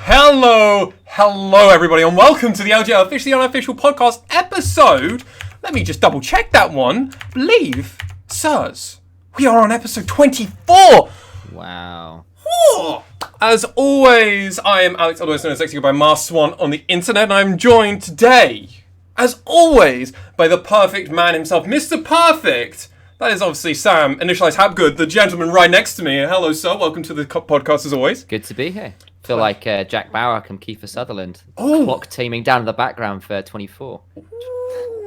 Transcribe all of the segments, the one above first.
Hello everybody, and welcome to the LJL Officially Unofficial Podcast episode. Let me just double check that one. Believe, sirs, we are on episode 24. Wow. As always, I am Alex, otherwise known as Sexy by MaskedSwan on the internet, and I'm joined today, as always, by the perfect man himself, Mr. Perfect. That is obviously Sam, Initia1ise Hapgood, the gentleman right next to me. Hello, sir. Welcome to the podcast as always. Good to be here. Feel like Jack Bauer and Kiefer Sutherland. Clock teaming down in the background for 24.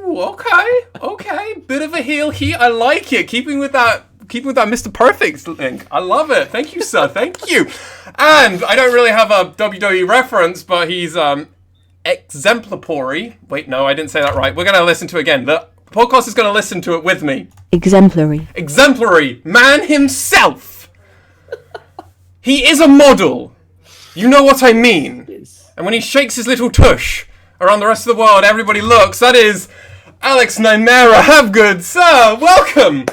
Ooh, okay. Bit of a heel here. I like it. Keeping with that Mr. Perfect link. I love it. Thank you, sir. Thank you. And I don't really have a WWE reference, but he's exemplary. Wait, no, I didn't say that right. We're going to listen to it again. The podcast is going to listen to it with me. Exemplary. Man himself. He is a model. You know what I mean. Yes. And when he shakes his little tush around the rest of the world, everybody looks. That is Alex Nymaera. Hapgood, sir. Welcome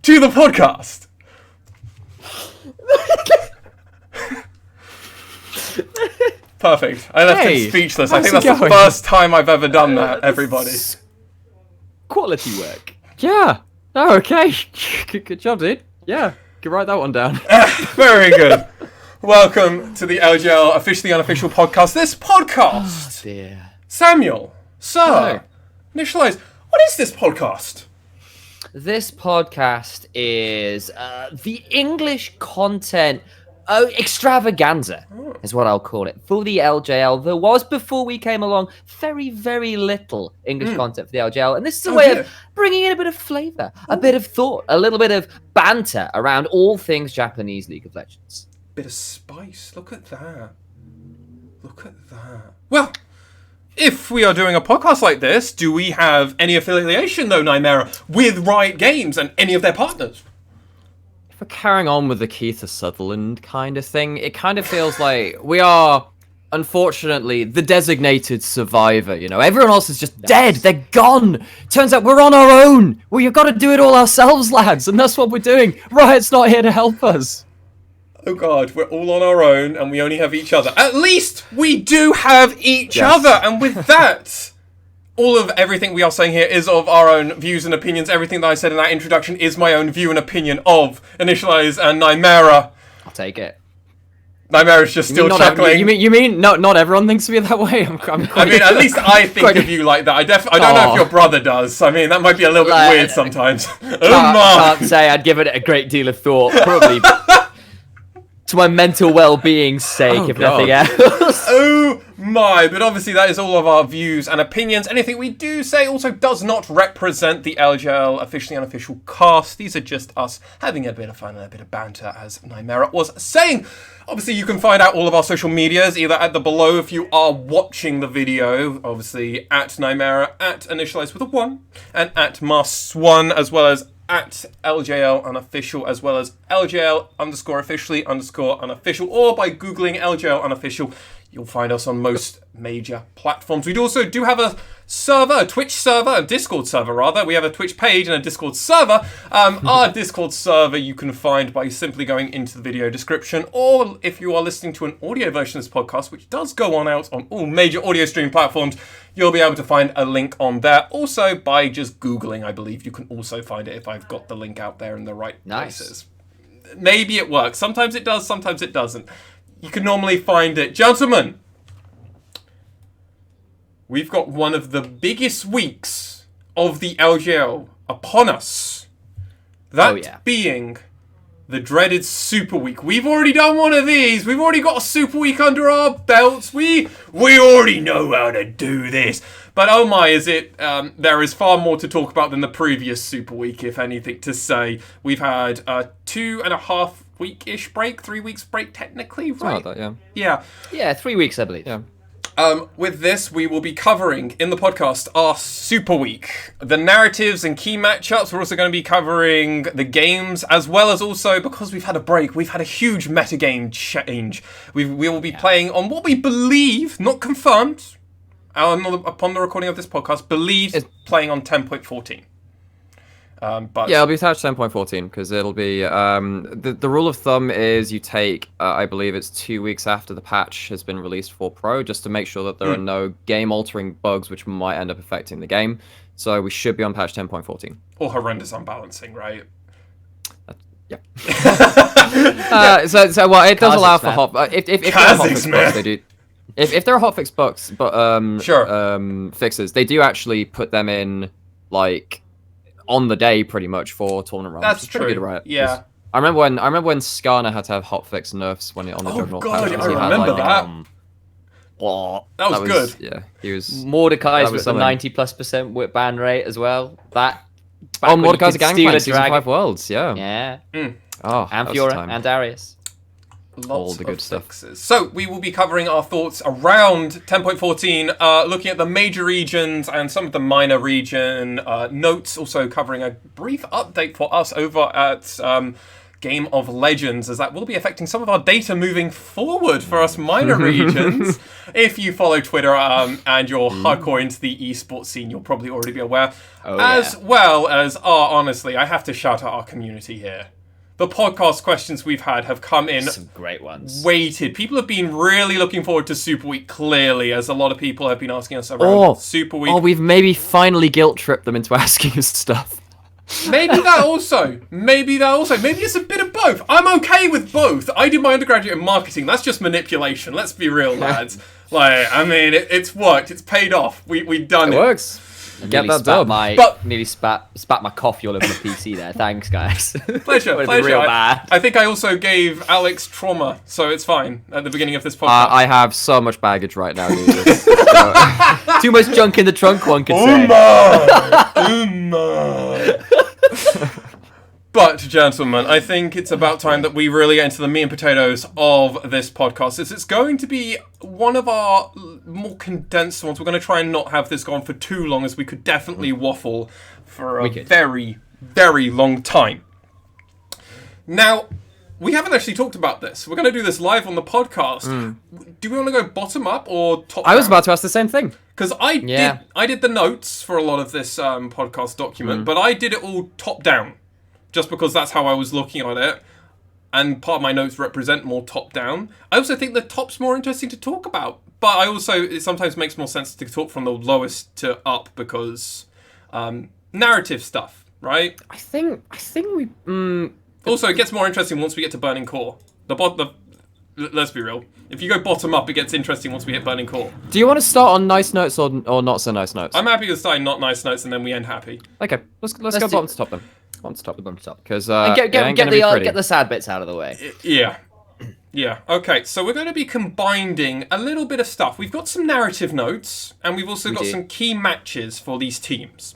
to the podcast. Perfect. I left him speechless. I think that's the first time I've ever done that, everybody. Quality work. Yeah. Oh, okay. Good job, dude. Yeah. Could write that one down. Very good. Welcome to the LJL Officially Unofficial Podcast. This podcast, Oh, dear. Samuel, sir, Initia1ise, what is this podcast? This podcast is the English content extravaganza, is what I'll call it, for the LJL. There was, before we came along, very, very little English content for the LJL. And this is a way of bringing in a bit of flavour, a bit of thought, a little bit of banter around all things Japanese League of Legends. Bit of spice. Look at that. Well, if we are doing a podcast like this, do we have any affiliation, though, Nymaera, with Riot Games and any of their partners? If we're carrying on with the Kiefer Sutherland kind of thing, it kind of feels like we are, unfortunately, the designated survivor. You know, everyone else is just dead. They're gone. Turns out we're on our own. Well, you've got to do it all ourselves, lads, and that's what we're doing. Riot's not here to help us. Oh god, we're all on our own and we only have each other. At least we do have each other. And with that, all of everything we are saying here is of our own views and opinions. Everything that I said in that introduction is my own view and opinion of Initia1ise and Nymaera. I'll take it. Nymaera's just still chuckling. You mean not everyone thinks of you that way? I mean, at least I think of you like that. I don't know if your brother does. I mean, that might be a little bit weird sometimes. Can't say I'd given it a great deal of thought. Probably to my mental well-being's sake, if nothing else. Oh my, but obviously that is all of our views and opinions. Anything we do say also does not represent the LJL Officially Unofficial Cast. These are just us having a bit of fun and a bit of banter, as Nymaera was saying. Obviously, you can find out all of our social medias, either at the below if you are watching the video, obviously at Nymaera, at Initia1ise with a 1, and at MaskedSwan, as well as at LJL Unofficial, as well as LJL_officially_unofficial, or by Googling LJL Unofficial, you'll find us on most major platforms. We also do have a server, a Twitch server, a Discord server rather. We have a Twitch page and a Discord server. Our Discord server you can find by simply going into the video description, or if you are listening to an audio version of this podcast, which does go out on all major audio streaming platforms, you'll be able to find a link on there. Also, by just Googling, I believe you can also find it if I've got the link out there in the right places. Maybe it works. Sometimes it does, sometimes it doesn't. You can normally find it. Gentlemen, we've got one of the biggest weeks of the LJL upon us. That being the dreaded Super Week. We've already done one of these. We've already got a Super Week under our belts. We already know how to do this. But oh my, is it, there is far more to talk about than the previous Super Week, if anything to say. We've had a 2.5 week-ish break, 3 weeks break technically, right? Like that, Yeah, 3 weeks, I believe. Yeah. With this, we will be covering in the podcast our Super Week, the narratives and key matchups. We're also going to be covering the games, as well as also, because we've had a break, we've had a huge metagame change. We will be playing on what we believe, not confirmed, upon the recording of this podcast, believes playing on 10.14. But yeah, it'll be attached to 10.14 because it'll be the rule of thumb is you take I believe it's 2 weeks after the patch has been released for Pro, just to make sure that there are no game-altering bugs which might end up affecting the game. So we should be on patch 10.14. or horrendous unbalancing, right? Yeah. So well, it does allow for if there are hotfix bugs, they do. If there are hotfix bugs, but fixes, they do actually put them in like on the day pretty much for tournament rounds. That's true. Good, right? Yeah. I remember when Skarner had to have hotfix nerfs when on the Juggernaut God, patch. I remember that. That was good. Yeah, he was. Mordekai's with the 90+% whip ban rate as well. Mordekai's a Gangplank Season 5 Worlds, yeah. Yeah. Oh, and Fiora and Darius. Lots of good stuff. So we will be covering our thoughts around 10.14, looking at the major regions and some of the minor region notes, also covering a brief update for us over at Game of Legends, as that will be affecting some of our data moving forward for us minor regions. If you follow Twitter and you're hardcore into the esports scene, you'll probably already be aware. Well as, honestly, I have to shout out our community here. The podcast questions we've had have come in some great ones. Weighted. People have been really looking forward to Super Week, clearly, as a lot of people have been asking us around Super Week. Oh, we've maybe finally guilt-tripped them into asking us stuff. Maybe that also. Maybe it's a bit of both. I'm okay with both. I did my undergraduate in marketing. That's just manipulation. Let's be real, lads. I mean, it's worked. It's paid off. We've done it. It works. Get that done. Nearly spat my coffee all over the PC there. Thanks, guys. Pleasure. Real bad. I think I also gave Alex trauma, so it's fine at the beginning of this podcast. I have so much baggage right now, dude. Too much junk in the trunk, one could say. But, gentlemen, I think it's about time that we really get into the meat and potatoes of this podcast. It's going to be one of our more condensed ones. We're going to try and not have this go on for too long, as we could definitely waffle for a very, very long time. Now, we haven't actually talked about this. We're going to do this live on the podcast. Do we want to go bottom up or top down? I was about to ask the same thing. Because I did the notes for a lot of this podcast document, but I did it all top down. Just because that's how I was looking at it. And part of my notes represent more top-down. I also think the top's more interesting to talk about. But it sometimes makes more sense to talk from the lowest to up because narrative stuff, right? I think we... Also, it gets more interesting once we get to Burning Core. Let's be real. If you go bottom up, it gets interesting once we hit Burning Core. Do you want to start on nice notes or not so nice notes? I'm happy with starting not nice notes and then we end happy. Okay, let's go bottom to top then. On top. Because get the sad bits out of the way. Yeah. Okay, so we're going to be combining a little bit of stuff. We've got some narrative notes, and we've also got some key matches for these teams.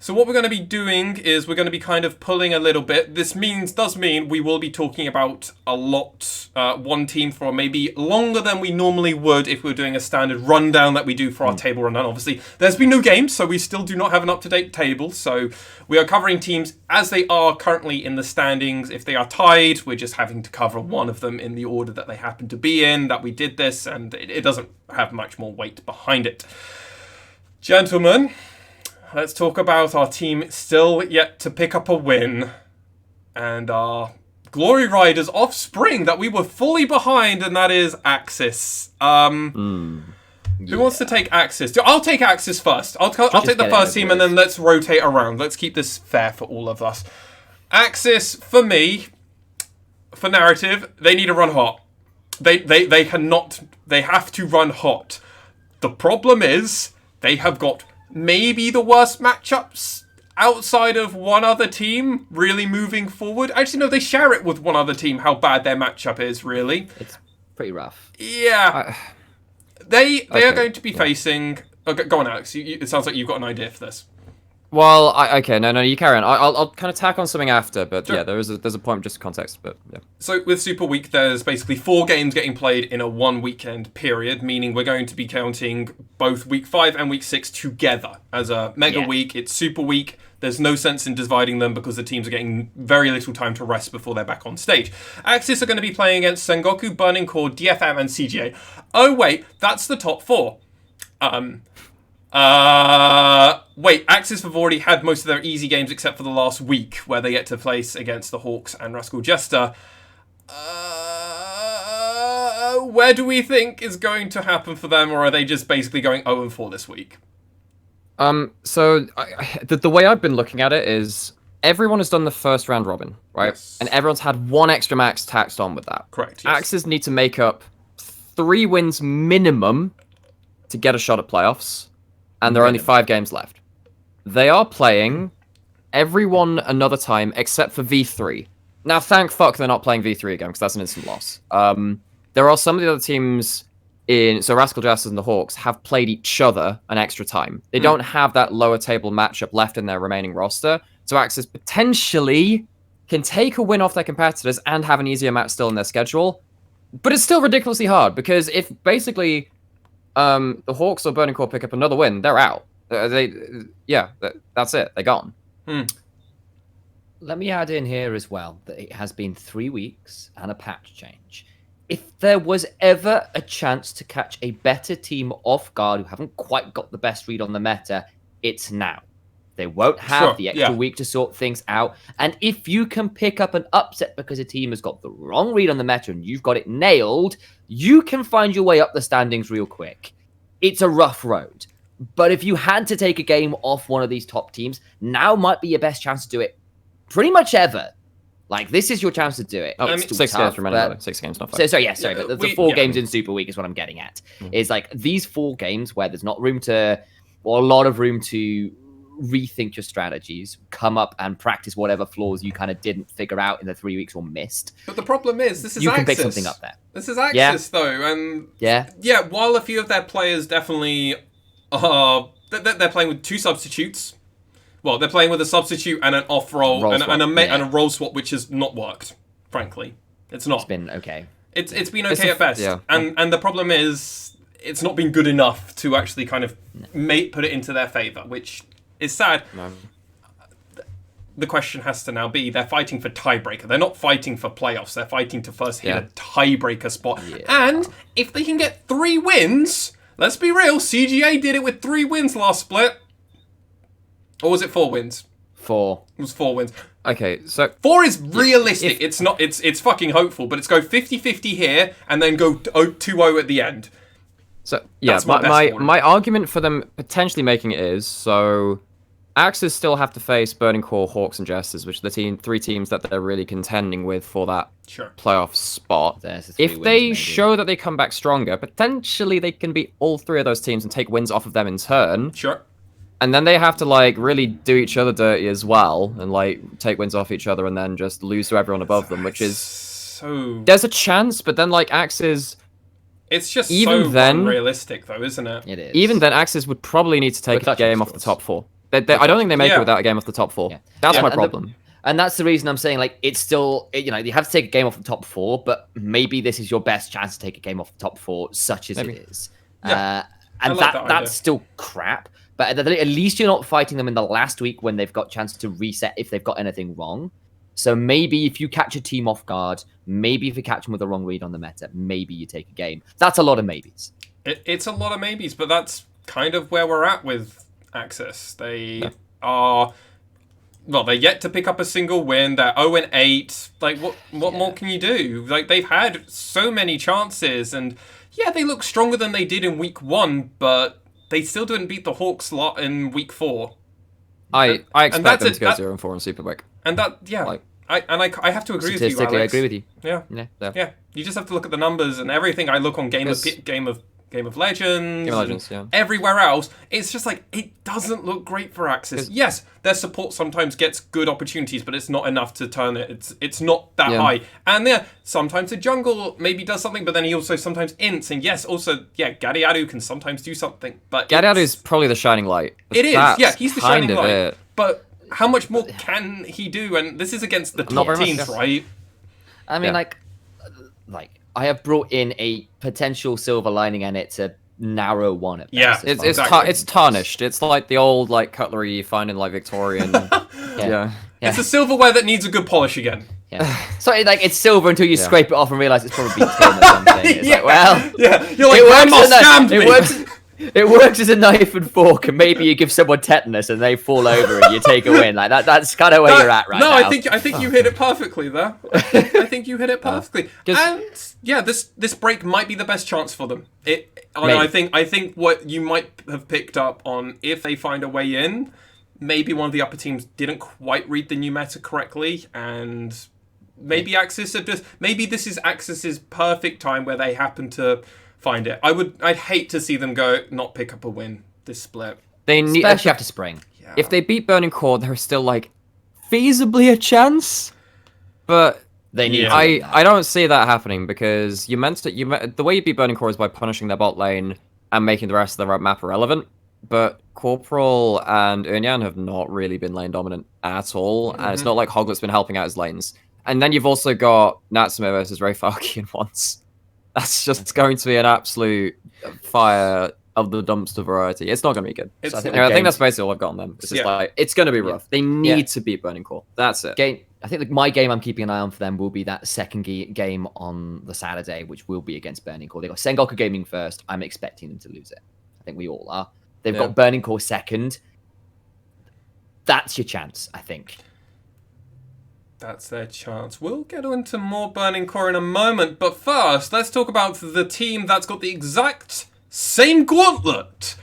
So what we're going to be doing is we're going to be kind of pulling a little bit. This does mean we will be talking about a lot, one team for maybe longer than we normally would if we were doing a standard rundown that we do for our table rundown. Obviously, there's been no games, so we still do not have an up-to-date table. So we are covering teams as they are currently in the standings. If they are tied, we're just having to cover one of them in the order that they happen to be in, that we did this, and it doesn't have much more weight behind it. Gentlemen, let's talk about our team still yet to pick up a win. And our Glory Riders offspring that we were fully behind, and that is Axis. Who wants to take Axis? I'll take Axis first. I'll take the first team and then let's rotate around. Let's keep this fair for all of us. Axis, for me, for narrative, they need to run hot. They have to run hot. The problem is, they have got maybe the worst matchups outside of one other team really moving forward. Actually, no, they share it with one other team how bad their matchup is, really. It's pretty rough. Yeah. They are going to be facing... Okay, go on, Alex. It sounds like you've got an idea for this. Well, okay, no, you carry on. I'll kind of tack on something after, but sure. Yeah, there's a point, just context, but yeah. So with Super Week, there's basically 4 games getting played in a 1 weekend period, meaning we're going to be counting both Week 5 and Week 6 together as a mega week. It's Super Week. There's no sense in dividing them because the teams are getting very little time to rest before they're back on stage. Axis are going to be playing against Sengoku, Burning Core, DFM, and CGA. Oh wait, that's the top 4. Wait, Axis have already had most of their easy games except for the last week, where they get to place against the Hawks and Rascal Jester. Where do we think is going to happen for them, or are they just basically going 0-4 this week? So the way I've been looking at it is everyone has done the first round robin, right? Yes. And everyone's had one extra max taxed on with that. Correct, yes. Axes need to make up 3 wins minimum to get a shot at playoffs, and there are only 5 games left. They are playing everyone another time except for V3. Now, thank fuck they're not playing V3 again, because that's an instant loss. There are some of the other teams so Rascal Jesters and the Hawks have played each other an extra time. They don't have that lower table matchup left in their remaining roster, so Axis potentially can take a win off their competitors and have an easier match still in their schedule. But it's still ridiculously hard, because if basically the Hawks or Burning Core pick up another win, they're out. That's it. They're gone. Let me add in here as well that it has been 3 weeks and a patch change. If there was ever a chance to catch a better team off guard who haven't quite got the best read on the meta, it's now. They won't have the extra week to sort things out. And if you can pick up an upset because a team has got the wrong read on the meta and you've got it nailed, you can find your way up the standings real quick. It's a rough road. But if you had to take a game off one of these top teams, now might be your best chance to do it pretty much ever. Like, this is your chance to do it. Oh, 6 games remaining. 6 games, not 5. But the 4 games in Super Week is what I'm getting at. Is like these 4 games where there's not room to, or a lot of room to rethink your strategies, come up and practice whatever flaws you kind of didn't figure out in the 3 weeks or missed. But the problem is, this is you Axis. Can pick something up there. This is Axis, though, and while a few of their players definitely they're playing with 2 substitutes. Well, they're playing with a substitute and an off roll and a roll swap, which has not worked. Frankly, it's not. It's been okay. It's been okay at best, and the problem is it's not been good enough to actually kind of put it into their favor, which is sad. No. The question has to now be, they're fighting for tiebreaker. They're not fighting for playoffs. They're fighting to first hit a tiebreaker spot. Yeah. And if they can get 3 wins, let's be real, CGA did it with 3 wins last split. Or was it 4 wins? 4. It was 4 wins. Okay, so 4 is realistic. It's not. It's fucking hopeful, but it's go 50-50 here and then go 2-0 at the end. So yeah, my argument for them potentially making it is, so Axis still have to face Burning Core, Hawks, and Jesters, which are the 3 teams that they're really contending with for that playoff spot. If they show that they come back stronger, potentially they can beat all 3 of those teams and take wins off of them in turn. Sure. And then they have to, like, really do each other dirty as well, and, like, take wins off each other and then just lose to everyone above them, which is... So... There's a chance, but then, like, Axis... It's just even so then, unrealistic, though, isn't it? It is. Even then, Axis would probably need to take a game off the top 4. I don't think they make it without a game off the top 4. Yeah. That's my problem. And that's the reason I'm saying, like, it's still... You know, you have to take a game off the top 4, but maybe this is your best chance to take a game off the top 4, such as it is. Yeah. And that's still crap. But at least you're not fighting them in the last week when they've got a chance to reset if they've got anything wrong. So maybe if you catch a team off guard, maybe if you catch them with the wrong read on the meta, maybe you take a game. That's a lot of maybes. It's a lot of maybes, but that's kind of where we're at with Axis. They are... Well, they're yet to pick up a single win. They're 0-8. Like, what more can you do? Like, they've had so many chances, and yeah, they look stronger than they did in week 1, but... They still didn't beat the Hawks lot in week 4. I expect them to go 0-4 in Super Week. And that, I have to agree with you, Alex. Statistically, I agree with you. Yeah. You just have to look at the numbers and everything. I look on Game of Legends, everywhere else. It's just like, it doesn't look great for Axis. Yes, their support sometimes gets good opportunities, but it's not enough to turn it. It's not that high. And sometimes the jungle maybe does something, but then he also sometimes ints. And yes, also, Gadiadu can sometimes do something. But Gadiadu is probably the shining light. It is, he's the shining light. But how much more can he do? And this is against the top teams, right? I mean, like, I have brought in a potential silver lining, and it's a narrow one at best. It's tarnished. It's like the old cutlery you find in Victorian. It's a silverware that needs a good polish again. So it's silver until you scrape it off and realize it's probably tin or something. It's you're like, it works. works. It works as a knife and fork, and maybe you give someone tetanus and they fall over and you take a win. Like that's kind of where you're at right now. No, I think you hit it perfectly there. I think you hit it perfectly. And yeah, this break might be the best chance for them. I think what you might have picked up on, if they find a way in, maybe one of the upper teams didn't quite read the new meta correctly, and maybe Axis have maybe this is Axis's perfect time where they happen to find it. I'd hate to see them not pick up a win this split. They need, especially after spring. Yeah. If they beat Burning Core, there's still like feasibly a chance, but they need. I don't see that happening, because the way you beat Burning Core is by punishing their bot lane and making the rest of the map irrelevant. But Corporal and Unyan have not really been lane dominant at all, and it's not like Hoglet's been helping out his lanes. And then you've also got Natsume versus Rayfalkian once. That's just going to be an absolute fire of the dumpster variety. It's not going to be good. So I think that's basically all I've got on them. It's just like, it's going to be rough. They need to beat Burning Core. That's it. I think my game I'm keeping an eye on for them will be that second game on the Saturday, which will be against Burning Core. They've got Sengoku Gaming first. I'm expecting them to lose it. I think we all are. They've got Burning Core second. That's your chance, I think. That's their chance. We'll get into more Burning Core in a moment, but first, let's talk about the team that's got the exact same gauntlet.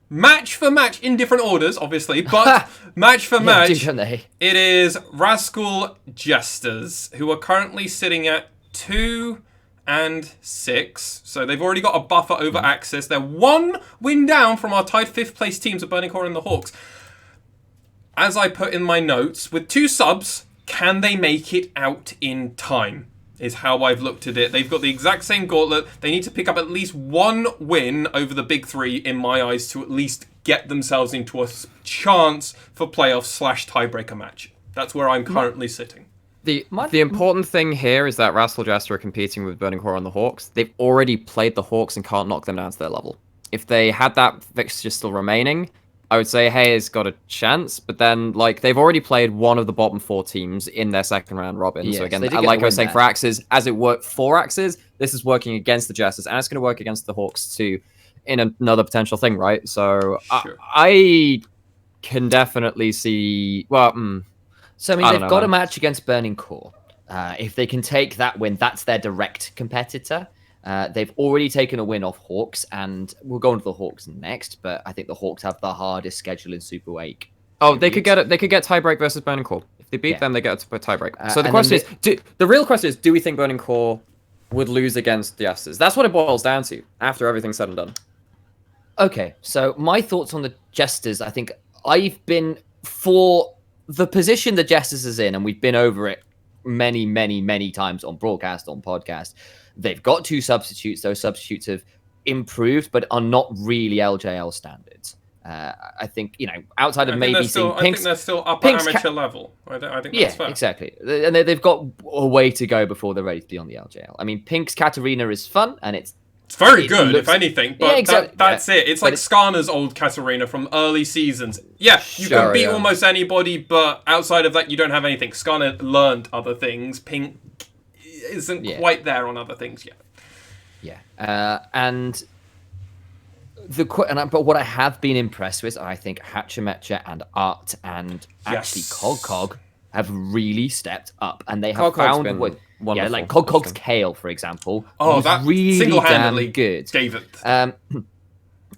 Match for match, in different orders, obviously, but match for match. It is Rascal Jesters, who are currently sitting at 2 and 6. So they've already got a buffer over Axis. They're 1 win down from our tied 5th place teams of Burning Core and the Hawks. As I put in my notes, with 2 subs, can they make it out in time? Is how I've looked at it. They've got the exact same gauntlet. They need to pick up at least 1 win over the big 3, in my eyes, to at least get themselves into a chance for playoffs / tiebreaker match. That's where I'm currently sitting. The important thing here is that Rascal Jester are competing with Burning Core on the Hawks. They've already played the Hawks and can't knock them down to their level. If they had that fixture still remaining, I would say Hayes got a chance, but then like they've already played one of the bottom 4 teams in their second round robin. Yeah, so again, like I was saying, for Axes, as it worked for Axes, this is working against the Jesters, and it's going to work against the Hawks too, in another potential thing, right? So sure. I can definitely see. Well, so I mean, they've got a match against Burning Core. If they can take that win, that's their direct competitor. They've already taken a win off Hawks, and we'll go into the Hawks next, but I think the Hawks have the hardest schedule in Super Wake. Oh, they could get it. They could get tiebreak versus Burning Core. If they beat them, they get a tiebreak. So the question is, the real question is, do we think Burning Core would lose against the Jesters? That's what it boils down to after everything's said and done. Okay, so my thoughts on the Jesters, I think I've been for the position the Jesters is in, and we've been over it many, many, many times on broadcast, on podcast. They've got 2 substitutes. Those substitutes have improved, but are not really LJL standards. I think, outside of maybe seeing Pink's... I think they're still upper amateur level. I think that's fair. Exactly. And they've got a way to go before they're ready to be on the LJL. I mean, Pink's Katarina is fun, and it's very good, if anything, but exactly. That's it. It's like Skarna's old Katarina from early seasons. Yeah, you can beat almost anybody, but outside of that, you don't have anything. Skarna learned other things. Pink isn't quite there on other things yet. Yeah, but what I have been impressed with, I think Hachimecha and Art and actually Cog have really stepped up, and they have found what. Yeah, like Cog's Kale, for example. Oh, that really single-handedly good. Gave it. And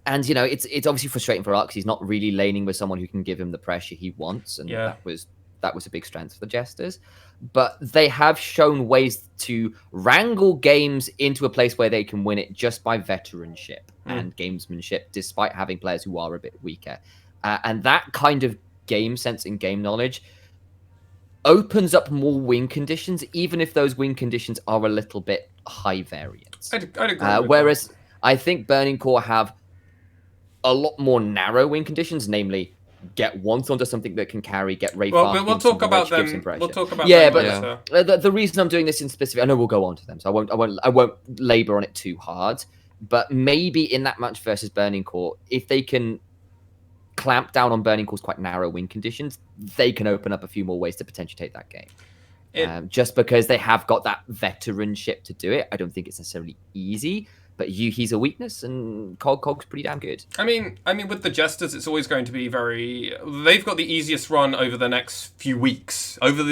it's obviously frustrating for Art because he's not really laning with someone who can give him the pressure he wants, and that was a big strength for the Jesters. But they have shown ways to wrangle games into a place where they can win it just by veteranship and gamesmanship, despite having players who are a bit weaker. And that kind of game sense and game knowledge opens up more win conditions, even if those win conditions are a little bit high variance. I'd agree with whereas that. I think Burning Core have a lot more narrow win conditions, namely get once onto something that can carry, get Ray Well, we'll talk about them. We'll talk about them. But the reason I'm doing this in specific, I know we'll go on to them, so I won't labor on it too hard. But maybe in that match versus Burning Core, if they can clamp down on Burning Core's quite narrow win conditions, they can open up a few more ways to potentially take that game. Just because they have got that veteranship to do it, I don't think it's necessarily easy. but he's a weakness, and Cog's pretty damn good. I mean, with the Jesters, it's always going to be they've got the easiest run over the next few weeks. Over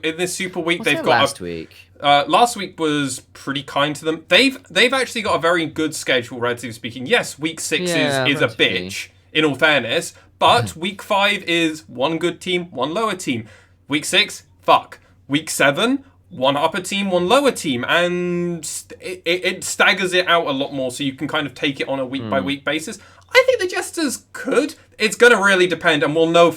in this Super Week, they've got last week. Last week was pretty kind to them. They've actually got a very good schedule, relatively speaking. Yes, week 6 is a bitch, in all fairness, but week 5 is one good team, one lower team. Week 6, fuck. Week 7, one upper team, one lower team, and it staggers it out a lot more, so you can kind of take it on a week-by-week basis. I think the Jesters could. It's going to really depend, and we'll know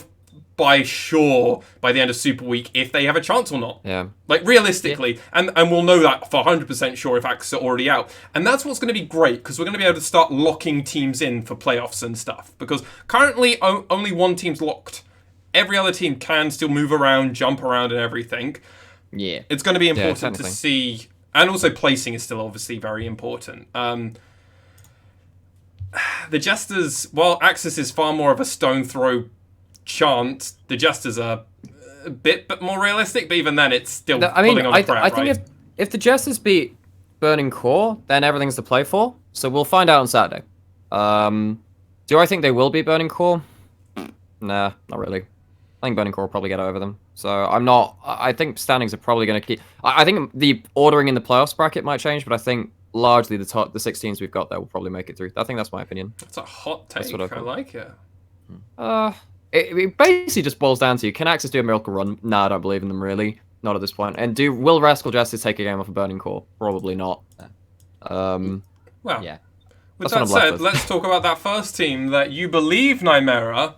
by the end of Super Week if they have a chance or not. Yeah. Like, realistically. Yeah. And we'll know that for 100% sure if Axis are already out. And that's what's going to be great, because we're going to be able to start locking teams in for playoffs and stuff. Because currently, only one team's locked. Every other team can still move around, jump around and everything. Yeah. It's going to be important to see. And also placing is still obviously very important. The Jesters, while Axis is far more of a stone throw chance, the Jesters are a bit more realistic, but even then it's still pulling on the crap, I think if the Jesters beat Burning Core, then everything's to play for. So we'll find out on Saturday. Do I think they will beat Burning Core? Nah, not really. I think Burning Core will probably get over them. So I think standings are probably going to keep... I think the ordering in the playoffs bracket might change, but I think largely the 16 we've got there will probably make it through. I think that's my opinion. That's a hot take. I like it. It basically just boils down to, can Axis do a miracle run? Nah, I don't believe in them, really. Not at this point. And will Rascal Justice take a game off of Burning Core? Probably not. Well, yeah. With that said, let's talk about that first team that you believe, Nymaera,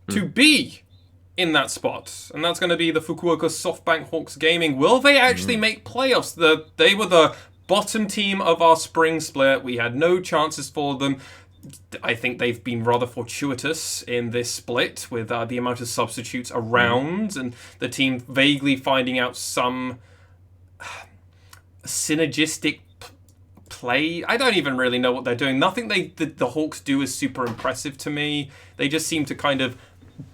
to be in that spot. And that's going to be the Fukuoka SoftBank Hawks Gaming. Will they actually make playoffs? They were the bottom team of our spring split. We had no chances for them. I think they've been rather fortuitous in this split with the amount of substitutes around and the team vaguely finding out some synergistic play. I don't even really know what they're doing. Nothing the Hawks do is super impressive to me. They just seem to kind of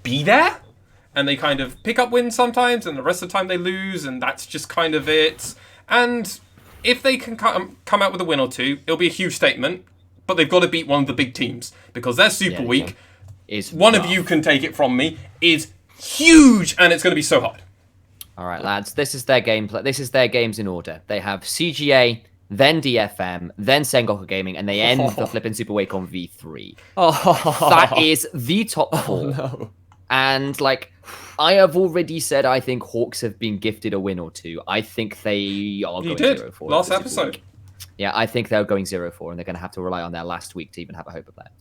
be there, and they kind of pick up wins sometimes, and the rest of the time they lose, and that's just kind of it. And if they can come out with a win or two, it'll be a huge statement. But they've got to beat one of the big teams, because their Super Week, one of you can take it from me, is huge, and it's going to be so hard. All right, lads, this is their gameplay. This is their games in order. They have CGA, then DFM, then Sengoku Gaming, and they end the flipping Super Week on V3. That is the top 4. No. And, like, I have already said I think Hawks have been gifted a win or two. I think they are going 0-4. Last episode. Week. Yeah, I think they're going 0-4, and they're going to have to rely on their last week to even have a hope of that.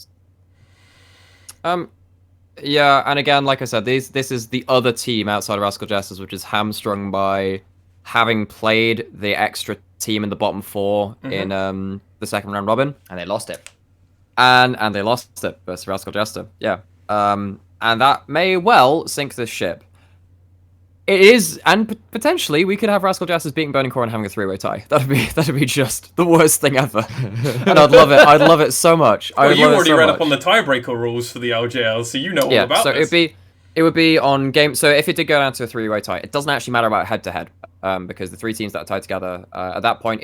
Yeah, and again, like I said, this is the other team outside of Rascal Jesters, which is hamstrung by having played the extra team in the bottom 4 in the second round robin, and they lost it. And they lost it versus Rascal Jester. Yeah. And that may well sink this ship. It is, and potentially we could have Rascal Jesters beating Burning Core and having a 3-way tie. That'd be just the worst thing ever. And I'd love it. I'd love it so much. Well, you already read up on the tiebreaker rules for the LJL, so you know all about this. So it would be on game. So if it did go down to a 3-way tie, it doesn't actually matter about head-to-head, because the 3 teams that are tied together at that point,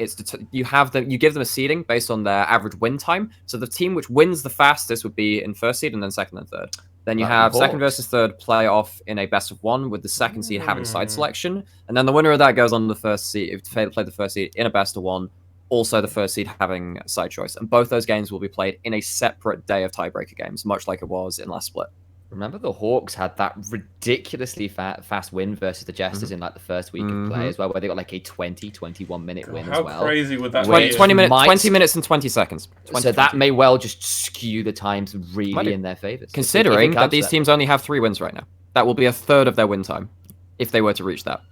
you give them a seeding based on their average win time. So the team which wins the fastest would be in first seed, and then second and third. Then you have second versus third playoff in a best of 1 with the second seed having side selection, and then the winner of that goes on the first seed. If they play the first seed in a best of 1, also the first seed having side choice, and both those games will be played in a separate day of tiebreaker games, much like it was in last split. Remember the Hawks had that ridiculously fast win versus the Jesters in like the first week of play as well, where they got like a 20-21 minute win as well. How crazy would that be? 20 minutes and 20 seconds. So that may well just skew the times really in their favor. Considering that these teams only have 3 wins right now. That will be a third of their win time, if they were to reach that.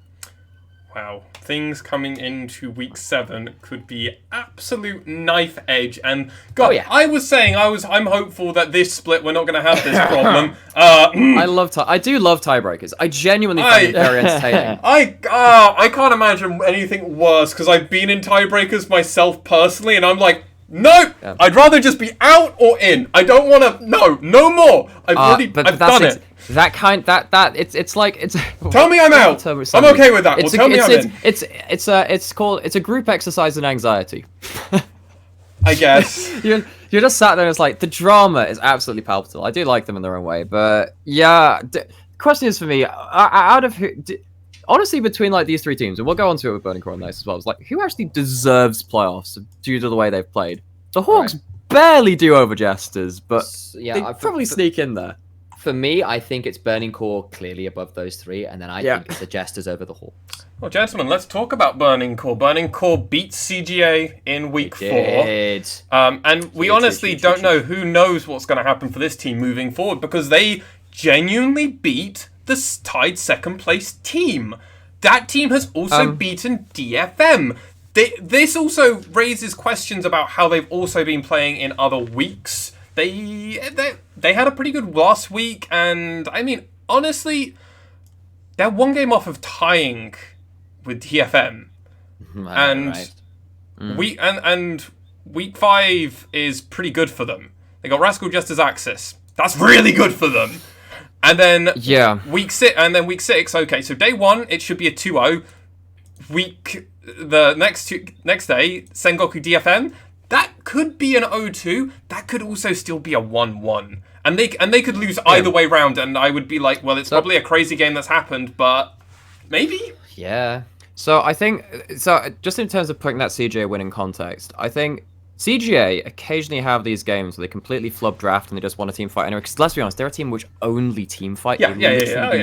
Wow. Things coming into week 7 could be absolute knife edge. And God, I was saying I'm hopeful that this split we're not going to have this problem. I do love tiebreakers. I genuinely find it very entertaining. I can't imagine anything worse, because I've been in tiebreakers myself personally, and I'm like, no, I'd rather just be out or in. I don't want to. No more. I've done it. It's like Tell me I'm out. I'm okay with that. Tell me I'm in. It's a group exercise in anxiety. I guess. You're just sat there and it's like, the drama is absolutely palpable. I do like them in their own way, but yeah. Question is for me, out of honestly, between like these three teams, and we'll go on to it with Burning Core on this as well, it's like, who actually deserves playoffs due to the way they've played? The Hawks barely do over Jesters, but yeah, they probably sneak in there. For me, I think it's Burning Core clearly above those three, and then I think it's the Jesters over the Hawks. Well, gentlemen, let's talk about Burning Core. Burning Core beat CGA in week 4. And we honestly don't know who knows what's going to happen for this team moving forward, because they genuinely beat the tied second place team. That team has also beaten DFM. This also raises questions about how they've also been playing in other weeks. They had a pretty good last week, and I mean, honestly, they're one game off of tying with DFM, and week 5 is pretty good for them. They got Rascal Justice Axis. That's really good for them. And then week 6, okay, so day 1 it should be a 2-0. The next day, Sengoku DFM. That could be an 0-2. That could also still be a 1-1. And they could lose either way round, and I would be like, well, it's probably a crazy game that's happened, but maybe? Yeah. So I think, just in terms of putting that CGA win in context, I think CGA occasionally have these games where they completely flub draft and they just want a team fight anyway. Because let's be honest, they're a team which only team fight. Yeah.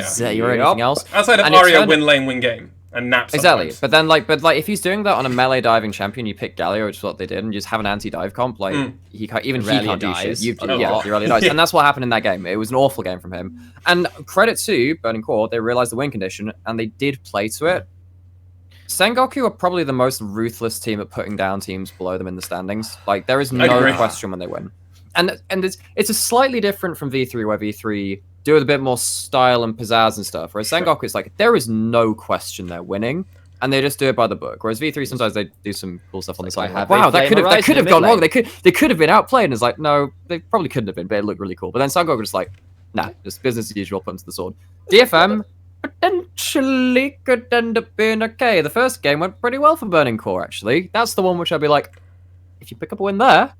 Zero anything else. Outside of Aria, win lane, win game. And naps exactly, but if he's doing that on a melee diving champion, you pick Galio, which is what they did, and you just have an anti-dive comp. Like he can't do shit. He rarely dies, and that's what happened in that game. It was an awful game from him. And credit to Burning Core, they realized the win condition and they did play to it. Sengoku are probably the most ruthless team at putting down teams below them in the standings. Like there is no question when they win, and it's a slightly different from V3, where V3 do with a bit more style and pizzazz and stuff. Whereas Sengoku is like, there is no question they're winning, and they just do it by the book. Whereas V3 sometimes they do some cool stuff on the side. Like, wow, that could have gone wrong. They could have been outplayed, and it's like, no, they probably couldn't have been, but it looked really cool. But then Sengoku just like, nah, just business as usual, put them to the sword. DFM potentially could end up being okay. The first game went pretty well for Burning Core, actually. That's the one which I'd be like, if you pick up a win there,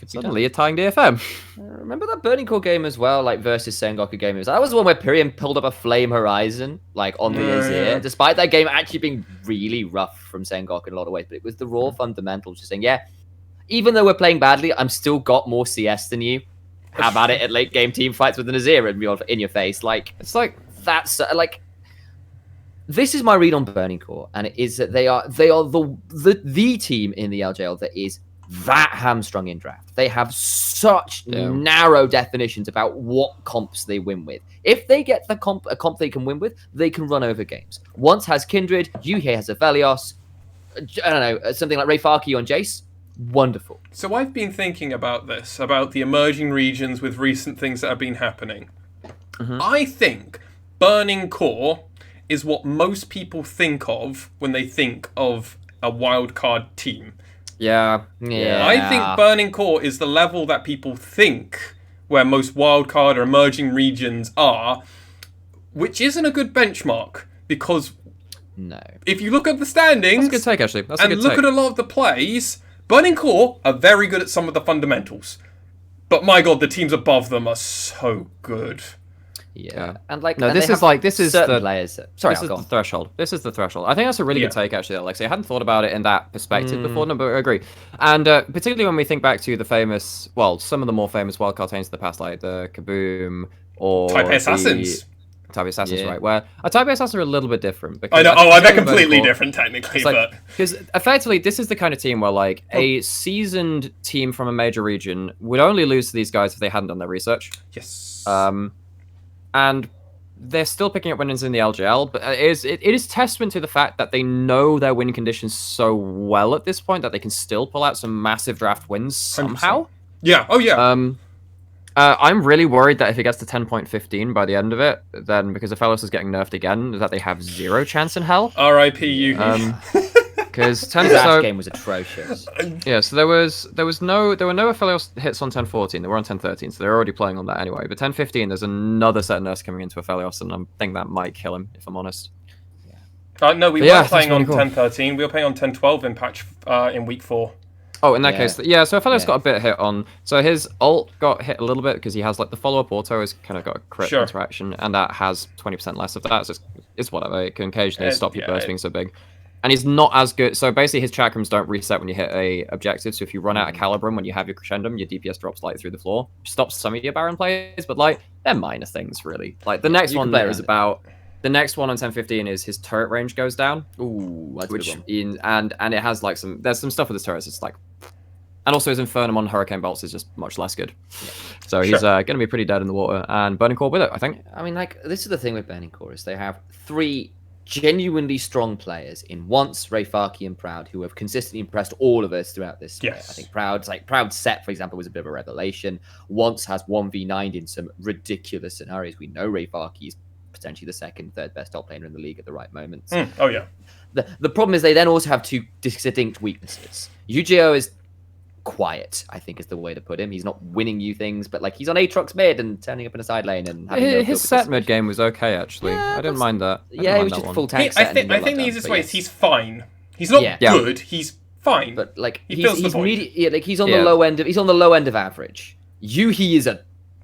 suddenly you're tying DFM. Remember that Burning Core game as well, like versus Sengoku game? That was the one where Pyrian pulled up a Flame Horizon, like on the Azir, despite that game actually being really rough from Sengoku in a lot of ways. But it was the raw fundamentals, just saying, even though we're playing badly, I'm still got more CS than you. How about it at late game team fights with an Azir in your face? Like, it's like that's like. This is my read on Burning Core, and it is that they are the team in the LJL that is that hamstrung in draft. They have such narrow definitions about what comps they win with. If they get a comp they can win with, they can run over games. Once has Kindred, Yuhei has Aphelios, I don't know, something like Rayfaki on Jace. Wonderful. So I've been thinking about this, about the emerging regions with recent things that have been happening. I think Burning Core is what most people think of when they think of a wildcard team. Yeah. I think Burning Core is the level that people think where most wildcard or emerging regions are, which isn't a good benchmark, because if you look at the standings, that's a good take, actually. Look at a lot of the plays, Burning Core are very good at some of the fundamentals, but my god, the teams above them are so good. Yeah, and like this is the players. The threshold. This is the threshold. I think that's a really good take, actually, Alexei. I hadn't thought about it in that perspective before, but I agree. And particularly when we think back to the famous, some of the more famous wildcard teams of the past, like the Kaboom or Taipei Assassins. Taipei Assassins, right? Where Taipei Assassins are a little bit different. I know. They're completely different, technically. Because effectively, this is the kind of team where like a seasoned team from a major region would only lose to these guys if they hadn't done their research. Yes. And they're still picking up wins in the LJL, but it is testament to the fact that they know their win conditions so well at this point that they can still pull out some massive draft wins somehow. 100%. Yeah. Oh, yeah. I'm really worried that if it gets to 10.15 by the end of it, then because Aphelios is getting nerfed again, that they have zero chance in hell. R.I.P. you. Because that game was atrocious. Yeah, so there were no Aphelios hits on 10.14. They were on 10.13, so they're already playing on that anyway. But 10.15, there's another set of nerfs coming into Aphelios, and I think that might kill him, if I'm honest. No, we were playing on 10.13. We were playing on 10.12 in patch in week 4. Oh, in that Yeah. case, yeah. So Fellows Yeah. got a bit hit on. So his ult got hit a little bit because he has like the follow-up auto has kind of got a crit Sure. interaction, and that has 20% less of that. So it's whatever. It can occasionally stop your burst being so big. And he's not as good. So basically, his chakrams don't reset when you hit a objective. So if you run out of Calibrum when you have your Crescendum, your DPS drops slightly through the floor. Stops some of your Baron players, but like they're minor things really. Like the next You can one play there is around it. about. The next one on 10:15 is his turret range goes down. Ooh, that's a Which good one. and it has like there's some stuff with his turrets. It's like, and also his Infernum on Hurricane Bolts is just much less good. So he's going to be pretty dead in the water, and Burning Core with it, I think. I mean, like, this is the thing with Burning Core is they have 3 genuinely strong players in Once, Rayfaki, and Proud, who have consistently impressed all of us throughout this. Yes. I think Proud Set, for example, was a bit of a revelation. Once has 1v9'd in some ridiculous scenarios. We know Rayfaki is potentially the second, third best top laner in the league at the right moments. Oh, yeah. The problem is they then also have 2 distinct weaknesses. UGO is quiet, I think is the way to put him. He's not winning you things, but like he's on Aatrox mid and turning up in a side lane and having no His set mid game was okay actually. I didn't mind that. Yeah, he was just full tank set. I think the easiest way is he's fine. He's not good. He's fine. But like he feels the void. He's on the low end of average. Yuhi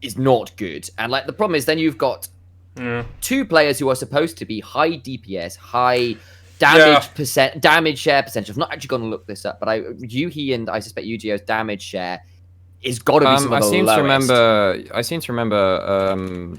is not good, and like the problem is then you've got 2 players who are supposed to be high DPS, high damage share percentage. I've not actually gone to look this up, but Yuhi and I suspect UGO's damage share is got to be some of the lowest. I seem to remember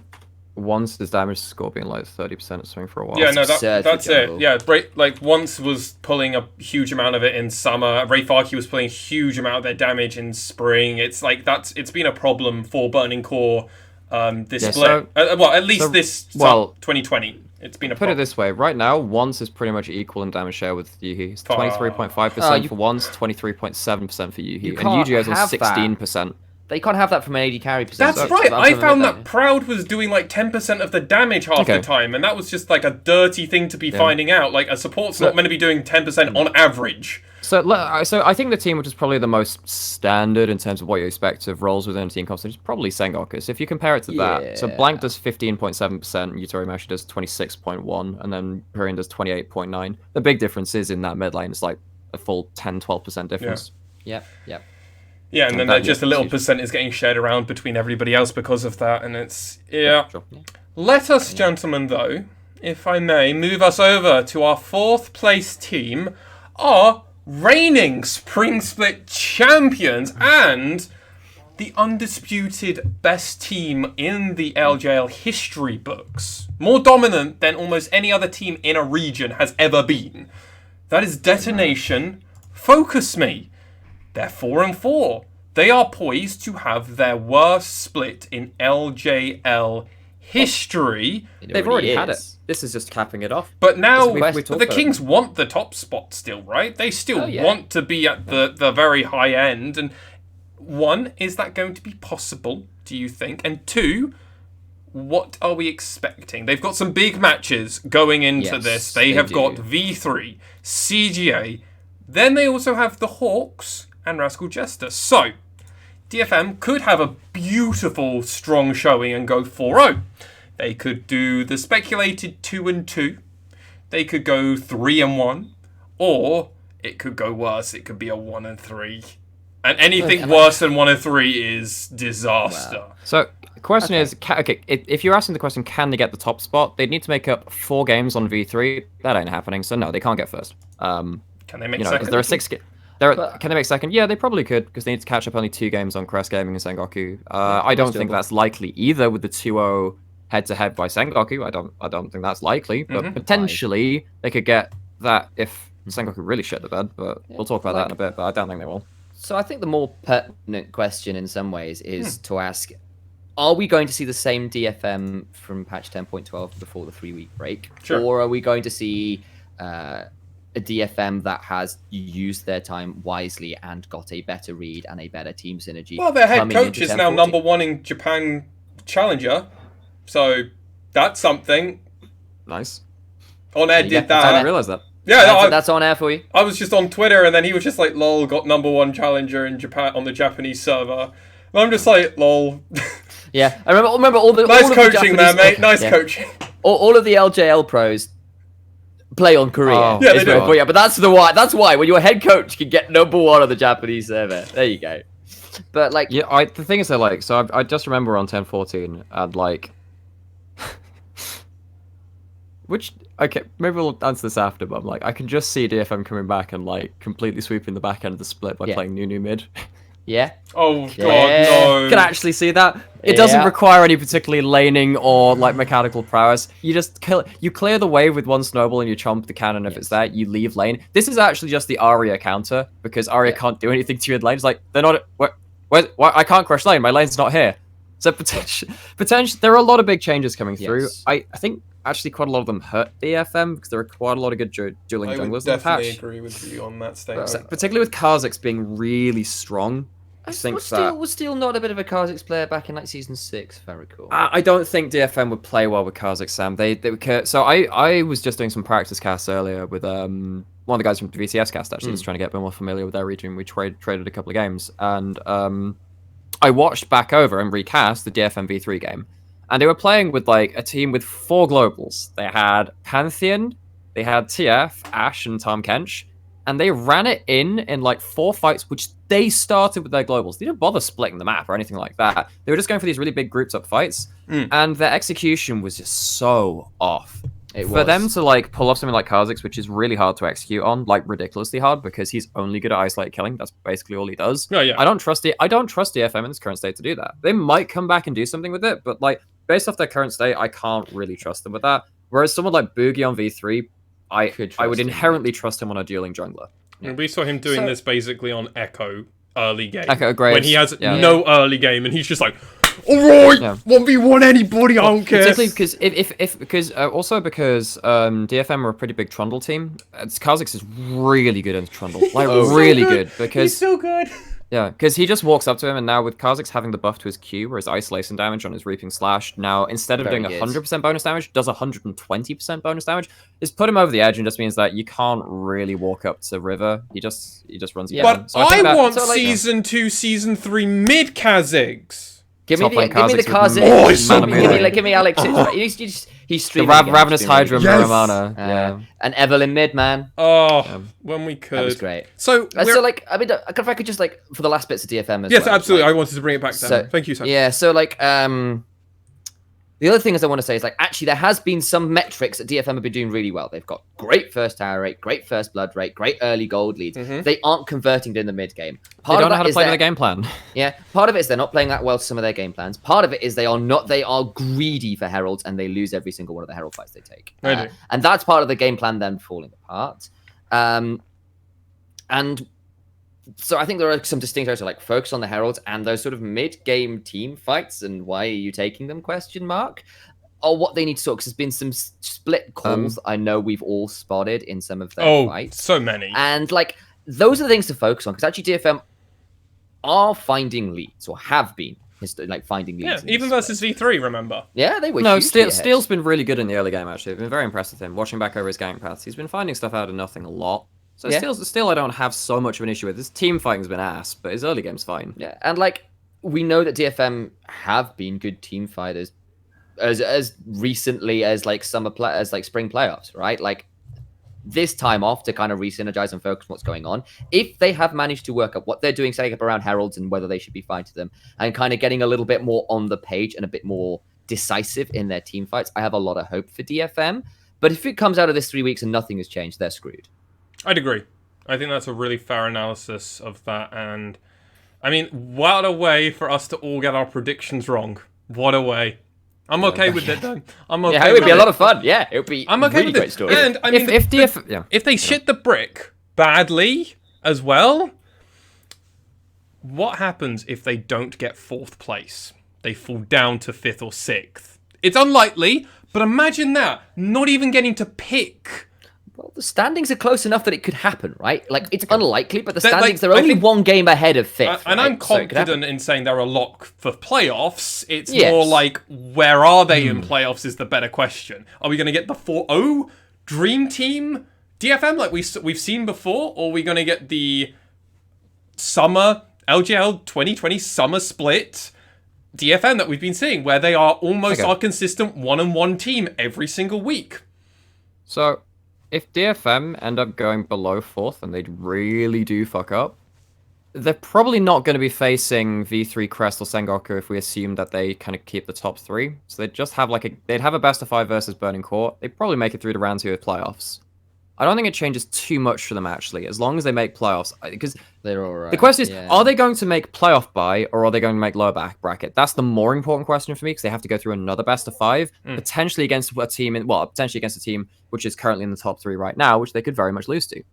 Once his damage score being like 30% or something for a while. Yeah, no, that's it. Yeah, like Once was pulling a huge amount of it in summer. Rayfaki was pulling a huge amount of their damage in spring. It's like it's been a problem for Burning Core this split. At least this 2020. It's been a problem. Put it this way, right now, Once is pretty much equal in damage share with Yuhi. It's 23.5% for Once, 23.7% for Yuhi. And UGO's on 16%. They can't have that from an AD carry percentage. That's right. I found that Proud was doing like 10% of the damage half the time, and that was just like a dirty thing to be finding out. Like a support's not meant to be doing 10% on average. So I think the team which is probably the most standard in terms of what you expect of roles within a team competition is probably Sengoku. So if you compare it to that, so Blank does 15.7%, Yutori Meshi does 26.1%, and then Purian does 28.9%. The big difference is in that mid lane. It's like a full 10-12% difference. Yeah, and then just a little percent is getting shared around between everybody else because of that, and it's Sure. Let us, gentlemen, though, if I may, move us over to our 4th place team, our reigning Spring Split champions and the undisputed best team in the LJL history books. More dominant than almost any other team in a region has ever been. That is Detonation. Focus Me. They're 4-4. They are poised to have their worst split in LJL history. They've already had it. This is just capping it off. But now the Kings want the top spot still, right? They still want to be at the very high end. And 1, is that going to be possible, do you think? And 2, what are we expecting? They've got some big matches going into this. They have got V3, CGA. Then they also have the Hawks and Rascal Jester. So, DFM could have a beautiful, strong showing and go 4-0. They could do the speculated 2-2. They could go 3-1. Or it could go worse. It could be a 1-3. And anything worse than 1-3 is disaster. Wow. So, the question is, if you're asking the question, can they get the top spot? They'd need to make up 4 games on V3. That ain't happening. So, no, they can't get first. Can they make second? Because there are 6... Can they make second? Yeah, they probably could, because they need to catch up only 2 games on Crest Gaming and Sengoku. I don't think that's likely either with the 2-0 head-to-head by Sengoku. I don't think that's likely, but potentially they could get that if Sengoku really shit the bed, but we'll talk about that in a bit, but I don't think they will. So I think the more pertinent question in some ways is to ask, are we going to see the same DFM from patch 10.12 before the 3-week break? Sure. Or are we going to see a DFM that has used their time wisely and got a better read and a better team synergy? Well, their head coach is now number 1 in Japan Challenger, so that's something. Nice. On air did that. I didn't realize that. Yeah, that's on air for you. I was just on Twitter, and then he was just like, "Lol, got number 1 challenger in Japan on the Japanese server." And I'm just like, "Lol." Yeah, I remember all the nice coaching there, mate. Nice coaching. All of the LJL pros play on Korea. Oh, yeah, they do. But that's why when your head coach can get #1 on the Japanese server. There you go. But like, yeah, the thing is that like, so I just remember on 1014 and like, okay, maybe we'll answer this after, but I'm like, I can just see DFM coming back and like completely sweeping the back end of the split by playing Nunu mid. yeah. Oh god, Yeah. no. Can actually see that. It doesn't require any particularly laning or like mechanical prowess. You just clear the wave with one snowball and you chomp the cannon if it's there. You leave lane. This is actually just the Arya counter because Arya can't do anything to your lane. It's like they're not. What? I can't crush lane. My lane's not here. So potentially, there are a lot of big changes coming through. Yes. I think actually quite a lot of them hurt DFM because there are quite a lot of good dueling I would junglers in the definitely patch. agree with you on that statement. Particularly with Kha'Zix being really strong. I think Was still not a bit of a Kha'Zix player back in like season 6, if I recall. I don't think DFM would play well with Kha'Zix, Sam. So I was just doing some practice casts earlier with one of the guys from the VCS cast actually, just trying to get a bit more familiar with their region. We traded a couple of games, and I watched back over and recast the DFM V3 game, and they were playing with like a team with 4 globals. They had Pantheon, they had TF, Ashe, and Tom Kench. And they ran it in like 4 fights, which they started with their globals. They didn't bother splitting the map or anything like that. They were just going for these really big groups up fights. And their execution was just so off. For them to like pull off something like Kha'Zix, which is really hard to execute on, like ridiculously hard, because he's only good at isolate killing. That's basically all he does. Oh, yeah. I don't trust DFM in its current state to do that. They might come back and do something with it, but like based off their current state, I can't really trust them with that. Whereas someone like Boogie on V3, I would inherently trust him on a dueling jungler. And we saw him doing this basically on Echo early game. Echo Graves, when he has no early game, and he's just like, all right, 1v1 anybody, I don't care. Particularly because DFM are a pretty big Trundle team. Kha'Zix is really good in Trundle, like really good because he's so good. Yeah, because he just walks up to him, and now with Kha'Zix having the buff to his Q, or his isolation damage on his Reaping Slash, now instead of doing 100% bonus damage, does 120% bonus damage. It's put him over the edge and just means that you can't really walk up to River. He just runs you down. But So I want Season 2, Season 3 mid Kha'Zix. Give me the Kha'Zix. Oh, it's so good. Give me Alex. He's streaming. The Ravenous Hydra Muramana. And Evelyn mid, man. Oh, when we could. That was great. So like, I mean, if I could just like for the last bits of DFM as yes, well. absolutely. Like, I wanted to bring it back down. Thank you, Sam. Yeah. So like, the other thing is I want to say is like actually there has been some metrics that DFM have been doing really well. They've got great first tower rate, great first blood rate, great early gold leads. They aren't converting in the mid game. They don't know how to play their game plan. Yeah, part of it is they're not playing that well to some of their game plans. Part of it is they are greedy for heralds and they lose every single one of the herald fights they take. And that's part of the game plan then falling apart. And so I think there are some distinct areas to like focus on the heralds and those sort of mid-game team fights and why are you taking them ? Or what they need to sort, because there's been some split calls I know we've all spotted in some of their fights. So many. And like those are the things to focus on because actually DFM are finding leads or have been like finding leads. Yeah, even versus V3, remember? Yeah, they were. No, Steel's been really good in the early game actually. I've been very impressed with him. Watching back over his gank paths, he's been finding stuff out of nothing a lot. So still I don't have so much of an issue with. His team fighting's been ass, but his early game's fine. Yeah, and like we know that DFM have been good team fighters as recently as like spring playoffs, right? Like this time off to kind of re-synergize and focus on what's going on. If they have managed to work up what they're doing, setting up around heralds and whether they should be fighting them, and kind of getting a little bit more on the page and a bit more decisive in their team fights, I have a lot of hope for DFM. But if it comes out of this 3 weeks and nothing has changed, they're screwed. I'd agree. I think that's a really fair analysis of that. And I mean, what a way for us to all get our predictions wrong. What a way. I'm okay with it, though. I'm okay. Yeah, it would be a lot of fun. Yeah, it would be. I'm okay with great it. story. And I mean, if they shit the brick badly as well, what happens if they don't get 4th place? They fall down to 5th or 6th. It's unlikely, but imagine that. Not even getting to pick. Well, the standings are close enough that it could happen, right? Like, it's unlikely, but the standings, they're only one game ahead of 5th. And I'm confident in saying they're a lock for playoffs. It's more like, where are they in playoffs is the better question. Are we going to get the 4-0 Dream Team DFM like we've seen before? Or are we going to get the summer, LJL 2020 summer split DFM that we've been seeing, where they are almost our consistent 1-on-1 team every single week? So if DFM end up going below 4th and they really do fuck up, they're probably not going to be facing V3, Crest, or Sengoku if we assume that they kind of keep the top 3. So they'd just have they'd have a best of 5 versus Burning Core. They'd probably make it through to round 2 of playoffs. I don't think it changes too much for them actually, as long as they make playoffs. Because They're all right. the question is, are they going to make playoff bye or are they going to make lower back bracket? That's the more important question for me because they have to go through another best of 5, potentially against a team potentially against a team which is currently in the top 3 right now, which they could very much lose to.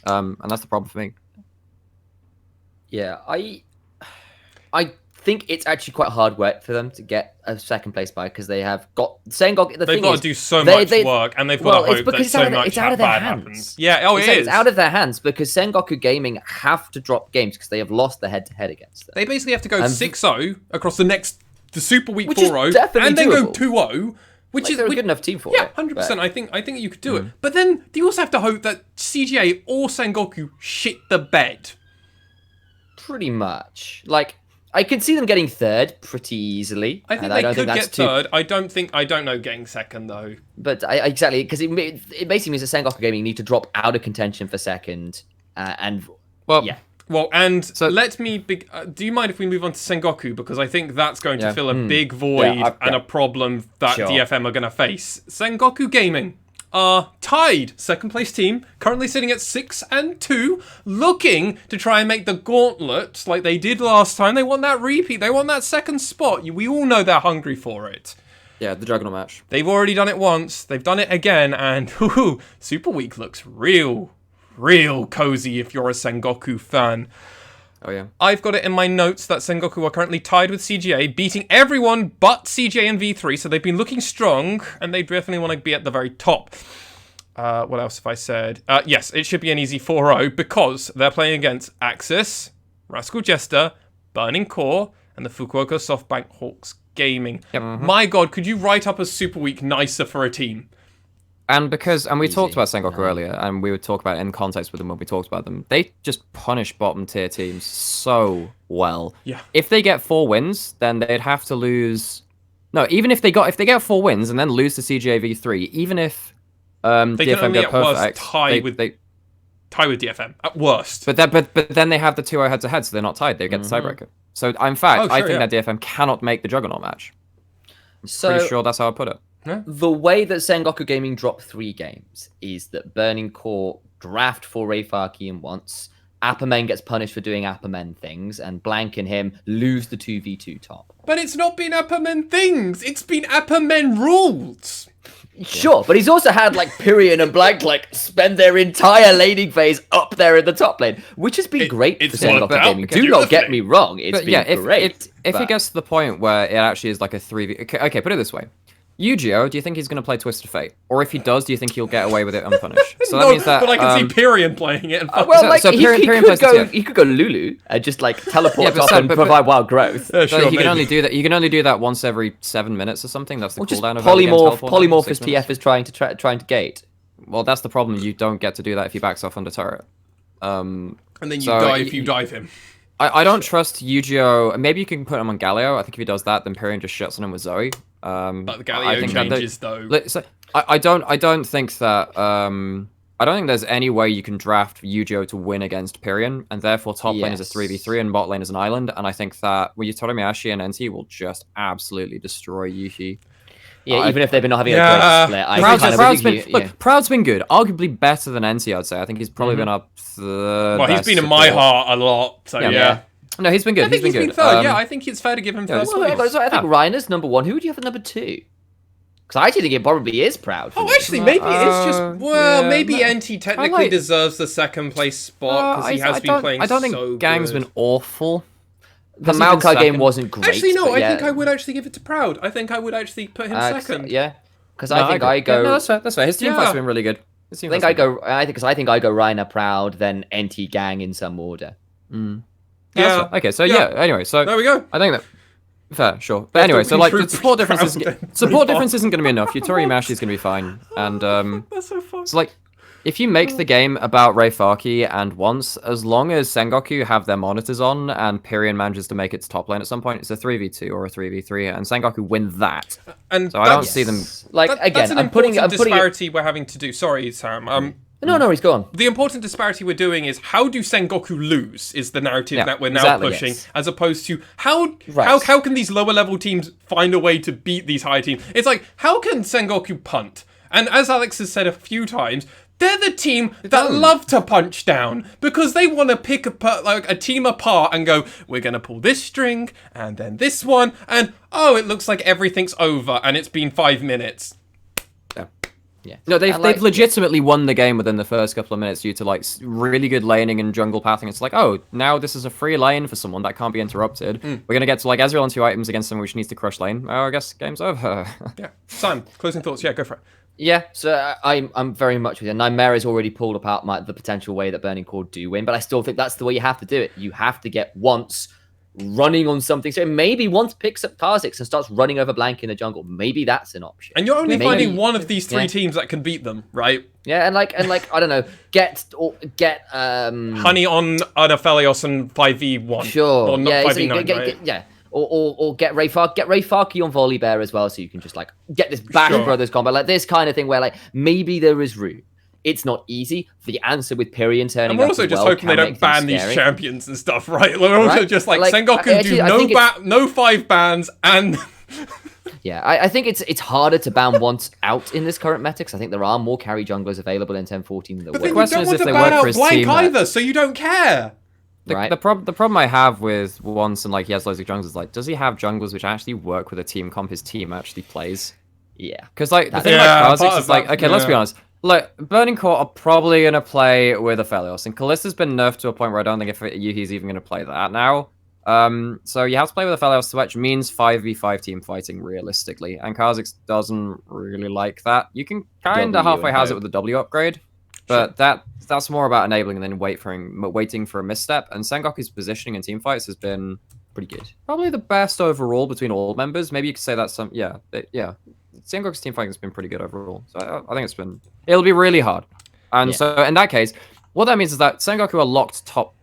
And that's the problem for me. Yeah, I think it's actually quite hard work for them to get a second place by because they have got Sengoku. They've got to do so much work, and they've got to hope that so much bad happens. Yeah, it's out of their hands because Sengoku Gaming have to drop games because they have lost the head-to-head against them. They basically have to go 6-0 across the Super Week 4-0, and then go 2-0. Which is they're a good enough team for it. Yeah, it. 100%. I think you could do it. But then you also have to hope that CGA or Sengoku shit the bed. Pretty much. Like, I can see them getting 3rd pretty easily. I think they could get 3rd. I don't know getting 2nd though. But exactly, because it basically means that Sengoku Gaming need to drop out of contention for 2nd. Well, and so let me. Do you mind if we move on to Sengoku, because I think that's going to fill a big void and a problem that DFM are going to face. Sengoku Gaming are tied 2nd place team, currently sitting at 6-2, looking to try and make the gauntlet like they did last time. They want that repeat. They want that 2nd spot. We all know they're hungry for it. Yeah, the Juggernaut match. They've already done it once. They've done it again, and Super Week looks real cozy if you're a Sengoku fan. Oh yeah. I've got it in my notes that Sengoku are currently tied with CGA, beating everyone but CGA and V3, so they've been looking strong, and they definitely want to be at the very top. What else have I said? Yes, it should be an easy 4-0, because they're playing against Axis, Rascal Jester, Burning Core, and the Fukuoka SoftBank Hawks Gaming. Yep. My god, could you write up a Super Week nicer for a team? And we talked about Sengoku earlier, and we would talk about it in context with them when we talked about them. They just punish bottom tier teams so well. Yeah. If they get 4 wins, then they'd have to lose. No, even if they get 4 wins and then lose to CGA V3, even if they DFM can only go perfect, tie with DFM at worst. But then they have the 2-0 head-to-head, so they're not tied. They get the tiebreaker. So in fact, I think that DFM cannot make the Juggernaut match. I'm pretty sure that's how I put it. Yeah. The way that Sengoku Gaming dropped 3 games is that Burning Core draft for Rayfarkian once, Appermen gets punished for doing Appermen things, and Blank and him lose the 2v2 top. But it's not been Appermen things, it's been Appermen rules. Sure, but he's also had like Pyrian and Blank spend their entire laning phase up there in the top lane, which has been great for Sengoku Gaming. Do not get me wrong, it's been great. If it gets to the point where it actually is like a 3v... Okay, put it this way. Yu-Gi-Oh, do you think he's going to play Twisted Fate? Or if he does, do you think he'll get away with it unpunished? So that means that... But I can see Pyrian playing it. He could go Lulu and just teleport up and provide wild growth. Sure, he can only do that. You can only do that once every 7 minutes or something. That's the cooldown of polymorph as TF is trying to gate. Well, that's the problem. You don't get to do that if he backs off under turret. And then you die if you dive him. I don't trust Yu-Gi-Oh. Maybe you can put him on Galio. I think if he does that, then Pyrian just shuts on him with Zoe. But the Galio changes though. So I don't think that I don't think there's any way you can draft Yu-Gi-Oh to win against Pyrian, and therefore top lane is a 3v3 and bot lane is an island. And I think that Torimiashi and NT will just absolutely destroy Yuhi. Yeah, even if they've been not having a great split. Proud's been good. Arguably better than NT, I'd say. I think he's probably been up the Well, he's been in my heart a lot, so yeah. No, he's been good. I think he's been third. I think it's fair to give him first place. I think Reiner's number 1. Who would you have at number 2? Because I actually think it probably is Proud. Actually, maybe it's just... Well, maybe NT technically deserves the 2nd place spot because he has been playing so good. I don't think Gang's been awful. The Maokai game wasn't great. Actually, no, I think I would actually give it to Proud. I think I would actually put him 2nd. Yeah, because I think I go... No, that's fair. His team fight's been really good. I think I go Reiner, Proud, then NT Gang in some order. Yeah. Okay. So anyway, so there we go. I think that fair, sure. But anyway, so the support difference isn't going to be enough. Your Torimiashi is going to be fine, and that's so fun. So If you make the game about Reifaki and once, as long as Sengoku have their monitors on and Pyrion manages to make its top lane at some point, it's a 3v2 or a 3v3, and Sengoku win that. And so I don't see them... Like, that's again, an I'm putting disparity we're having to do. Sorry, Sam. No, he's gone. The important disparity we're doing is how do Sengoku lose is the narrative that we're now pushing, as opposed to how can these lower level teams find a way to beat these higher teams? It's like, how can Sengoku punt? And as Alex has said a few times, they're the team that love to punch down because they want to pick a team apart and go, we're going to pull this string and then this one, and oh, it looks like everything's over and it's been 5 minutes. Yeah. No, they've legitimately won the game within the first couple of minutes due to like really good laning and jungle pathing. It's like, oh, now this is a free lane for someone that can't be interrupted. We're gonna get to like Ezreal on 2 items against someone which needs to crush lane. Oh, I guess game's over. Yeah, Sam, closing thoughts. Yeah, go for it. Yeah, so I'm very much with you. Nymaera's already pulled apart the potential way that Burning Core do win, but I still think that's the way you have to do it. You have to get once running on something. So maybe once picks up Kha'Zix and starts running over Blank in the jungle, maybe that's an option. And you're only finding one of these 3 teams that can beat them, right? Yeah, and like I don't know, get Honey on Aphelios and 5v1. Sure. Or not 5v9, right? Yeah. Or get Reifaki on Volibear as well, so you can just like get this Bash Brothers combo, like this kind of thing where like maybe there is room. It's not easy. The answer with Pyrion turning and we're also just hoping they don't ban these champions and stuff, right? We're also just like Sengoku no 5 bans and... Yeah, I think it's harder to ban once out in this current meta, because I think there are more carry junglers available in 10-14 than there were. But then you don't want to ban out Blank either, so you don't care. The problem I have with once and like he has loads of junglers is like, does he have junglers which actually work with a team comp his team actually plays? Yeah. Because like the thing about Kha'Zix is like, okay, let's be honest. Look, Burning Core are probably going to play with Aphelios, and Kallista's been nerfed to a point where I don't think Yuhi's even going to play that now. So you have to play with Aphelios, which means 5v5 team fighting realistically, and Kha'Zix doesn't really like that. You can kind of halfway house it with the W upgrade, but that's more about enabling than waiting for a misstep, and Sengoku's positioning in team fights has been pretty good. Probably the best overall between all members. Maybe you could say that's Sengoku's team fighting has been pretty good overall. So I think it'll be really hard. And so in that case, what that means is that Sengoku are locked top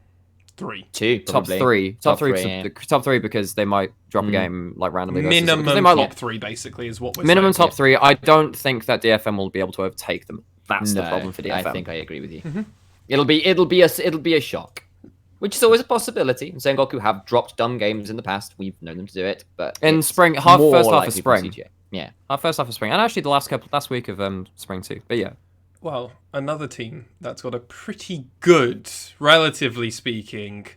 3. Top three because they might drop a game like randomly. Minimum top 3 basically is what we're minimum saying. top 3. I don't think that DFM will be able to overtake them. That's the problem for DFM. I think I agree with you. It'll be a shock, which is always a possibility. Sengoku have dropped dumb games in the past. We've known them to do it, but in spring, first half of spring. Yeah, first half of spring, and actually the last week of spring too. But yeah. Well, another team that's got a pretty good, relatively speaking,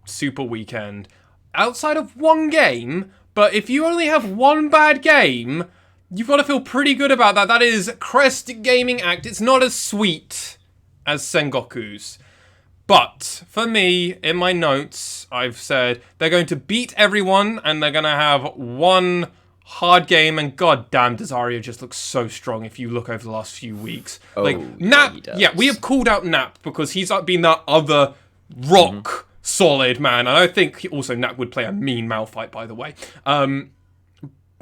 super weekend outside of one game. But if you only have one bad game, you've got to feel pretty good about that. That is Crest Gaming Act. It's not as sweet as Sengoku's. But for me, in my notes, I've said they're going to beat everyone and they're going to have one hard game. And goddamn, Dazario just looks so strong if you look over the last few weeks. Nap, we have called out Nap because he's been that other rock solid man. And I think also Nap would play a mean Malphite, by the way.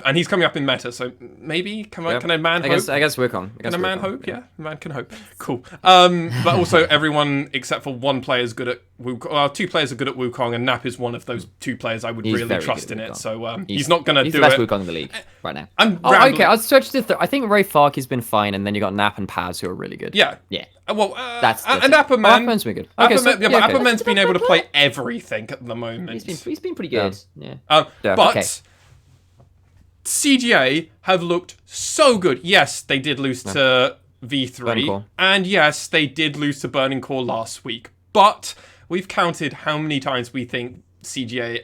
And he's coming up in meta, so maybe can a man hope? I guess Wukong. Can a man hope? Yeah, man can hope. Cool. But also everyone except for one player is good at Wukong. Well, 2 players are good at Wukong, and Nap is one of those 2 players I would really trust in it. So he's not going to do it. He's the best Wukong in the league right now. Okay, I'll switch to I think Reifaki been fine, and then you got Nap and Paz who are really good. Yeah. Well, that's and Apperman's been good. Okay, Apperman's been able to play everything at the moment. He's been pretty good. Yeah. But CGA have looked so good. Yes, they did lose to V3. And yes, they did lose to Burning Core last week. But we've counted how many times we think CGA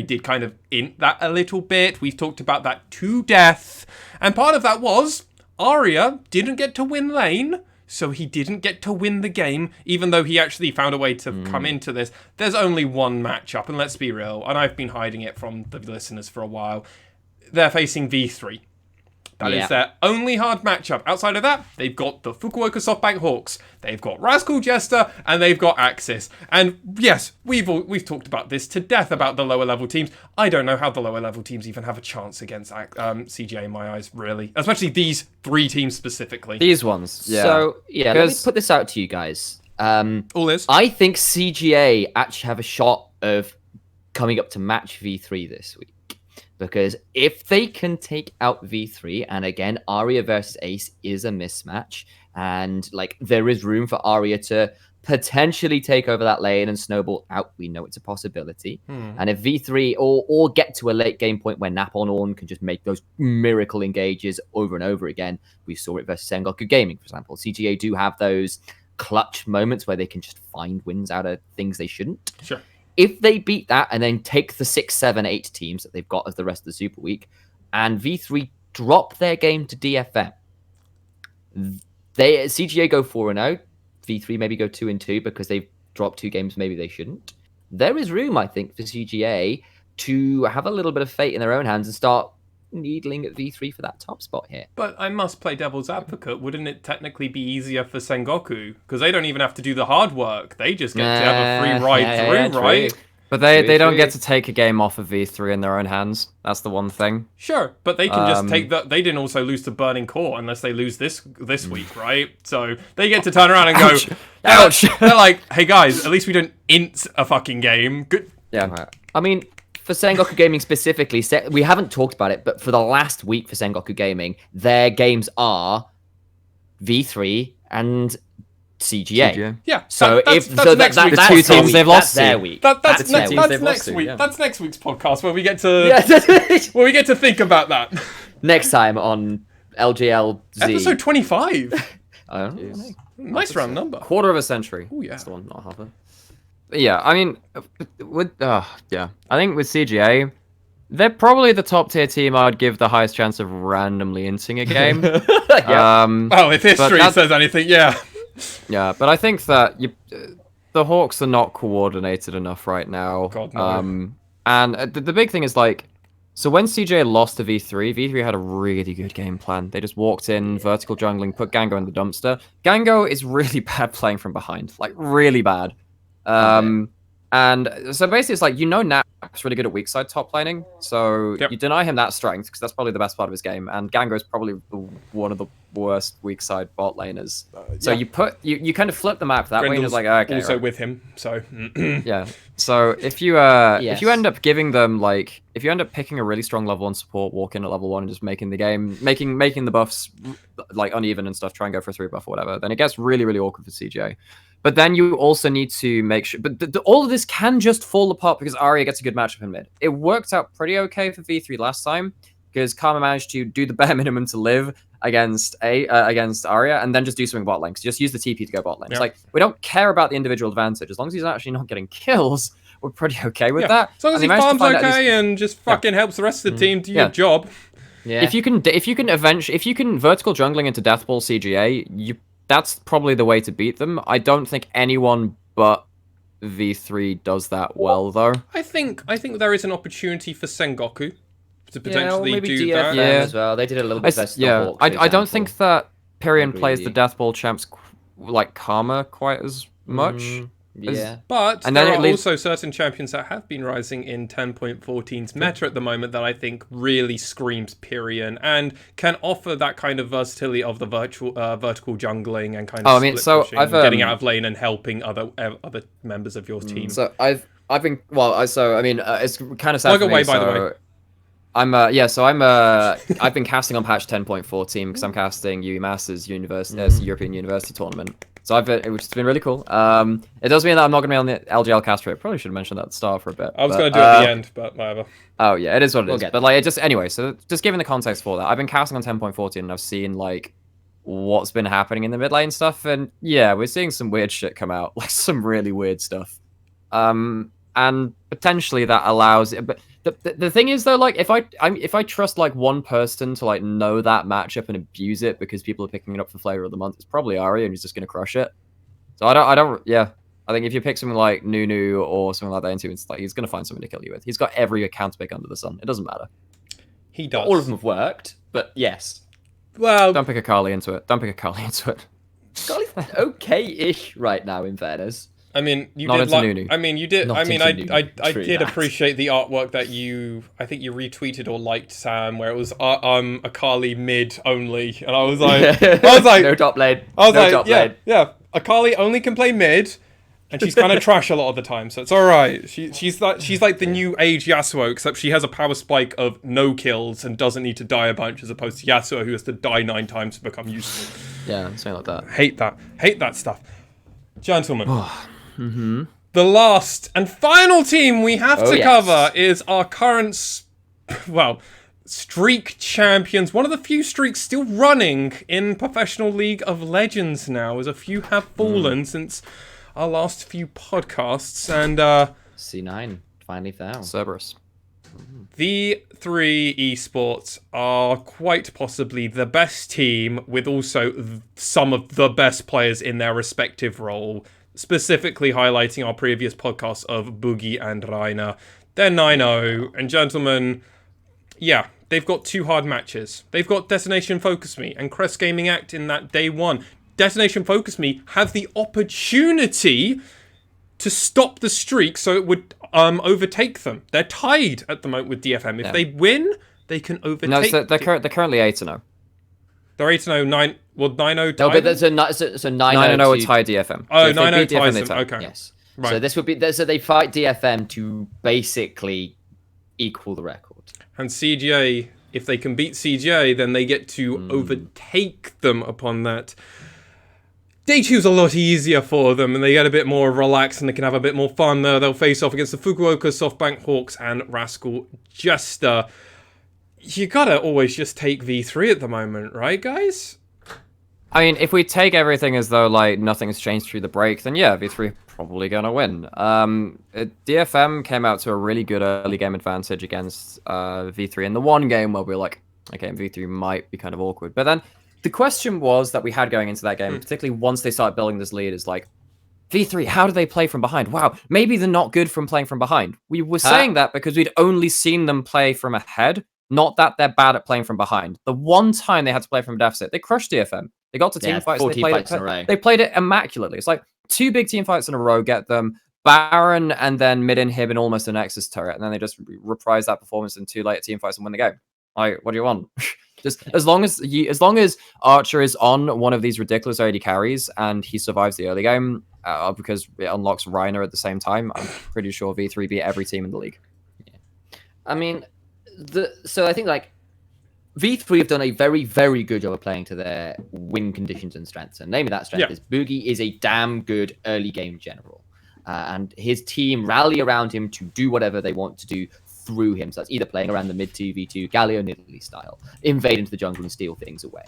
did kind of int that a little bit. We've talked about that to death. And part of that was Arya didn't get to win lane. So he didn't get to win the game, even though he actually found a way to come into this. There's only one matchup, and let's be real, and I've been hiding it from the listeners for a while. They're facing V3. That is their only hard matchup. Outside of that, they've got the Fukuoka SoftBank Hawks, they've got Rascal Jester, and they've got Axis. And yes, we've talked about this to death about the lower level teams. I don't know how the lower level teams even have a chance against CGA in my eyes, really. Especially these 3 teams specifically. These ones, yeah. So, yeah, let me put this out to you guys. All is. I think CGA actually have a shot of coming up to match V3 this week. Because if they can take out V3, and again, Aria versus Ace is a mismatch, and like there is room for Aria to potentially take over that lane and snowball out. We know it's a possibility. And if V3 or get to a late game point where Napon can just make those miracle engages over and over again, we saw it versus Sengoku Gaming, for example. CGA do have those clutch moments where they can just find wins out of things they shouldn't. Sure. If they beat that and then take the 6, 7, 8 teams that they've got as the rest of the Super Week, and V3 drop their game to DFM, CGA go 4-0, V3 maybe go 2-2 because they've dropped 2 games maybe they shouldn't. There is room, I think, for CGA to have a little bit of fate in their own hands and start needling at V3 for that top spot here. But I must play devil's advocate. Wouldn't it technically be easier for Sengoku? Because they don't even have to do the hard work. They just get to have a free ride through, right? But they don't get to take a game off of V3 in their own hands. That's the one thing. Sure, but they can just take that. They didn't also lose to Burning Core unless they lose this week, right? So they get to turn around and go, ouch. They're like, hey guys, at least we didn't int a fucking game. Good. Yeah. I mean, for Sengoku Gaming specifically, we haven't talked about it, but for the last week for Sengoku Gaming, their games are V3 and CGA. Yeah. So that's that's the 2 teams they've lost their to. week. That's next week. That's next week's podcast where we get to think about that. Next time on LJLZ. Episode 25. I don't know. Nice round number. Quarter of a century. Oh yeah. That's the one, not half it. Yeah, I mean, I think with CGA, they're probably the top tier team I'd give the highest chance of randomly inting a game. If history says anything, yeah. Yeah, but I think that the Hawks are not coordinated enough right now. God, no. And the big thing is like, so when CJ lost to V3 had a really good game plan. They just walked in, vertical jungling, put Gango in the dumpster. Gango is really bad playing from behind, like really bad. And so basically it's like, Nap's really good at weak side top laning, so you deny him that strength, because that's probably the best part of his game, and Gango's probably one of the worst weak side bot laners. So you kind of flip the map that way, and it's like, okay. Also right. with him, so... Yeah, so if you end up giving them, like, if you end up picking a really strong level 1 support, walk in at level 1 and just making the game, making the buffs, like, uneven and stuff, try and go for a 3 buff or whatever, then it gets really, really awkward for CJ. But then you also need to make sure... But all of this can just fall apart because Arya gets a good matchup in mid. It worked out pretty okay for V3 last time because Karma managed to do the bare minimum to live against Arya and then just do something bot lane. Just use the TP to go bot lane. It's like, we don't care about the individual advantage. As long as he's actually not getting kills, we're pretty okay with that. As long as he farms okay and just fucking helps the rest of the team do your job. Yeah. If you can vertical jungling into Deathball CGA, that's probably the way to beat them. I don't think anyone but V3 does that well, though. I think there is an opportunity for Sengoku to potentially do DFM that. as well. They did a little bit better. I don't think that Pyrion plays the Deathball champs like Karma quite as much. But there are also certain champions that have been rising in 10.14's meta at the moment that I think really screams Pyrion and can offer that kind of versatility of the vertical jungling and kind of pushing, getting out of lane and helping other members of your team. So I've been it's kind of sad. Plug away, by the way. I've been casting on patch 10.14 because I'm casting UE Masters European University Tournament. So which has been really cool. It does mean that I'm not going to be on the LJL cast for it. Probably should have mentioned that at the start for a bit. I was going to do it at the end, but whatever. Oh yeah, it is what it is. But like, so just giving the context for that, I've been casting on 10.14 and I've seen like what's been happening in the mid lane stuff, and yeah, we're seeing some weird shit come out, like some really weird stuff. And potentially that allows it, but the thing is though, like if I trust like one person to like know that matchup and abuse it because people are picking it up for flavor of the month, it's probably Arya, and he's just gonna crush it. So I think if you pick something like Nunu or something like that into, it's like he's gonna find something to kill you with. He's got every account pick under the sun. It doesn't matter. He does. All of them have worked, but yes. Well, Don't pick Akali into it. Don't pick Akali into it. Scully's okay-ish right now, in fairness. I mean, you Not did into like. Nunu. I mean, you did. Not I mean, into Nunu. I True did that. appreciate the artwork that you. I think you retweeted or liked, Sam, where it was Akali mid only, and I was like, no top lane. I was no like, top yeah, lane. yeah. Akali only can play mid, and she's kind of trash a lot of the time, so it's all right. She's like the new age Yasuo, except she has a power spike of no kills and doesn't need to die a bunch, as opposed to Yasuo, who has to die 9 times to become useful. Yeah, something like that. Hate that stuff, gentlemen. The last and final team we have to cover is our current, streak champions. One of the few streaks still running in Professional League of Legends now, as a few have fallen since our last few podcasts. And C9 finally fell. Cerberus. V3 Esports are quite possibly the best team, with also some of the best players in their respective role. Specifically highlighting our previous podcasts of Boogie and Rainer. They're 9-0, and gentlemen, yeah, they've got 2 hard matches. They've got Destination Focus Me and Crest Gaming Act in that day 1. Destination Focus Me have the opportunity to stop the streak so it would overtake them. They're tied at the moment with DFM. If they win, they can overtake. No, so they're currently 8-0. They're 8-0, 9-0. No, tied but them? that's so 9-0. 9-0 would tie DFM. Oh, So if they 9-0 beat DFM, ties they them. tie. Okay. Yes. Right. So this would be so they fight DFM to basically equal the record. And CGA, if they can beat CGA, then they get to overtake them upon that. Day 2's a lot easier for them, and they get a bit more relaxed, and they can have a bit more fun there. They'll face off against the Fukuoka SoftBank Hawks and Rascal Jester. You gotta always just take V3 at the moment, right, guys? I mean, if we take everything as though like nothing's changed through the break, then yeah, V3 probably gonna win. DFM came out to a really good early game advantage against V3 in the one game where we were like, okay, V3 might be kind of awkward. But then the question was that we had going into that game, particularly once they started building this lead, is like, V3, how do they play from behind? Wow, maybe they're not good from playing from behind. We were saying that because we'd only seen them play from ahead, not that they're bad at playing from behind. The one time they had to play from a deficit, they crushed DFM. They got to team fights. They played it immaculately. It's like 2 big team fights in a row, get them Baron and then mid inhib and almost a Nexus turret, and then they just reprise that performance in 2 later team fights and win the game. Like, what do you want? Just as long as Archer is on one of these ridiculous early carries and he survives the early game, because it unlocks Reiner at the same time, I'm pretty sure V3 beat every team in the league. Yeah. I mean, so I think like V3 have done a very, very good job of playing to their win conditions and strengths. And namely that strength is Boogie is a damn good early game general. And his team rally around him to do whatever they want to do through him. So that's either playing around the mid 2v2, Galio Nidalee style, invade into the jungle and steal things away.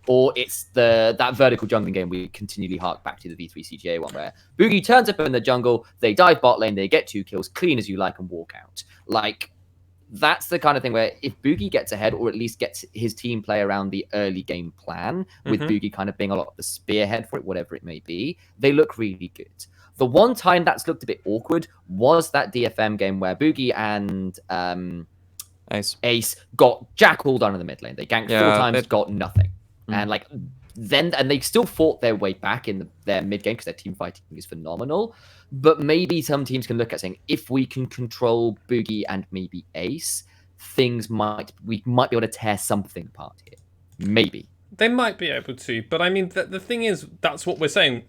Or it's that vertical jungling game we continually hark back to, the V3 CGA one, where Boogie turns up in the jungle, they dive bot lane, they get 2 kills, clean as you like, and walk out. Like, that's the kind of thing where if Boogie gets ahead, or at least gets his team play around the early game plan, with Boogie kind of being a lot of the spearhead for it, whatever it may be, they look really good. The one time that's looked a bit awkward was that DFM game where Boogie and Ace got jackaled on in the mid lane. They ganked 4 times, got nothing. And like and they still fought their way back in their mid game because their team fighting is phenomenal. But maybe some teams can look at saying, if we can control Boogie and maybe Ace, we might be able to tear something apart here. Maybe. They might be able to, but I mean, the thing is, that's what we're saying.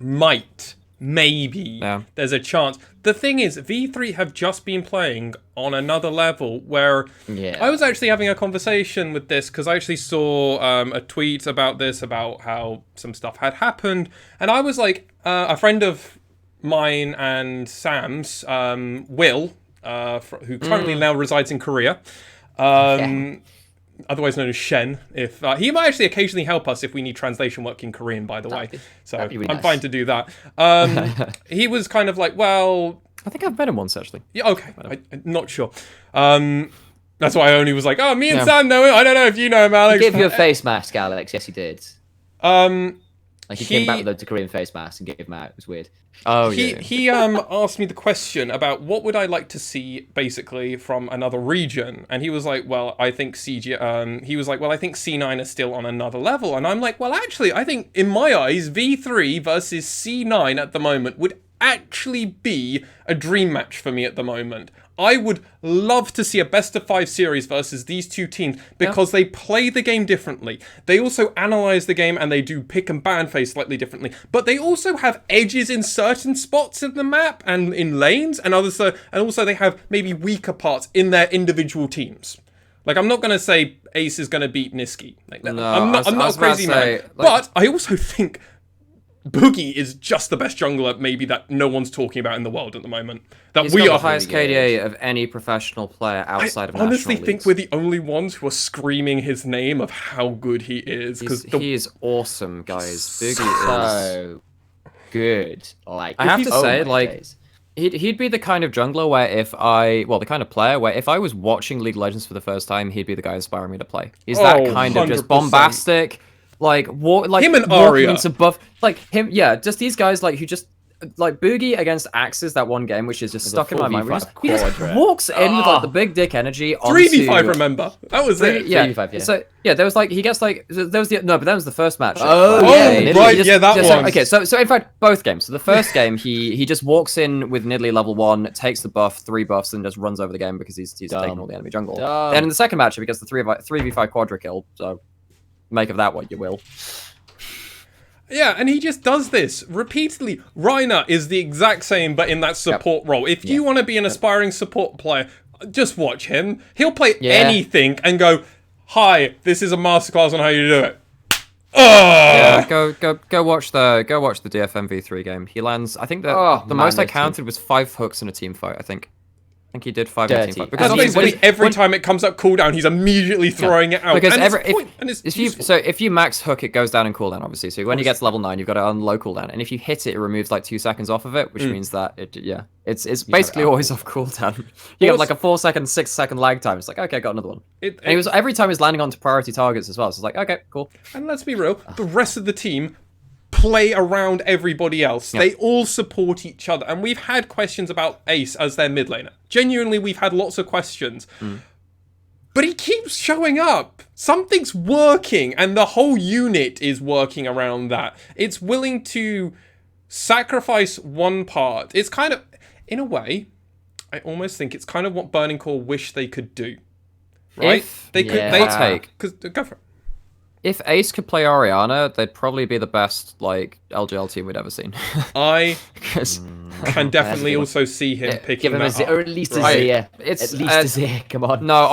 Maybe. There's a chance. The thing is, V3 have just been playing on another level where I was actually having a conversation with this because I actually saw a tweet about this, about how some stuff had happened. And I was like, a friend of mine and Sam's, Will, who currently now resides in Korea, otherwise known as Shen. If he might actually occasionally help us if we need translation work in Korean, by the way. So really I'm fine to do that. He was kind of like, well, I think I've met him once actually. Yeah, okay. I'm not sure. That's why I only was like, oh, me and Sam know him. I don't know if you know him, Alex. He gave you a face mask, Alex. Yes, he did. And Like he came back with the Korean face mask and gave him out. It was weird. Oh, He asked me the question about what would I like to see basically from another region, and he was like, well, I think he was like, well, I think C9 is still on another level, and I'm like, well, actually, I think in my eyes, V3 versus C9 at the moment would actually be a dream match for me at the moment. I would love to see a best-of-5 series versus these two teams because they play the game differently. They also analyze the game and they do pick and ban phase slightly differently. But they also have edges in certain spots of the map and in lanes, and also they have maybe weaker parts in their individual teams. Like, I'm not going to say Ace is going to beat Niski. Like, No, I'm not a crazy man. But I also think Boogie is just the best jungler maybe that no one's talking about in the world at the moment. That He's got the highest KDA of any professional player outside of national leagues. I honestly think we're the only ones who are screaming his name of how good he is. He is awesome, guys. Boogie is so good. Like, I have to say, like, he'd be the kind of jungler where the kind of player where if I was watching League of Legends for the first time, he'd be the guy inspiring me to play. He's that kind of just 100%. bombastic, like him and Arya into buff, like him. Yeah, just these guys like who just. Like Boogie against Axis, that one game, which is just stuck in my mind. He just walks in with like the big dick energy. 3v5, remember? That was it. Yeah, 3v5, yeah. So yeah, there was like he gets like there was the but that was the first match. That one. So in fact, both games. So the first game, he just walks in with Nidalee level 1, takes the buff, 3 buffs, and just runs over the game because he's taking all the enemy jungle. And in the second match, he gets the 3v5 quadra kill. So make of that what you will. Yeah, and he just does this repeatedly. Reiner is the exact same, but in that support role. If you want to be an aspiring support player, just watch him. He'll play anything and go, "Hi, this is a masterclass on how you do it." Yeah, go watch the DFM V3 game. He lands. I think the most I counted was 5 hooks in a team fight. I think he did 5 in a team fight. Because basically every time it comes up cooldown, he's immediately throwing it out. Because and if you max hook, it goes down in cooldown, obviously. So when you get to level 9, you've got it on low cooldown, and if you hit it, it removes like 2 seconds off of it, which means that it's basically always off cooldown. You got like a 4 second, 6 second lag time. It's like, okay, got another one. And he was every time he's landing onto priority targets as well. So it's like, okay, cool. And let's be real, the rest of the team play around everybody else. They all support each other. And we've had questions about Ace as their mid laner. Genuinely, we've had lots of questions. But he keeps showing up. Something's working, and the whole unit is working around that. It's willing to sacrifice one part. It's kind of, in a way, I almost think it's kind of what Burning Core wish they could do. Right? Go for it. If Ace could play Orianna, they'd probably be the best like LJL team we'd ever seen. I can definitely also see him picking that up. Or at least a Zia. At least a Zia, come on. No,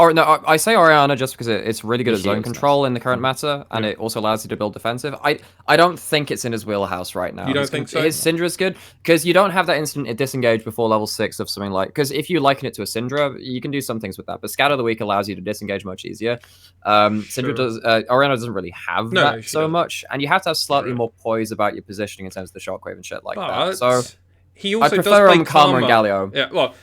I say Orianna just because it's really good at zone control in the current meta, and it also allows you to build defensive. I don't think it's in his wheelhouse right now. You don't think so? His Syndra's good, because you don't have that instant disengage before level 6 of something like... Because if you liken it to a Syndra, you can do some things with that, but Scatter the Weak allows you to disengage much easier. Syndra does... Orianna doesn't really have that so much, and you have to have slightly more poise about your positioning in terms of the shockwave and shit like that. So he also I prefer does play Karma and Galio. Yeah, well,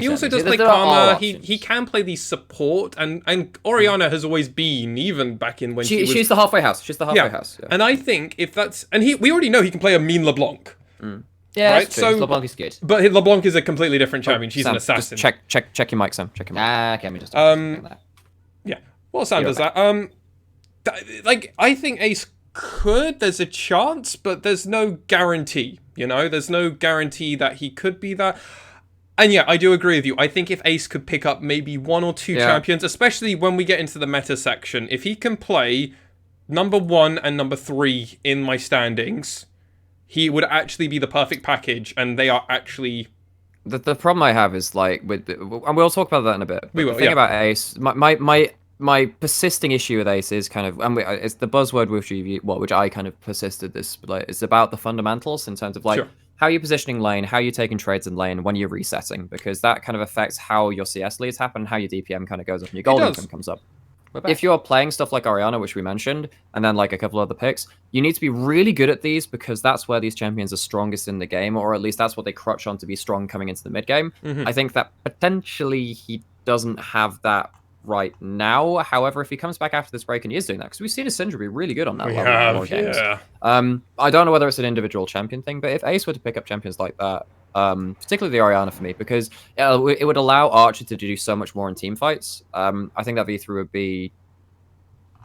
he also does play Karma. He can play the support, and Orianna has always been, even back in when she's the halfway house. She's the halfway house. Yeah. And I think if that's we already know he can play a mean LeBlanc. Yeah, right. So LeBlanc is good, but LeBlanc is a completely different champion. She's an assassin. Check your mic, Sam. Check your mic. Okay, let me just. Yeah. Well, Sam does that. Like, I think Ace could. There's a chance, but there's no guarantee. You know, there's no guarantee that he could be that. And yeah, I do agree with you. I think if Ace could pick up maybe 1 or 2 champions, especially when we get into the meta section, if he can play number 1 and number 3 in my standings, he would actually be the perfect package, and they are actually... The problem I have is, like, and we'll talk about that in a bit. We will, the thing about Ace, my persisting issue with Ace is kind of, and it's the buzzword which I kind of persisted this, like, it's about the fundamentals in terms of like how you're positioning lane, how you're taking trades in lane, when you're resetting, because that kind of affects how your CS leads happen, how your DPM kind of goes up and your gold income comes up. If you're playing stuff like Orianna, which we mentioned, and then like a couple other picks, you need to be really good at these, because that's where these champions are strongest in the game, or at least that's what they crutch on to be strong coming into the mid game. I think that potentially he doesn't have that right now. However, if he comes back after this break and he is doing that, because we've seen his syndrome be really good on that level in a lot of games. Yeah. I don't know whether it's an individual champion thing, but if Ace were to pick up champions like that, particularly the Orianna for me, because it would allow Archer to do so much more in team fights. I think that V3 would be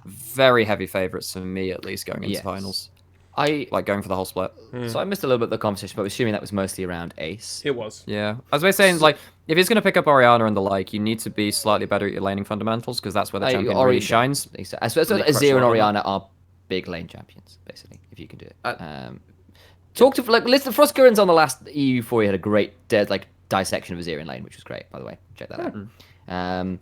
very heavy favorites for me, at least, going into finals. Going for the whole split. So I missed a little bit of the conversation, but assuming that was mostly around Ace. It was. Yeah. As we were saying, like, if he's going to pick up Orianna and the like, you need to be slightly better at your laning fundamentals, because that's where the champion really shines. Azir and Orianna are big lane champions, basically, if you can do it. Talk to, like, listen, Frostgurren's on the last EU4, he had a great, dissection of Azir in lane, which was great, by the way. Check that out.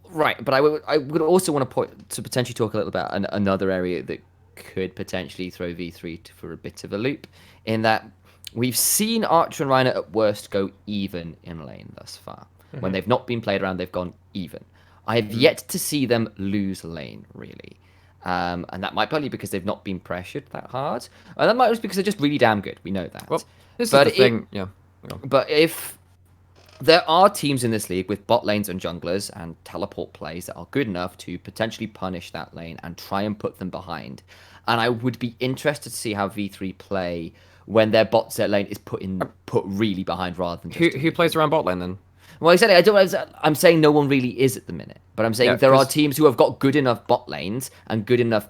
Right, but I would also want to potentially talk a little about another area that could potentially throw V3 for a bit of a loop, in that we've seen Archer and Reiner at worst go even in lane thus far. When they've not been played around, they've gone even. I have yet to see them lose lane, really. And that might be because they've not been pressured that hard. And that might be because they're just really damn good. We know that. Well, this is the thing. Yeah. But if there are teams in this league with bot lanes and junglers and teleport plays that are good enough to potentially punish that lane and try and put them behind. And I would be interested to see how V3 play when their bot set lane is put really behind rather than just who plays around bot lane then? Well, I'm saying no one really is at the minute. But I'm saying there are teams who have got good enough bot lanes and good enough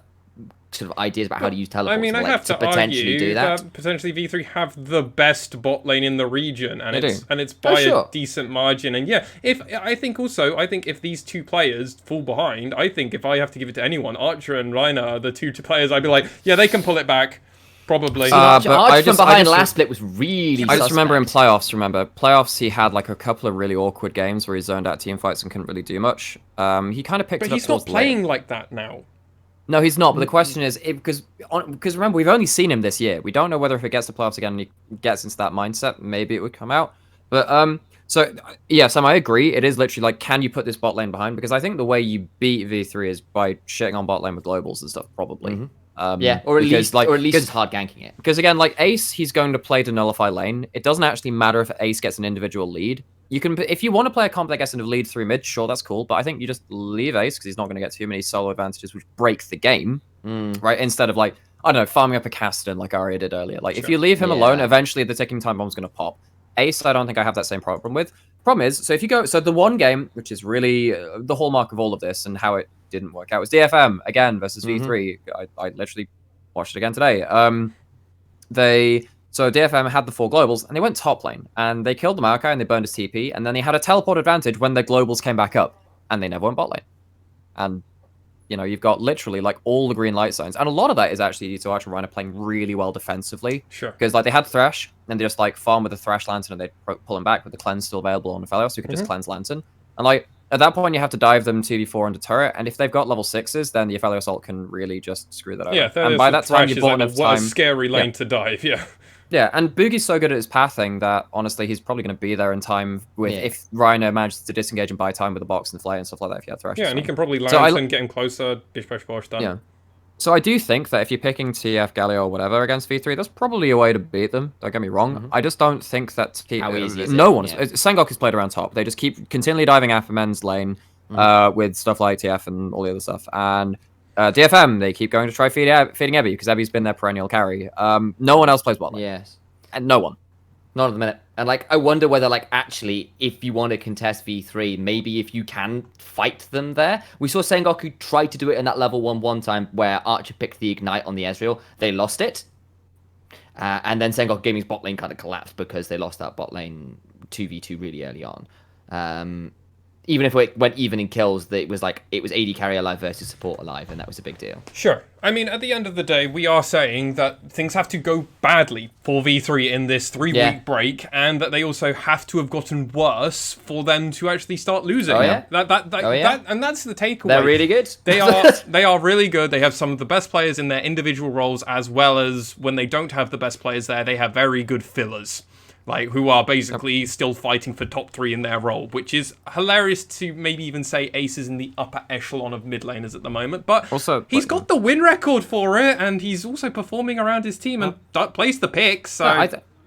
sort of ideas about how to use teleports. I mean, I have to potentially do that. Potentially V3 have the best bot lane in the region, and it's by a decent margin. And yeah, I think if these two players fall behind, I think if I have to give it to anyone, Archer and Reiner are the two players. I'd be like, yeah, they can pull it back. Probably. Archer from behind last split was really I just remember in playoffs, he had like a couple of really awkward games where he zoned out team fights and couldn't really do much. He kind of picked it up. But he's not playing like that now. No, he's not. But the question is, because remember, we've only seen him this year. We don't know whether if it gets to playoffs again and he gets into that mindset, maybe it would come out. But so yeah, Sam, I agree. It is literally like, can you put this bot lane behind? Because I think the way you beat V3 is by shitting on bot lane with globals and stuff, probably. Or at least it's hard ganking it. Because again, like Ace, he's going to play to nullify lane. It doesn't actually matter if Ace gets an individual lead. You can, if you want to play a comp that gets into lead through mid, sure, that's cool. But I think you just leave Ace because he's not going to get too many solo advantages, which break the game, right? Instead of like, I don't know, farming up a Caston like Arya did earlier. Like if you leave him alone, eventually the ticking time bomb's going to pop. Ace, I don't think I have that same problem with. Problem is, so if you go, so the one game, which is really the hallmark of all of this and how it didn't work out, was DFM again versus V3. I literally watched it again today. So DFM had the 4 globals, and they went top lane, and they killed the Maokai, and they burned his TP, and then they had a teleport advantage when their globals came back up, and they never went bot lane. And, you know, you've got literally, like, all the green light zones, and a lot of that is actually due to Archer and Reiner playing really well defensively. Sure. Because, like, they had Thresh, and they just, like, farm with the Thresh Lantern, and they'd pull him back with the Cleanse still available on Aphelios, so you could just cleanse Lantern. And, like, at that point, you have to dive them 2v4 into turret, and if they've got level 6s, then the Aphelios ult can really just screw that over. Yeah, and by that time, you bought enough time. What a scary lane to dive, yeah. Yeah, and Boogie's so good at his pathing that, honestly, he's probably going to be there in time with if Reiner manages to disengage and buy time with the box and the flay and stuff like that if you have Thresh. Yeah, and he can probably land and get him closer, bish, bash, bosh, done. Yeah. So I do think that if you're picking TF, Galio, or whatever against V3, that's probably a way to beat them. Don't get me wrong. I just don't think that... How easy is no one... Sengok has played around top. They just keep continually diving after men's lane with stuff like TF and all the other stuff. And... DFM, they keep going to try feeding Ebby because Ebby's been their perennial carry. No one else plays bot lane. Yes. And no one. Not at the minute. And, like, I wonder whether, like, actually, if you want to contest V3, maybe if you can fight them there. We saw Sengoku try to do it in that level 1 time where Archer picked the Ignite on the Ezreal. They lost it. And then Sengoku Gaming's bot lane kind of collapsed because they lost that bot lane 2v2 really early on. Even if it went even in kills, it was AD carry alive versus support alive, and that was a big deal. Sure. I mean, at the end of the day, we are saying that things have to go badly for V3 in this 3-week break, and that they also have to have gotten worse for them to actually start losing. Oh, yeah? And that's the takeaway. They're really good. They are really good. They have some of the best players in their individual roles, as well as when they don't have the best players there, they have very good fillers. Like, who are basically still fighting for top 3 in their role, which is hilarious to maybe even say Ace is in the upper echelon of mid laners at the moment. But also, he's got the win record for it, and he's also performing around his team and plays the picks. So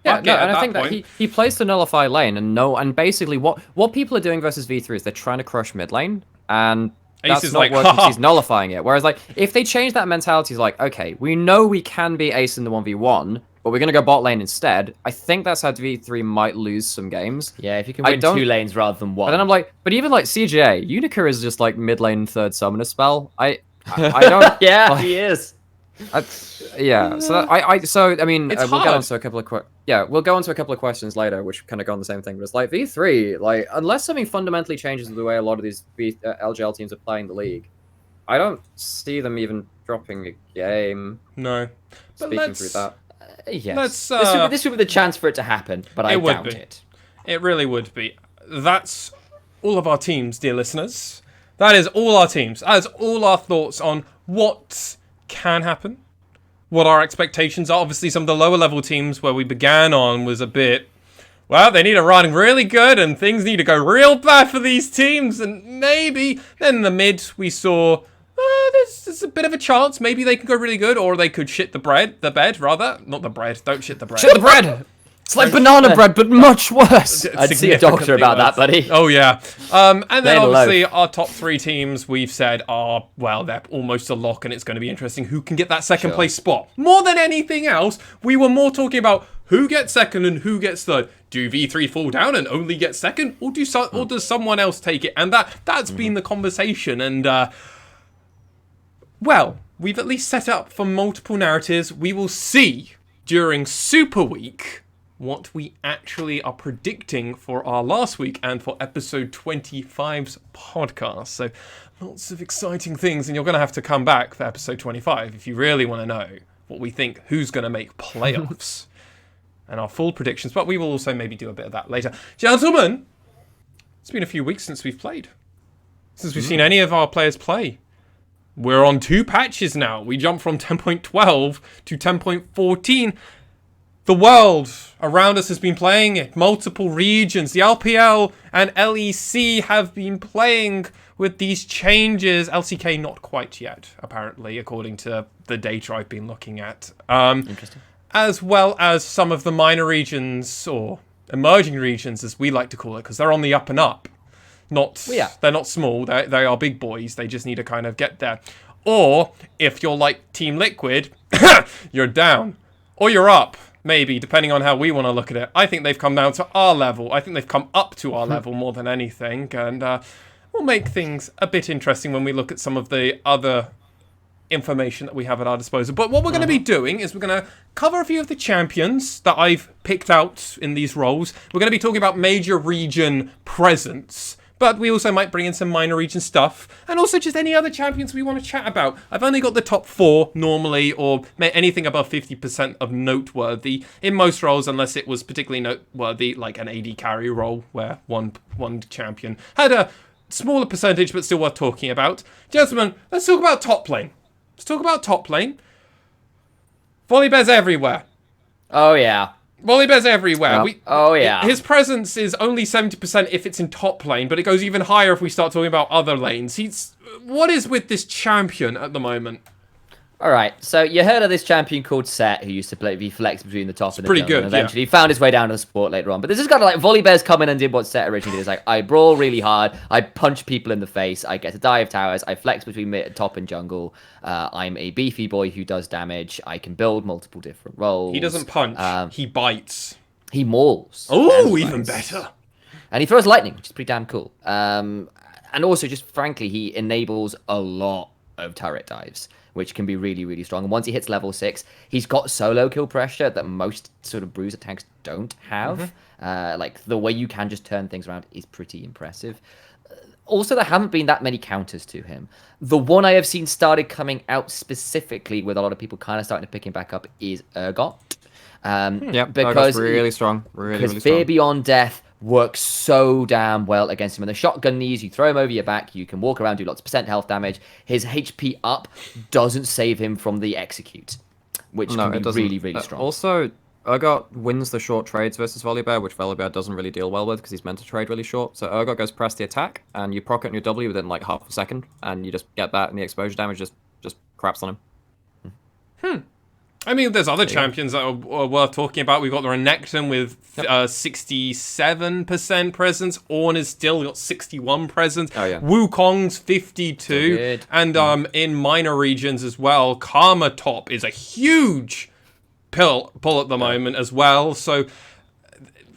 Yeah, bucket no, at and I that think point. that he plays to nullify lane, and basically what people are doing versus V3 is they're trying to crush mid lane, and Ace that's is not like, working 'cause haha. he's nullifying it. Whereas, like, if they change that mentality, it's like, okay, we know we can be Ace in the 1v1, but we're gonna go bot lane instead. I think that's how V3 might lose some games. Yeah, if you can I win don't- 2 lanes rather than one. But then I'm like, but even like CGA, Unica is just like mid lane third summoner spell. I don't. yeah, like, he is. Yeah, so I mean, It's we'll get hard. on to a couple of we'll go on to a couple of questions later, which kind of go on the same thing. But it's like V3, like unless something fundamentally changes with the way a lot of these LGL teams are playing the league, I don't see them even dropping a game. No. But Speaking through that, Yes. Let's, This would be the chance for it to happen, but I It would doubt be. it. It really would be. That's all of our teams, dear listeners. That is all our teams. That is all our thoughts on what can happen, what our expectations are. Obviously, some of the lower level teams where we began on was a bit, well, they need to run really good and things need to go real bad for these teams. And maybe then in the mid, we saw, there's a bit of a chance. Maybe they can go really good, or they could shit the bed, rather. Not the bread. Don't shit the bread. shit the bread. It's like banana bread, but much worse. I'd see a doctor about that, buddy. Oh, yeah. And then Plain obviously loaf. our top 3 teams we've said are, well, they're almost a lock, and it's going to be interesting who can get that second place spot. More than anything else, we were more talking about who gets second and who gets third. Do V3 fall down and only get second, or does someone else take it? And that's been the conversation. And well, we've at least set up for multiple narratives. We will see during Super Week what we actually are predicting for our last week and for episode 25's podcast. So lots of exciting things, and you're going to have to come back for episode 25 if you really want to know what we think, who's going to make playoffs and our full predictions. But we will also maybe do a bit of that later. Gentlemen, it's been a few weeks since we've played, since we've seen any of our players play. We're on 2 patches now. We jumped from 10.12 to 10.14. The world around us has been playing it. Multiple regions. The LPL and LEC have been playing with these changes. LCK not quite yet, apparently, according to the data I've been looking at. Interesting. As well as some of the minor regions, or emerging regions, as we like to call it, because they're on the up and up. They're not small. They are big boys. They just need to kind of get there. Or, if you're like Team Liquid, you're down. Or you're up. Maybe, depending on how we want to look at it. I think they've come down to our level. I think they've come up to our level more than anything. And we'll make things a bit interesting when we look at some of the other information that we have at our disposal. But what we're going to be doing is we're going to cover a few of the champions that I've picked out in these roles. We're going to be talking about major region presence. But we also might bring in some minor region stuff, and also just any other champions we want to chat about. I've only got the top 4 normally, or anything above 50% of noteworthy in most roles, unless it was particularly noteworthy, like an AD carry role, where one champion had a smaller percentage, but still worth talking about. Gentlemen, let's talk about top lane. Volibear's everywhere. Oh, yeah. Volibear's everywhere. Yeah. His presence is only 70% if it's in top lane, but it goes even higher if we start talking about other lanes. What is with this champion at the moment? All right, so you heard of this champion called Set, who used to be flex between the top and the pretty jungle, good, and eventually he found his way down to the support later on. But this is kind of like Volibear's come in and did what Set originally did. It's like, I brawl really hard, I punch people in the face, I get to dive towers, I flex between top and jungle, I'm a beefy boy who does damage, I can build multiple different roles. He doesn't punch, he bites. He mauls. Oh, even better. And he throws lightning, which is pretty damn cool. And also, just frankly, he enables a lot of turret dives, which can be really, really strong. And once he hits level 6, he's got solo kill pressure that most sort of bruiser tanks don't have. Like, the way you can just turn things around is pretty impressive. Also, there haven't been that many counters to him. The one I have seen started coming out specifically with a lot of people kind of starting to pick him back up is Urgot. Because really strong. Really strong. Fear Beyond Death works so damn well against him. And the shotgun knees, you throw him over your back, you can walk around, do lots of percent health damage. His HP up doesn't save him from the execute, which can be really, really strong. Also, Urgot wins the short trades versus Volibear, which Volibear doesn't really deal well with because he's meant to trade really short. So Urgot goes press the attack, and you proc it on your W within like half a second, and you just get that, and the exposure damage just craps on him. I mean, there's other champions that are worth talking about. We've got the Renekton with 67% presence. Ornn has still got 61 presence. Oh, yeah. Wukong's 52. Good. And in minor regions as well, Karma top is a huge pull at the moment as well. So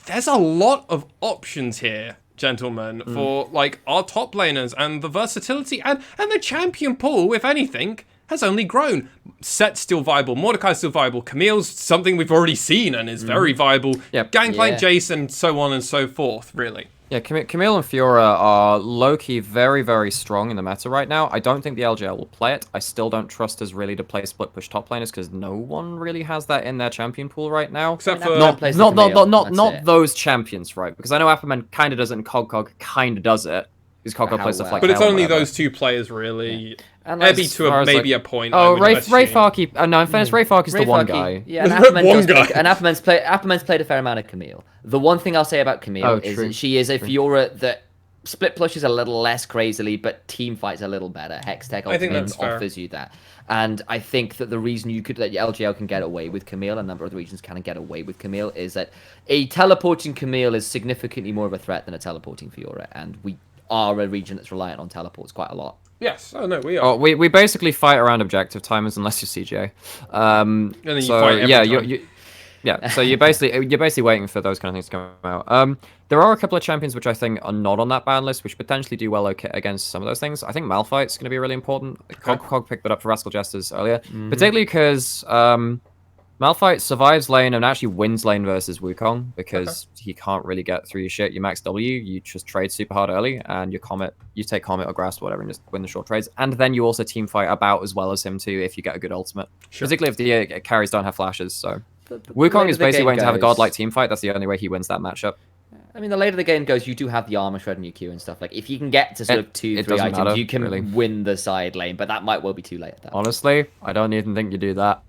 there's a lot of options here, gentlemen, for like our top laners, and the versatility and the champion pool, if anything, has only grown. Set's still viable, Mordekai's still viable, Camille's something we've already seen and is very viable. Yep. Gangplank, Jason, so on and so forth, really. Yeah, Camille and Fiora are low-key very, very strong in the meta right now. I don't think the LJL will play it. I still don't trust us really to play split push top laners because no one really has that in their champion pool right now. Except for... Not those champions, right? Because I know Apperman kind of does it and Cog kind of does it. Because Cog plays stuff like But it's hell, only whatever. those two players, really. And Ebby to maybe a point. Oh, Ray Farky. No, in fairness, Ray Farky's the one guy. Yeah, and One Apperman's played a fair amount of Camille. The one thing I'll say about Camille is that she is a Fiora that split pushes a little less crazily, but team fights a little better. Hextech Ultimate offers you that. And I think that the reason that LGL can get away with Camille, a number of the regions can get away with Camille, is that a teleporting Camille is significantly more of a threat than a teleporting Fiora, and we are a region that's reliant on teleports quite a lot. Yes. Oh, no, we are. Oh, we basically fight around objective timers unless you're CJ. And then you fight every time. Yeah, so you're basically waiting for those kind of things to come out. There are a couple of champions which I think are not on that ban list, which potentially do well against some of those things. I think Malphite's going to be really important. Cog picked that up for Rascal Jesters earlier, particularly because Malphite survives lane and actually wins lane versus Wukong because he can't really get through your shit. You max W, you just trade super hard early, and you take Comet or Grasp or whatever and just win the short trades. And then you also team fight about as well as him too if you get a good ultimate. Sure. Particularly if the carries don't have flashes, so... Wukong is basically waiting to have a godlike team fight. That's the only way he wins that matchup. I mean, the later the game goes, you do have the armor shred in your queue and stuff. Like, if you can get to sort of 2-3 items, you can win the side lane, but that might well be too late at that point. Honestly, I don't even think you do that.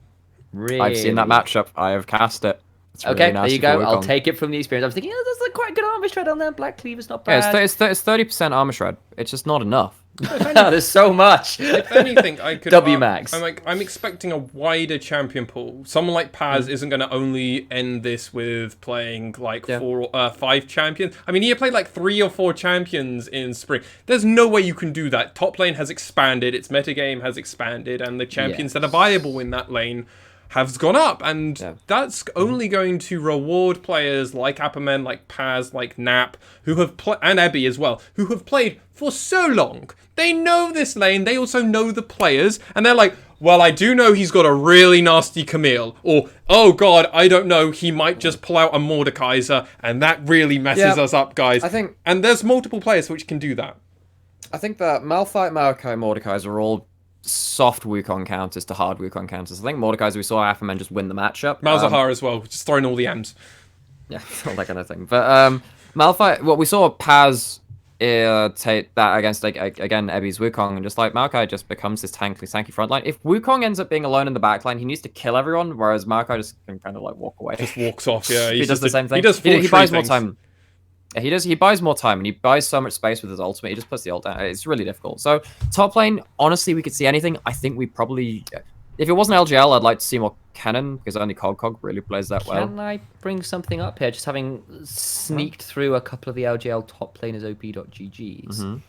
Really? I've seen that matchup. I have cast it. It's really okay, there you go. I'll Wukong. take it from the experience. I was thinking, there's like quite a good armor shred on there. Black Cleaver's not bad. Yeah, it's 30% armor shred. It's just not enough. There's so much. If anything, I could... W max. I'm expecting a wider champion pool. Someone like Paz isn't going to only end this with playing like 5 champions. I mean, he played like 3 or 4 champions in spring. There's no way you can do that. Top lane has expanded. Its metagame has expanded. And the champions that are viable in that lane has gone up, and that's only going to reward players like Apperman, like Paz, like Nap, who have and Ebby as well, who have played for so long. They know this lane, they also know the players, and they're like, well, I do know he's got a really nasty Camille, or, oh god, I don't know, he might just pull out a Mordekaiser, and that really messes us up, guys. And there's multiple players which can do that. I think that Malphite, Maokai, Mordekaiser are all soft Wukong counters to hard Wukong counters. I think Mordekaiser, we saw Afferman just win the matchup. Malzahar as well, just throwing all the M's. Yeah, all that kind of thing. But Malphite, we saw Paz take that against, like, again, Ebby's Wukong, and just like Maokai just becomes this tanky frontline. If Wukong ends up being alone in the backline, he needs to kill everyone, whereas Maokai just can kind of like walk away. Just walks off, yeah. He does the same thing. He buys more time. Yeah, he buys more time, and he buys so much space with his ultimate. He just puts the ult down. It's really difficult. So top lane, honestly, we could see anything. I think we probably, if it wasn't LGL, I'd like to see more Cannon because only Cog really plays that well. Can I bring something up here? Just having sneaked through a couple of the LGL top laners op.ggs.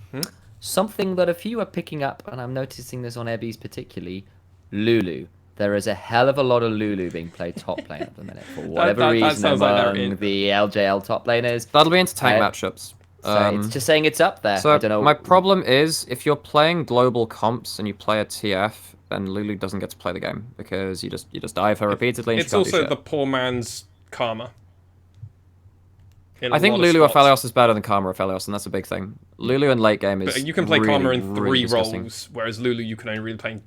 Something that a few are picking up, and I'm noticing this on Ebby's particularly, Lulu. There is a hell of a lot of Lulu being played top lane at the minute for whatever reason among the LJL top laners. That'll be into tank matchups. So it's just saying it's up there. So I don't know. My problem is if you're playing global comps and you play a TF, then Lulu doesn't get to play the game because you just dive her repeatedly. And it's also the poor man's Karma. I think Lulu Aphelios is better than Karma Aphelios, and that's a big thing. Lulu in late game is but you can play really, Karma in 3 really roles, whereas Lulu you can only really play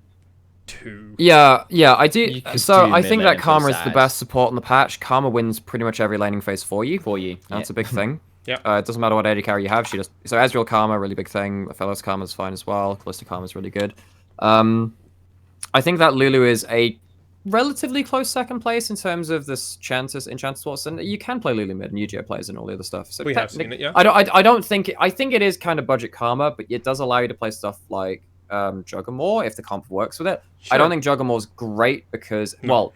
2. Yeah, I do. So I think that Karma is the best support in the patch. Karma wins pretty much every laning phase for you. That's a big thing. Yeah. It doesn't matter what AD carry you have. So Ezreal Karma, really big thing. Aphelios Karma is fine as well. Callisto Karma is really good. I think that Lulu is a relatively close second place in terms of this Enchanted Swords, and you can play Lulu mid and UGO plays and all the other stuff. So we have seen it, yeah. I don't think I think it is kind of budget Karma, but it does allow you to play stuff like Juggermore if the comp works with it. Sure. I don't think Juggermore's great because well,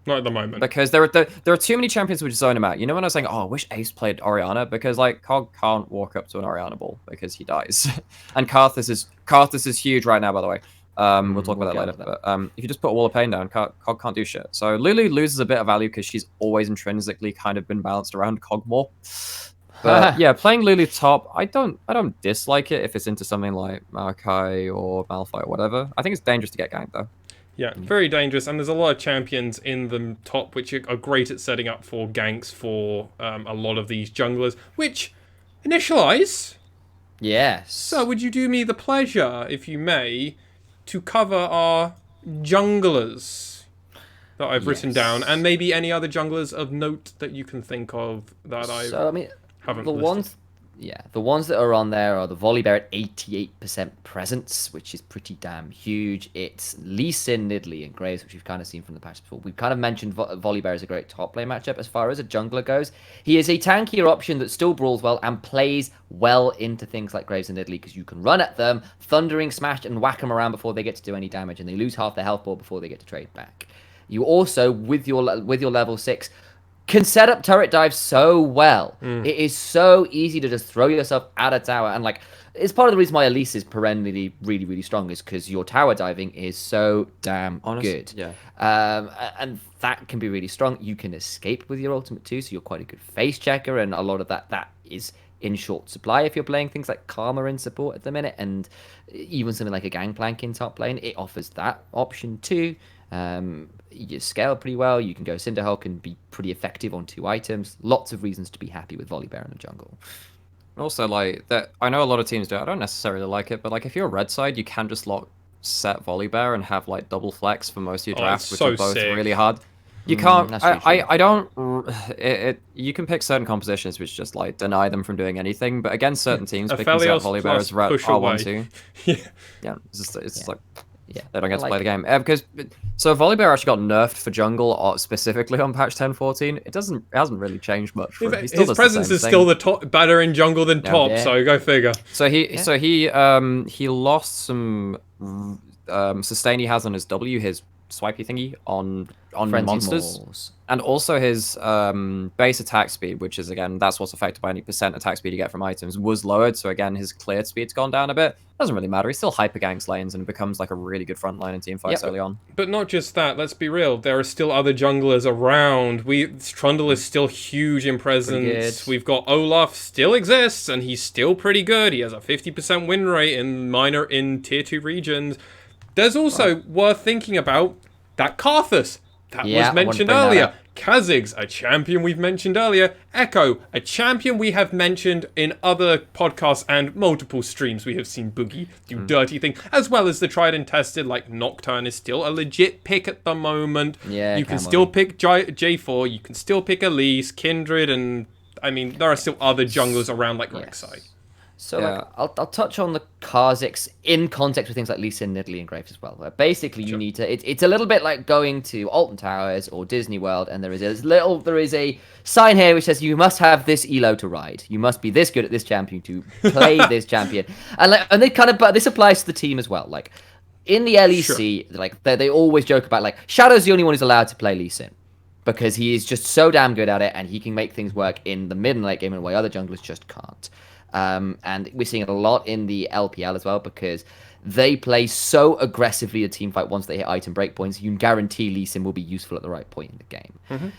Not at the moment. Because there are too many champions which zone him out. You know when I was saying, oh, I wish Ace played Orianna, because like Cog can't walk up to an Orianna ball because he dies. And Karthus is huge right now, by the way. We'll talk about that later. But if you just put a wall of pain down, Cog can't do shit. So Lulu loses a bit of value because she's always intrinsically kind of been balanced around Cog more. But yeah, playing Lulu top, I don't dislike it if it's into something like Maokai or Malphite or whatever. I think it's dangerous to get ganked though. Yeah, very dangerous, and there's a lot of champions in the top which are great at setting up for ganks for a lot of these junglers, which, Initia1ise? Yes. So, would you do me the pleasure, if you may, to cover our junglers that I've written down, and maybe any other junglers of note that you can think of that I haven't listed? The ones that are on there are the Volibear at 88% presence, which is pretty damn huge. It's Lee Sin, Nidalee, and Graves, which we've kind of seen from the patch before. We've kind of mentioned Volibear as a great top lane matchup as far as a jungler goes. He is a tankier option that still brawls well and plays well into things like Graves and Nidalee, because you can run at them, thundering smash, and whack them around before they get to do any damage, and they lose half their health ball before they get to trade back. You also, with your level 6, can set up turret dives so well. It is so easy to just throw yourself at a tower, and like it's part of the reason why Elise is perennially really, really strong, is because your tower diving is so damn good. Yeah. And that can be really strong. You can escape with your ultimate too, so you're quite a good face checker, and a lot of that is in short supply if you're playing things like Karma in support at the minute, and even something like a Gangplank in top lane. It offers that option too. You scale pretty well. You can go Cinderhulk and be pretty effective on 2 items. Lots of reasons to be happy with Volibear in the jungle. Also, like that, I know a lot of teams do it. I don't necessarily like it, but like if you're red side, you can just set Volibear and have like double flex for most of your drafts, which are both really hard. You can't. I don't. You can pick certain compositions which just like deny them from doing anything, but against certain teams, picking out Volibear as R1-2. Yeah, it's just like. Yeah, they don't get to play the game. So Volibear actually got nerfed for jungle specifically on patch 10.14. It hasn't really changed much. For him. His presence is still the top, better in jungle than top. So go figure. So he lost some sustain he has on his W, his swipey thingy on monsters, and also his base attack speed, which is again that's what's affected by any % attack speed you get from items, was lowered. So again, his cleared speed's gone down a bit. Doesn't really matter. He still hyper ganks lanes and becomes like a really good front line in team fights early on. But not just that. Let's be real. There are still other junglers around. Trundle is still huge in presence. We've got Olaf still exists, and he's still pretty good. He has a 50% win rate in tier 2 regions. There's also worth thinking about that Karthus that was mentioned earlier. Kha'Zix, a champion we've mentioned earlier. Echo, a champion we have mentioned in other podcasts and multiple streams. We have seen Boogie do dirty thing, as well as the tried and tested, like Nocturne is still a legit pick at the moment. Yeah, you can still pick J4, you can still pick Elise, Kindred, and I mean, there are still other junglers around like Rek'Sai. So like, I'll touch on the Kha'Zix in context with things like Lee Sin, Nidalee, and Graves as well. Where basically you need to. It's a little bit like going to Alton Towers or Disney World, and there is a sign here which says you must have this elo to ride. You must be this good at this champion to play this champion, and they kind of. But this applies to the team as well. Like in the LEC, like they always joke about like Shadow's the only one who's allowed to play Lee Sin, because he is just so damn good at it, and he can make things work in the mid and late game in a way other junglers just can't. And we're seeing it a lot in the LPL as well, because they play so aggressively a team fight once they hit item breakpoints. You can guarantee Lee Sin will be useful at the right point in the game.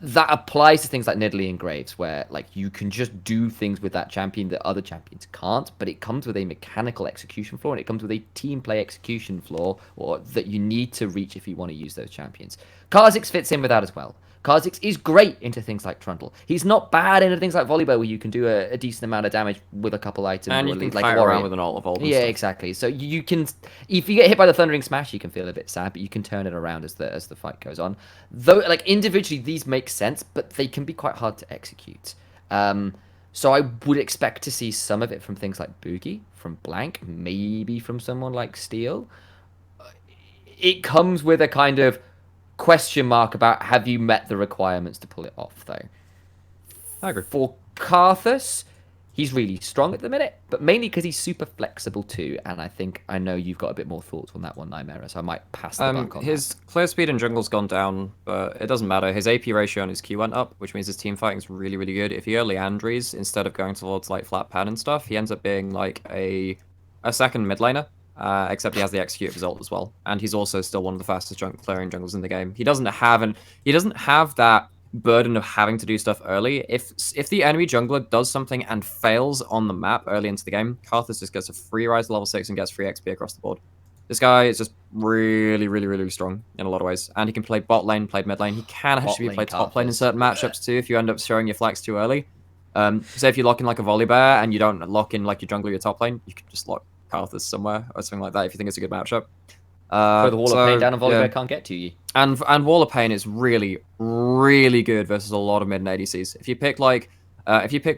That applies to things like Nidalee and Graves, where like you can just do things with that champion that other champions can't, but it comes with a mechanical execution flaw, and it comes with a team play execution flaw, or that you need to reach if you want to use those champions. Kha'Zix fits in with that as well. Kha'Zix is great into things like Trundle. He's not bad into things like Volibear, where you can do a decent amount of damage with a couple items. And you can fight around with an ult of all. Yeah, exactly. So you can, if you get hit by the Thundering Smash, you can feel a bit sad, but you can turn it around as the fight goes on. Though, like individually, these make sense, but they can be quite hard to execute. So I would expect to see some of it from things like Boogie, from Blank, maybe from someone like Steel. It comes with a kind of question mark about have you met the requirements to pull it off, though. I agree. For Karthus, He's really strong at the minute, but mainly because he's super flexible too. And I know you've got a bit more thoughts on that one, Nymaera, so I might pass the buck on his clear speed in jungle's gone down, but it doesn't matter. His AP ratio on his Q went up, which means his team fighting's really, really good. If he early Andries, instead of going towards like flat pad and stuff, he ends up being like a second mid laner. Except he has the execute result as well, and he's also still one of the fastest clearing jungles in the game. He doesn't have that burden of having to do stuff early. If the enemy jungler does something and fails on the map early into the game, Karthus just gets a free rise to level 6 and gets free XP across the board. This guy is just really, really, really strong in a lot of ways, and he can play bot lane, play mid lane. He can actually play top lane in certain matchups too if you end up showing your flags too early. Say if you lock in like a volley bear and you don't lock in like your jungler, your top lane, you can just lock Karthus somewhere or something like that if you think it's a good matchup. Throw the wall of pain down and Volibear can't get to you. And Wall of Pain is really, really good versus a lot of mid and ADCs. If you pick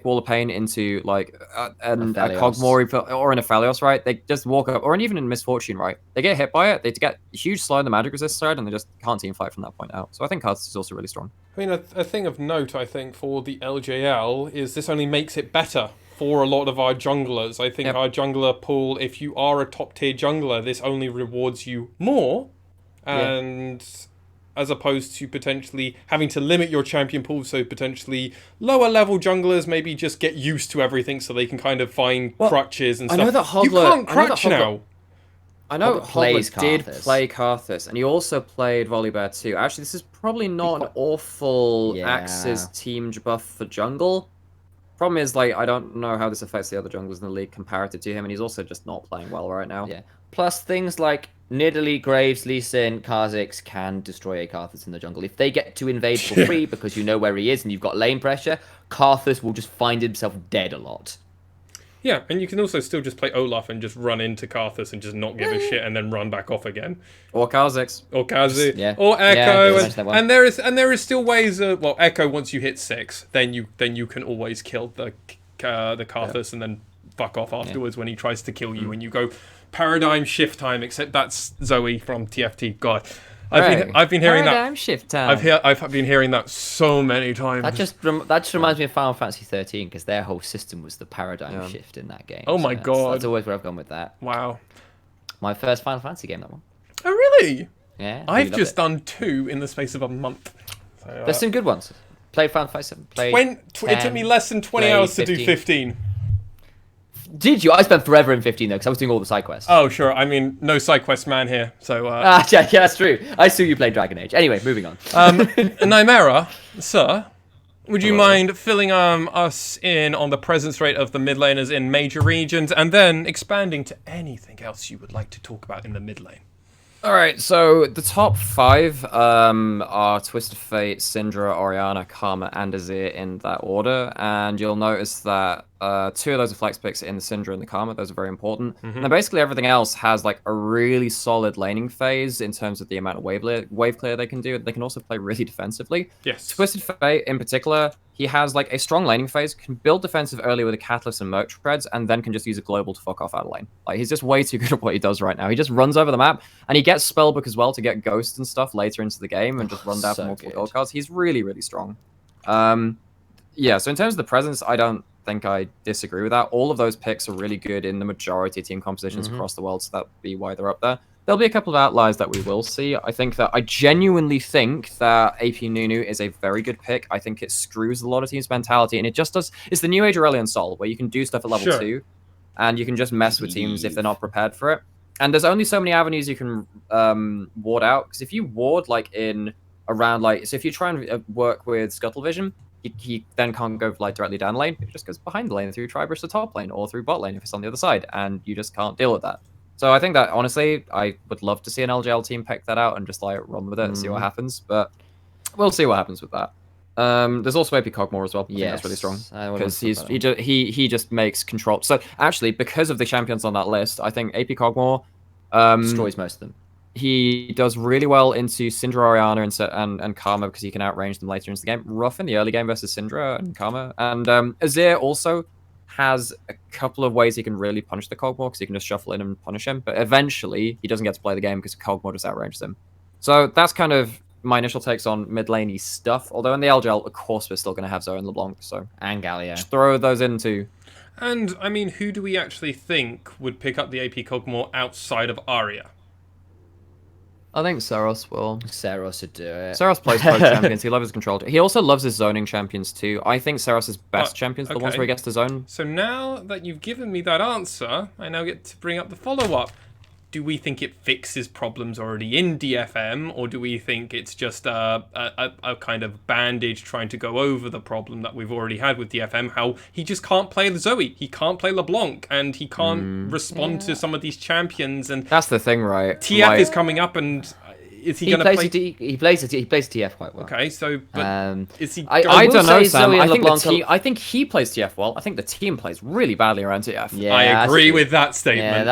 Wall of Pain into like a Kog'Maw or an Aphelios, right? They just walk up, or even in Misfortune, right? They get hit by it, they get huge slow in the magic resist side, and they just can't team fight from that point out. So I think Karthus is also really strong. I mean, a thing of note, I think, for the LJL is this only makes it better for a lot of our junglers. I think our jungler pool, if you are a top tier jungler, this only rewards you more, and as opposed to potentially having to limit your champion pool, so potentially lower level junglers maybe just get used to everything so they can kind of find crutches and stuff. I know that Hogler, you can't crutch now. I know Hogler did play Karthus, and he also played Volibear too. Actually, this is probably not an awful Axe's team buff for jungle. Problem is, like, I don't know how this affects the other junglers in the league comparative to him, and he's also just not playing well right now. Yeah. Plus, things like Nidalee, Graves, Lee Sin, Kha'Zix can destroy a Karthus in the jungle. If they get to invade for free because you know where he is and you've got lane pressure, Karthus will just find himself dead a lot. Yeah, and you can also still just play Olaf and just run into Karthus and just not give a shit and then run back off again. Or Kha'Zix. Or Kazu. Yeah. Or Echo. Yeah, and there is still ways of, well, Echo, once you hit 6, then you can always kill the Karthus and then fuck off afterwards when he tries to kill you and you go paradigm shift time, except that's Zoe from TFT. God. I've been hearing paradigm shift time. I've been hearing that so many times. That just reminds me of Final Fantasy 13 because their whole system was the paradigm shift in that game. Oh my god. That's always where I've gone with that. Wow. My first Final Fantasy game, that one. Oh really? Yeah. I've just done 2 in the space of a month. So, there's some good ones. Played Final Fantasy 7. It took me less than 20 hours to do 15. Did you? I spent forever in 15 though, because I was doing all the side quests. Oh sure, I mean no side quest man here, so. Yeah, that's true. I saw you play Dragon Age. Anyway, moving on. Nymaera, sir, would you mind filling us in on the presence rate of the mid laners in major regions, and then expanding to anything else you would like to talk about in the mid lane? All right, so the top 5 are Twisted Fate, Syndra, Orianna, Karma, and Azir in that order, and you'll notice that 2 of those are flex picks in the Syndra and the Karma. Those are very important. And basically everything else has like a really solid laning phase in terms of the amount of wave clear they can do. They can also play really defensively. Yes. Twisted Fate in particular, he has like a strong laning phase, can build defensive early with a Catalyst and Merc Treads, and then can just use a global to fuck off out of lane. Like, he's just way too good at what he does right now. He just runs over the map, and he gets Spellbook as well to get Ghost and stuff later into the game and just run down for multiple gold cards. He's really, really strong. Yeah, so in terms of the presence, I don't think I disagree with that. All of those picks are really good in the majority of team compositions across the world, so that'd be why they're up there. There'll be a couple of outliers that we will see. I genuinely think that AP Nunu is a very good pick. I think it screws a lot of teams' mentality, and it just does. It's the New Age Aurelion Sol, where you can do stuff at level 2, and you can just mess with teams if they're not prepared for it. And there's only so many avenues you can ward out, because if you ward like in around like, so if you try and work with Scuttle Vision, he then can't go like directly down the lane. He just goes behind the lane through Tribrush to top lane or through bot lane if it's on the other side, and you just can't deal with that. So I think that, honestly, I would love to see an LJL team pick that out and just like run with it and see what happens. But we'll see what happens with that. There's also AP Kog'Maw as well. I think that's really strong because he just makes control. So actually, because of the champions on that list, I think AP Kog'Maw destroys most of them. He does really well into Syndra, Orianna, and Karma because he can outrange them later into the game. Rough in the early game versus Syndra and Karma. And Azir also has a couple of ways he can really punish the Kog'Maw because he can just shuffle in and punish him. But eventually, he doesn't get to play the game because Kog'Maw just outranges him. So that's kind of my initial takes on mid laney stuff. Although in the LJL, of course, we're still going to have Zoe and LeBlanc, so And Galio. just throw those into. And, I mean, who do we actually think would pick up the AP Cogmore outside of Arya? I think Saros will. Saros would do it. Saros plays both champions. He loves his control. He also loves his zoning champions too. I think Saros' best champions are the ones where he gets to zone. So now that you've given me that answer, I now get to bring up the follow-up. Do we think it fixes problems already in DFM, or do we think it's just a kind of bandage trying to go over the problem that we've already had with DFM, how he just can't play the Zoe, he can't play LeBlanc, and he can't respond to some of these champions, and that's the thing, right? TF is coming up, and is he going to play? He plays TF quite well. Okay, so but is he? I don't know, Sam. I think LeBlanc I think he plays TF well. I think the team plays really badly around TF. Yeah, I agree with that statement.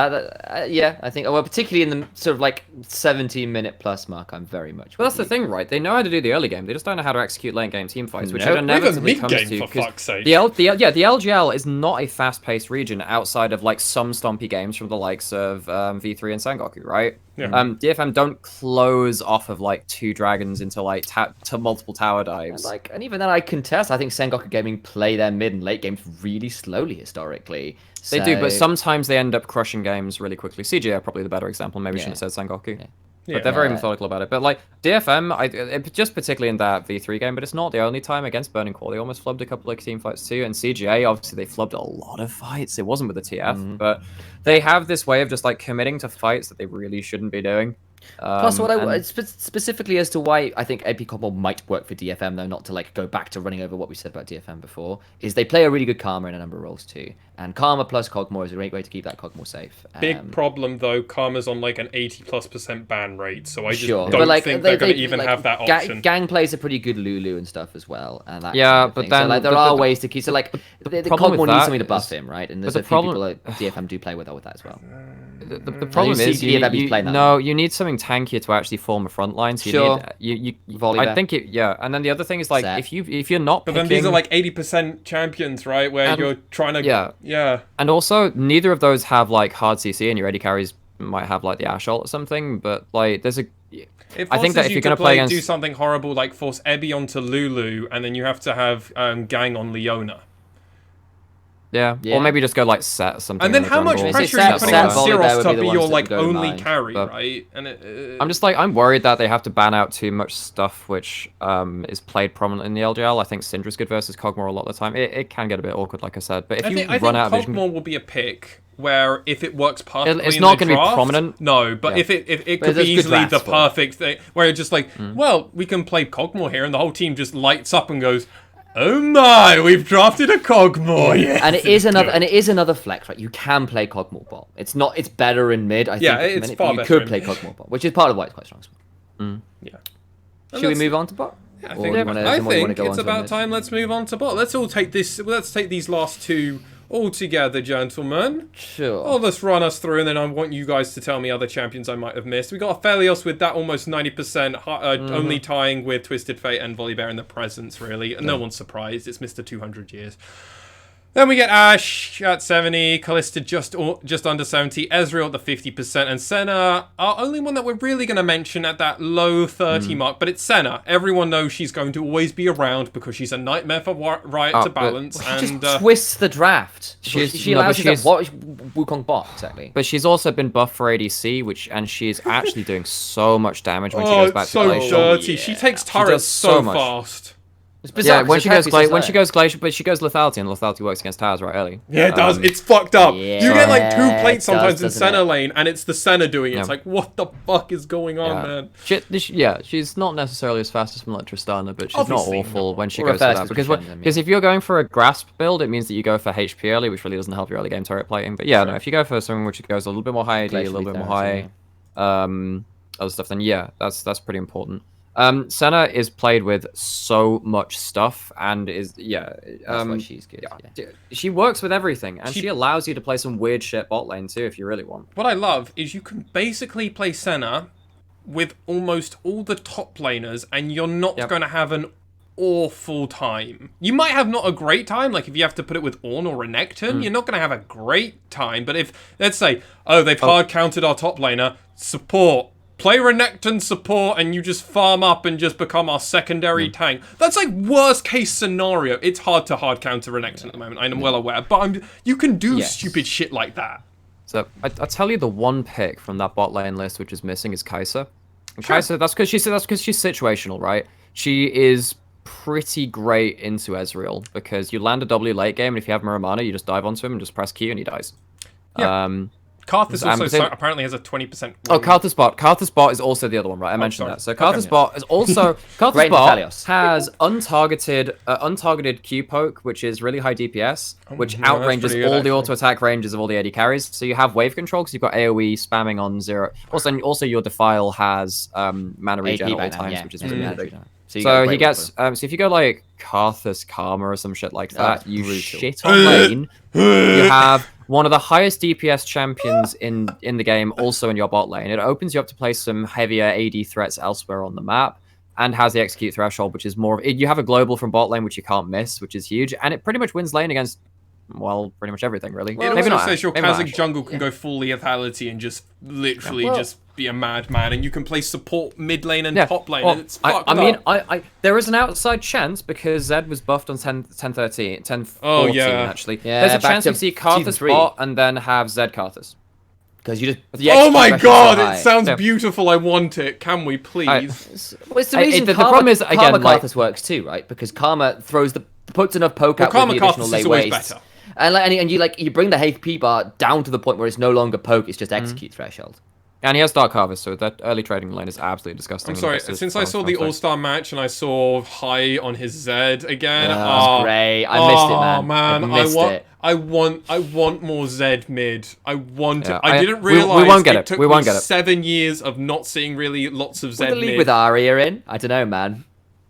Yeah, I think. Well, particularly in the sort of like 17-minute plus mark, I'm very much. But that's the thing, right? They know how to do the early game. They just don't know how to execute late game team fights, which No, it inevitably even comes mid-game, to. for fuck's sake. The LGL is not a fast-paced region outside of like some stompy games from the likes of V3 and Sangoku, right? Yeah. DFM don't close off of like 2 dragons into like to multiple tower dives. And even then, I contest. I think Sengoku Gaming play their mid and late games really slowly historically. They do, but sometimes they end up crushing games really quickly. CG are probably the better example. Maybe we shouldn't have said Sengoku. Yeah. But they're very methodical about it. But like DFM, just particularly in that V3 game, but it's not the only time against Burning Core. They almost flubbed a couple of team fights too. And CGA, obviously, they flubbed a lot of fights. It wasn't with the TF, but they have this way of just like committing to fights that they really shouldn't be doing. Plus, specifically as to why I think AP Cogmore might work for DFM, though, not to like go back to running over what we said about DFM before, is they play a really good Karma in a number of roles too, and Karma plus Cogmore is a great way to keep that Cogmore safe. Big problem though, Karma's on like an 80+% ban rate, so I just don't think they're going to even have that option. Gang plays a pretty good Lulu and stuff as well, and that but then so, there are ways to keep. So like the Cogmore needs something to buff him, right? And there's a few people at DFM do play with that as well. The problem is you need something tankier to actually form a front line. So you I think and then the other thing is like if you're not but then these are like 80% champions, right, where you're trying to and also neither of those have like hard CC, and your AD carries might have like the Ash ult or something, but like there's a I think that if you're going to play against, do something horrible like force Ebby onto Lulu, and then you have to have gang on Leona. Yeah, or maybe just go like set something. And then how much pressure are you putting on Zeros to be your like only carry, right? And I'm just like, I'm worried that they have to ban out too much stuff which is played prominently in the LJL. I think Syndra's good versus Cogmore a lot of the time. It can get a bit awkward, like I said. But if you run out of vision, Cogmore will be a pick where if it works perfectly, it's not going to be prominent. No, but if it could be easily the perfect thing, where it's just like, well, we can play Cogmore here, and the whole team just lights up and goes, oh my, we've drafted a Cogmore. Yes, and it is another flex, right? You can play Cogmore bot. It's better in mid. I think it's far better. You could play Cogmore bot, which is part of why it's quite strong. Yeah. Should we move on to bot? Yeah, I think it's about time. Let's move on to bot. Let's take these last two all together, gentlemen. Sure. I'll just run us through, and then I want you guys to tell me other champions I might have missed. We got Aphelios with that almost 90%, only tying with Twisted Fate and Volibear in the presence, really. No one's surprised. It's Mr. 200 years. Then we get Ashe at 70, Kalista just under 70, Ezreal at the 50%, and Senna, our only one that we're really going to mention at that low 30 mark, but it's Senna. Everyone knows she's going to always be around because she's a nightmare for Riot to balance. She just twists the draft. She allows you to watch Wukong bot, exactly. But she's also been buffed for ADC, and she's actually doing so much damage when she goes back to Glacial. Oh, so dirty. She takes turrets so fast. Yeah, when she goes Glacial, but she goes Lethality, and Lethality works against towers right early. Yeah, it does. It's fucked up. Yeah, you get like 2 plates sometimes in Senna lane, and it's the Senna doing it. Yeah. It's like, what the fuck is going on, man? She's not necessarily as fast as Tristana, but she's Obviously not awful when she goes for that. Because if you're going for a grasp build, it means that you go for HP early, which really doesn't help your early game turret plating. But yeah, no, if you go for something which goes a little bit more high AD, a little bit more high other stuff, then yeah, that's pretty important. Senna is played with so much stuff and is that's why she's good. Yeah. She works with everything, and she allows you to play some weird shit bot lane too if you really want. What I love is you can basically play Senna with almost all the top laners, and you're not going to have an awful time. You might have not a great time, like if you have to put it with Ornn or Renekton, you're not going to have a great time. But if, let's say, they've hard countered our top laner, support play Renekton support and you just farm up and just become our secondary tank. That's like worst case scenario. It's hard to hard counter Renekton at the moment. I'm well aware, but you can do stupid shit like that. So I'll tell you the one pick from that bot lane list which is missing is Kai'Sa. And Kai'Sa, that's because she's situational, right? She is pretty great into Ezreal because you land a W late game, and if you have Muramana, you just dive onto him and just press Q and he dies. Yeah. Karthus also apparently has a 20%. Oh, Karthus bot is also the other one, right? I mentioned that. So Karthus bot is also Karthus bot has untargeted Q poke, which is really high DPS, which outranges all the auto attack ranges of all the AD carries. So you have wave control because you've got AOE spamming on 0. Also your Defile has mana regen at all times, which is really handy. So he gets so if you go like Karthus Karma or some shit like that, you shit on lane. You have one of the highest DPS champions in the game also in your bot lane. It opens you up to play some heavier AD threats elsewhere on the map, and has the execute threshold, which is more. You have a global from bot lane, which you can't miss, which is huge, and it pretty much wins lane against, well, pretty much everything, really. Well, it also says your Kha'Zix jungle can go full lethality and just literally just be a madman, and you can play support mid lane and top lane, and it's fucked up. There is an outside chance because Zed was buffed on 10-13, 10-14 actually. Yeah, there's a chance we see Karthus bot and then have Zed Karthus. Because you just... Oh my god, it sounds beautiful. I want it. Can we please? Well, it's the reason the problem is, again, Karma Karthus works too, right? Because Karma puts enough poke out with the additional late waste. And you bring the HP bar down to the point where it's no longer poke, it's just execute threshold. And he has Dark Harvest, so that early trading lane is absolutely disgusting. I'm sorry, since I saw the All-Star match and I saw high on his Zed again. That's great. I missed it, man. I want more Zed mid. I want it. I didn't realize we won't get it. took we won't me get it. 7 years of not seeing really lots of Zed the league mid. with Arya in? I don't know, man.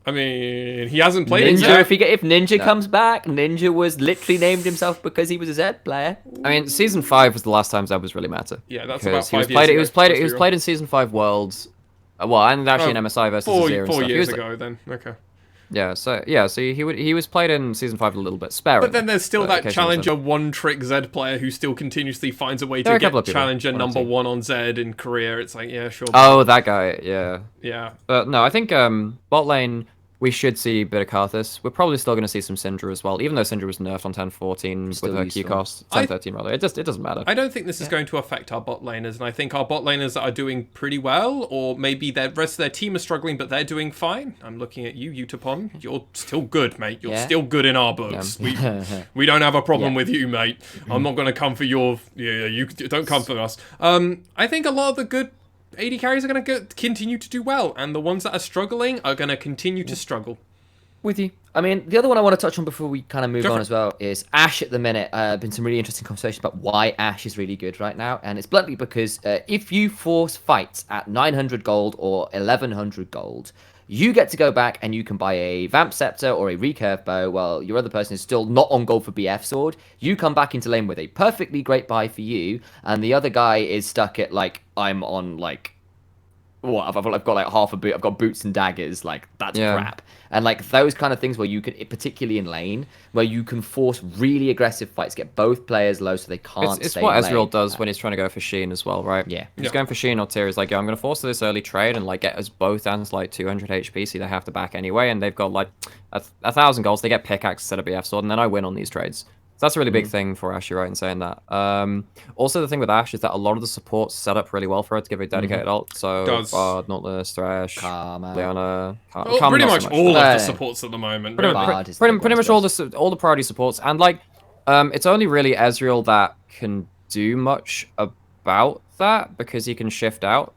I mean, he hasn't played it Ninja, yet. if Ninja comes back, Ninja was literally named himself because he was a Zed player. I mean, Season 5 was the last time Zed was really meta. Yeah, that's about 5 years ago. He was ago. played in Season 5 Worlds. Well, and actually in MSI versus Azir and stuff. 4 years ago, then. Okay. Yeah, so he was played in Season 5 a little bit sparingly. But then there's still that Challenger one-trick Zed player who still continuously finds a way to get Challenger number 1 on Zed in Korea. It's like, yeah, sure. Oh, that guy, yeah. Yeah. But no, I think bot lane, we should see a bit of Karthus. We're probably still going to see some Syndra as well, even though Syndra was nerfed on 10-14 with her Q cost, 10-13 rather. It doesn't matter. I don't think this is going to affect our bot laners, and I think our bot laners are doing pretty well, or maybe the rest of their team is struggling, but they're doing fine. I'm looking at you, Utapon. You're still good, mate. You're still good in our books. We don't have a problem with you, mate. I'm not going to come for your... you don't come for us. I think a lot of the good AD carries are going to continue to do well, and the ones that are struggling are going to continue to struggle. With you. I mean, the other one I want to touch on before we kind of move on as well is Ashe at the minute. Been some really interesting conversations about why Ashe is really good right now, and it's bluntly because if you force fights at 900 gold or 1100 gold, you get to go back and you can buy a Vamp Scepter or a Recurve Bow while your other person is still not on gold for BF Sword. You come back into lane with a perfectly great buy for you, and the other guy is stuck at, like, I'm on, like, what? I've got, like, half a boot. I've got boots and daggers. Like, that's crap. And, like, those kind of things where you can, particularly in lane, where you can force really aggressive fights, get both players low so they can't It's stay what in Ezreal lane. does when he's trying to go for Sheen as well, right? Yeah. He's going for Sheen or Tyr. He's like, I'm going to force this early trade and, like, get us both down to, like, 200 HP, so they have to back anyway, and they've got, like, 1,000 golds. They get pickaxe instead of BF Sword, and then I win on these trades. So that's a really big thing for Ashe, right, in saying that. Also, the thing with Ashe is that a lot of the support's set up really well for her to give a dedicated ult. So, Nautilus, Thresh, Karma. Leona, Karma pretty much all of the supports at the moment. Pretty much all the priority supports. And, like, it's only really Ezreal that can do much about that because he can shift out.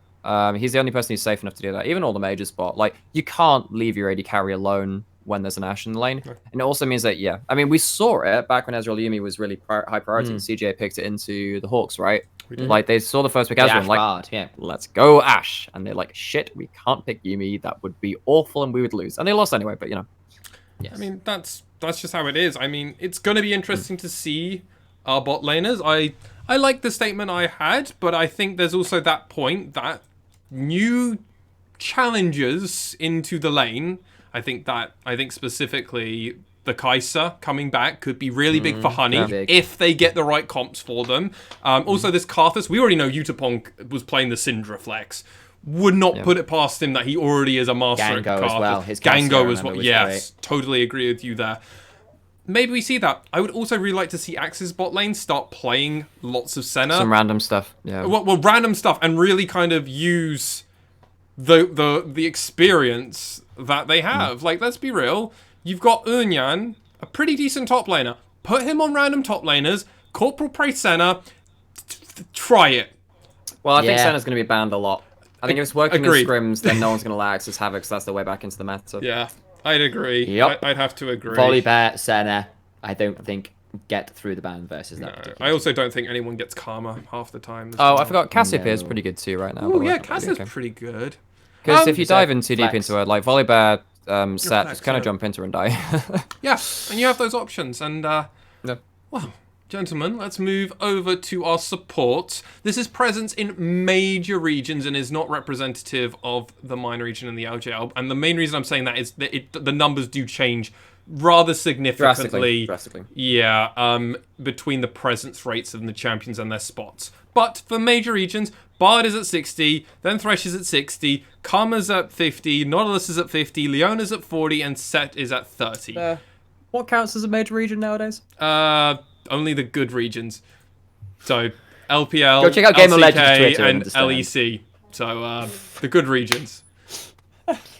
He's the only person who's safe enough to do that. Even all the major spot. Like, you can't leave your AD carry alone when there's an Ashe in the lane. And it also means that, I mean, we saw it back when Ezreal Yumi was really high priority and CJ picked it into the Hawks, right? Like, they saw the first pick Ezreal and like, let's go Ashe. And they're like, shit, we can't pick Yumi. That would be awful and we would lose. And they lost anyway, but, you know. I mean, that's just how it is. I mean, it's going to be interesting to see our bot laners. I like the statement I had, but I think there's also that point that new challengers into the lane... I think specifically the Kai'Sa coming back could be really big for Honey if they get the right comps for them. Also, this Karthus, we already know Utapon was playing the Syndra flex. would not put it past him that he already is a master at Gango Karthus. as well. His Gango Cassiano as well. was Yes, great. totally agree with you there. Maybe we see that. I would also really like to see Axe's bot lane start playing lots of Senna. Some random stuff. Yeah. Well, random stuff, and really kind of use the experience that they have. Like, let's be real. You've got Unyan, a pretty decent top laner. Put him on random top laners. Corporal Prey Senna. Try it. Well, I think Yeah. Senna's going to be banned a lot. I think if it's working Agreed. in scrims, then no one's going to allow Axis Havoc, so that's the way back into the meta. Yeah, I'd agree. Yep. I'd have to agree. Volibear, Senna, I don't think get through the ban versus that. No, particular I also don't think anyone gets Karma half the time. as Oh, well. I forgot. Cassiopeia is No. pretty good too right now. Oh, yeah, Cass is pretty good. Because if you so dive in too deep flex. into it, like Volibear set, flex, just kind yeah. of jump into her and die. Yeah, and you have those options. And, Yeah. well, gentlemen, let's move over to our support. This is presence in major regions and is not representative of the minor region in the LJL. And the main reason I'm saying that is that the numbers do change rather significantly. Drastically. Yeah, between the presence rates of the champions and their spots. But for major regions, Bard is at 60, then Thresh is at 60, Karma's at 50, Nautilus is at 50, Leona's at 40, and Set is at 30. What counts as a major region nowadays? Only the good regions. So LPL, Go check out Game of Legends LCK, Twitter and and understand. LEC. So the good regions.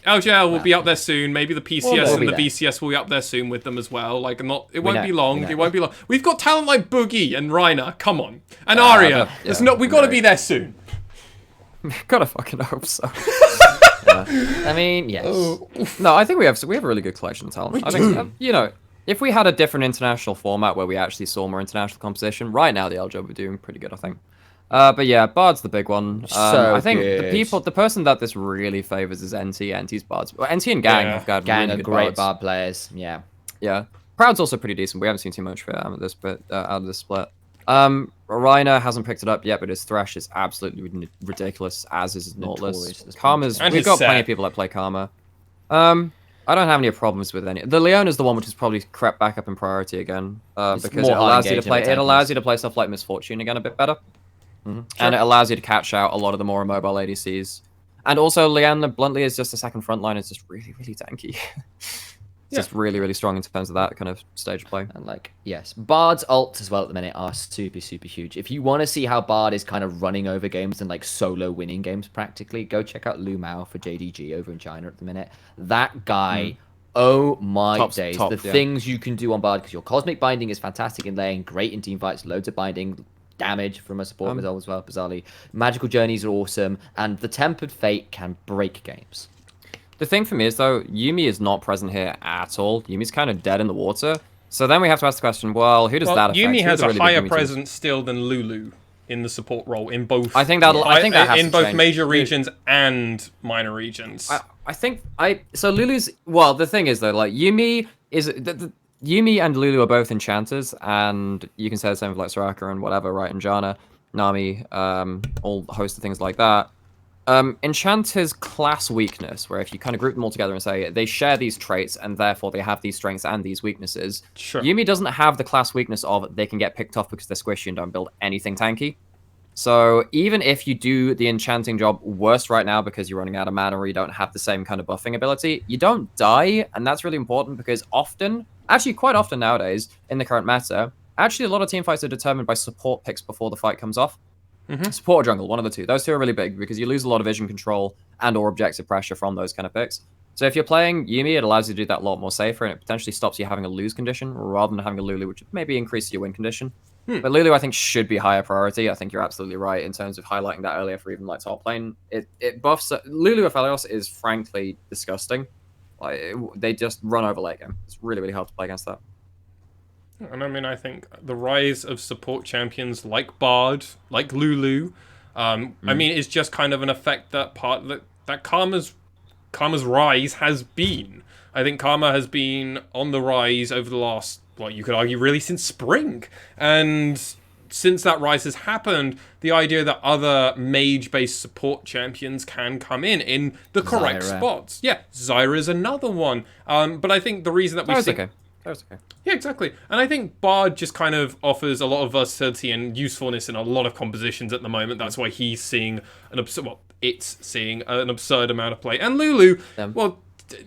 LJL will be up there soon. Maybe the PCS We'll and be the there. BCS will be up there soon with them as well. Like, it won't know, be long. we know. It won't be long. We've got talent like Boogie and Reiner. Come on, and Arya. We've got to be there soon. Gotta fucking hope so. I mean, yes. No, I think we have a really good collection of talent. I think if we had a different international format where we actually saw more international competition, right now the LJ would be doing pretty good, I think. But yeah, Bard's the big one. So I think good. the person that this really favors is NT. NT's Bard's. Well, NT and Gang Yeah. have got Gang really are good great Bards. Bard players. Yeah. Yeah, Proud's also pretty decent. We haven't seen too much for out of this split. Reiner hasn't picked it up yet, but his Thresh is absolutely ridiculous, as is his Notorious Nautilus. at this point. Karma's. And We've his got Set. plenty of people that play Karma. I don't have any problems with any. The Leon is the one which has probably crept back up in priority again, because more it allows high you to play. It engagement allows you to play stuff like Misfortune again a bit better, and it allows you to catch out a lot of the more immobile ADCs. And also, Leanna bluntly is just a second front line. It's just really, really tanky. It's just really, really strong in terms of that kind of stage play. And yes, Bard's ults as well at the minute are super, super huge. If you want to see how Bard is kind of running over games and solo winning games practically, go check out Lu Mao for JDG over in China at the minute. That guy, oh my days. Top, the yeah. things you can do on Bard, because your Cosmic Binding is fantastic in lane, great in team fights, loads of binding, damage from a support result as well, bizarrely. Magical Journeys are awesome, and the Tempered Fate can break games. The thing for me is, though, Yuumi is not present here at all. Yuumi's kind of dead in the water. So then we have to ask the question, well, who does that affect? Yuumi Who's has the a really big higher Yuumi team? presence still than Lulu in the support role in both. I think that has in to both change. major regions and minor regions. So Lulu's, well, the thing is though, Yuumi is Yuumi and Lulu are both enchanters, and you can say the same for Soraka and whatever, right? And Janna, Nami, all host of things like that. Enchanters' class weakness, where if you kind of group them all together and say they share these traits and therefore they have these strengths and these weaknesses, Sure. Yuumi doesn't have the class weakness of they can get picked off because they're squishy and don't build anything tanky. So even if you do the enchanting job worse right now because you're running out of mana or you don't have the same kind of buffing ability, you don't die, and that's really important because quite often nowadays in the current meta, a lot of team fights are determined by support picks before the fight comes off. Support or jungle, one of the two. Those two are really big because you lose a lot of vision control and or objective pressure from those kind of picks. So if you're playing Yuumi, it allows you to do that a lot more safer, and it potentially stops you having a lose condition rather than having a Lulu, which maybe increases your win condition. But Lulu, I think, should be higher priority. I think you're absolutely right in terms of highlighting that earlier for even top lane. It buffs Lulu Aphelios is frankly disgusting. They just run over late game. It's really, really hard to play against that. And I mean, I think the rise of support champions like Bard, like Lulu, I mean, is just kind of an effect that Karma's rise has been. I think Karma has been on the rise over the last, you could argue, really since spring. And since that rise has happened, the idea that other mage-based support champions can come in the correct Zyra. spots. Yeah, Zyra is another one. But I think the reason that we've seen... That was okay. Yeah, exactly. And I think Bard just kind of offers a lot of versatility and usefulness in a lot of compositions at the moment. That's why he's seeing it's seeing an absurd amount of play. And Lulu, well,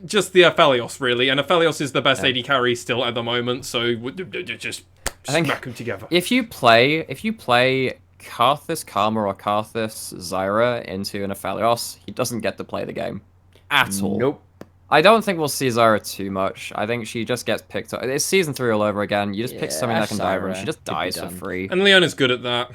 just the Aphelios, really. And Aphelios is the best AD carry still at the moment, so just smack them together. If you play Karthus Karma or Karthus Zyra into an Aphelios, he doesn't get to play the game at all. Nope. I don't think we'll see Zyra too much. I think she just gets picked up. It's season 3 all over again. You just pick something that can die her, and she just dies for free. And Leon is good at that.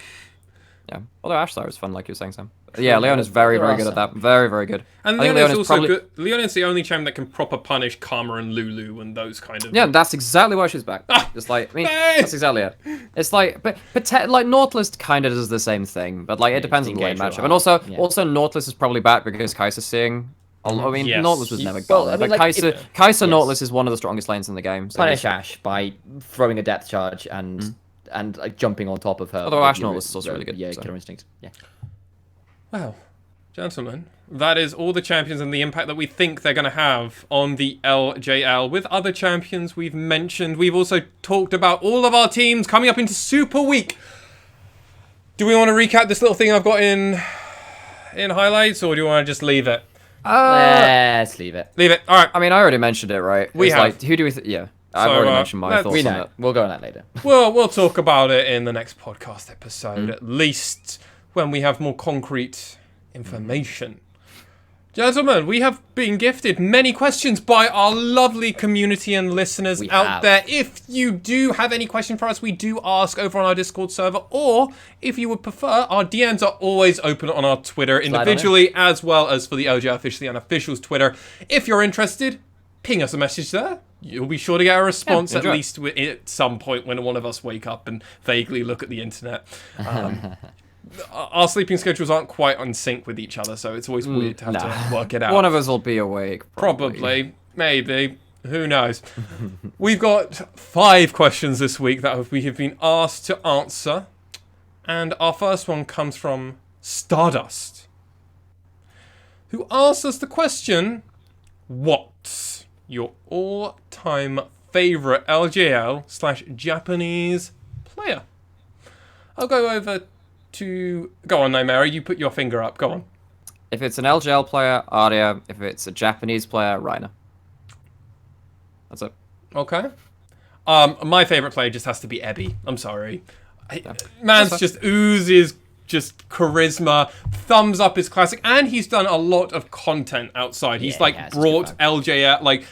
Yeah. Although Ashe Zyra is fun, like you were saying, Sam. Yeah, Leon is very, very good at that. Very, very good. And Leon is also good. Leon is the only champ that can proper punish Karma and Lulu and those kind of... Yeah, that's exactly why she's back. Just like, I mean, that's exactly it. It's like, but like, Nautilus kind of does the same thing, but like, it depends on the lane matchup. And also, Nautilus is probably back because Kai'Sa's seeing... I mean, Nautilus was never good, but Kai'Sa Nautilus is one of the strongest lanes in the game. So punish Ashe by throwing a depth charge and like jumping on top of her. Although Ashe Nautilus is also really good. Yeah, Killer Instinct. Yeah. Well, gentlemen, that is all the champions and the impact that we think they're going to have on the LJL. With other champions we've mentioned, we've also talked about all of our teams coming up into Super Week. Do we want to recap this little thing I've got in highlights, or do you want to just leave it? Let's leave it. Leave it. All right. I mean, I already mentioned it, right? We have. Like, who do we? Yeah, I've already mentioned my thoughts on it. We'll go on that later. We'll talk about it in the next podcast episode, at least when we have more concrete information. Gentlemen, we have been gifted many questions by our lovely community and listeners out there. If you do have any question for us, we do ask over on our Discord server, or if you would prefer, our DMs are always open on our Twitter individually, as well as for the LJL Officially Unofficial's Twitter. If you're interested, ping us a message there. You'll be sure to get a response at least at some point when one of us wake up and vaguely look at the internet. Our sleeping schedules aren't quite in sync with each other, so it's always weird to have to work it out. One of us will be awake. Probably. Maybe. Who knows? We've got 5 questions this week that we have been asked to answer. And our first one comes from Stardust, who asks us the question, what's your all-time favourite LJL/Japanese player? I'll go over to... Go on, Nymaera, you put your finger up. Go on. If it's an LJL player, Arya. If it's a Japanese player, Reina. That's it. Okay. My favourite player just has to be Ebby. I'm sorry. Man's just oozes just charisma. Thumbs up is classic. And he's done a lot of content outside. He's brought LJL, like...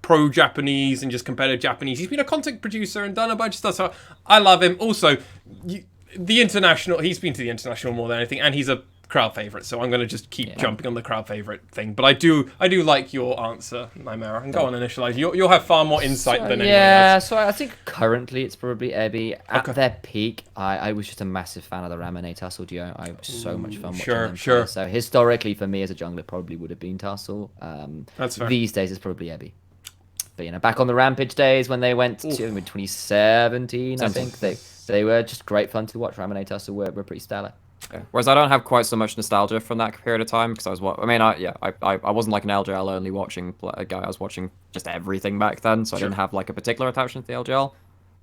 pro-Japanese and just competitive Japanese. He's been a content producer and done a bunch of stuff, so I love him. Also, the international, he's been to the international more than anything, and he's a crowd favourite, so I'm going to just keep jumping on the crowd favourite thing. But I do like your answer, Nymaera. And go on, initialize. You'll have far more insight than anyone else. So I think currently it's probably Ebby. At their peak, I was just a massive fan of the Ramonade Tussle duo. I had so much fun watching them play. So historically, for me as a jungler, probably would have been Tussle. That's fair. These days, it's probably Ebby. But back on the Rampage days when they went to 2017, I think they were just great fun to watch. Ramonade Tussle were pretty stellar. Yeah. Whereas I don't have quite so much nostalgia from that period of time because I wasn't like an LJL only watching a guy. I was watching just everything back then, so I didn't have like a particular attachment to the LJL.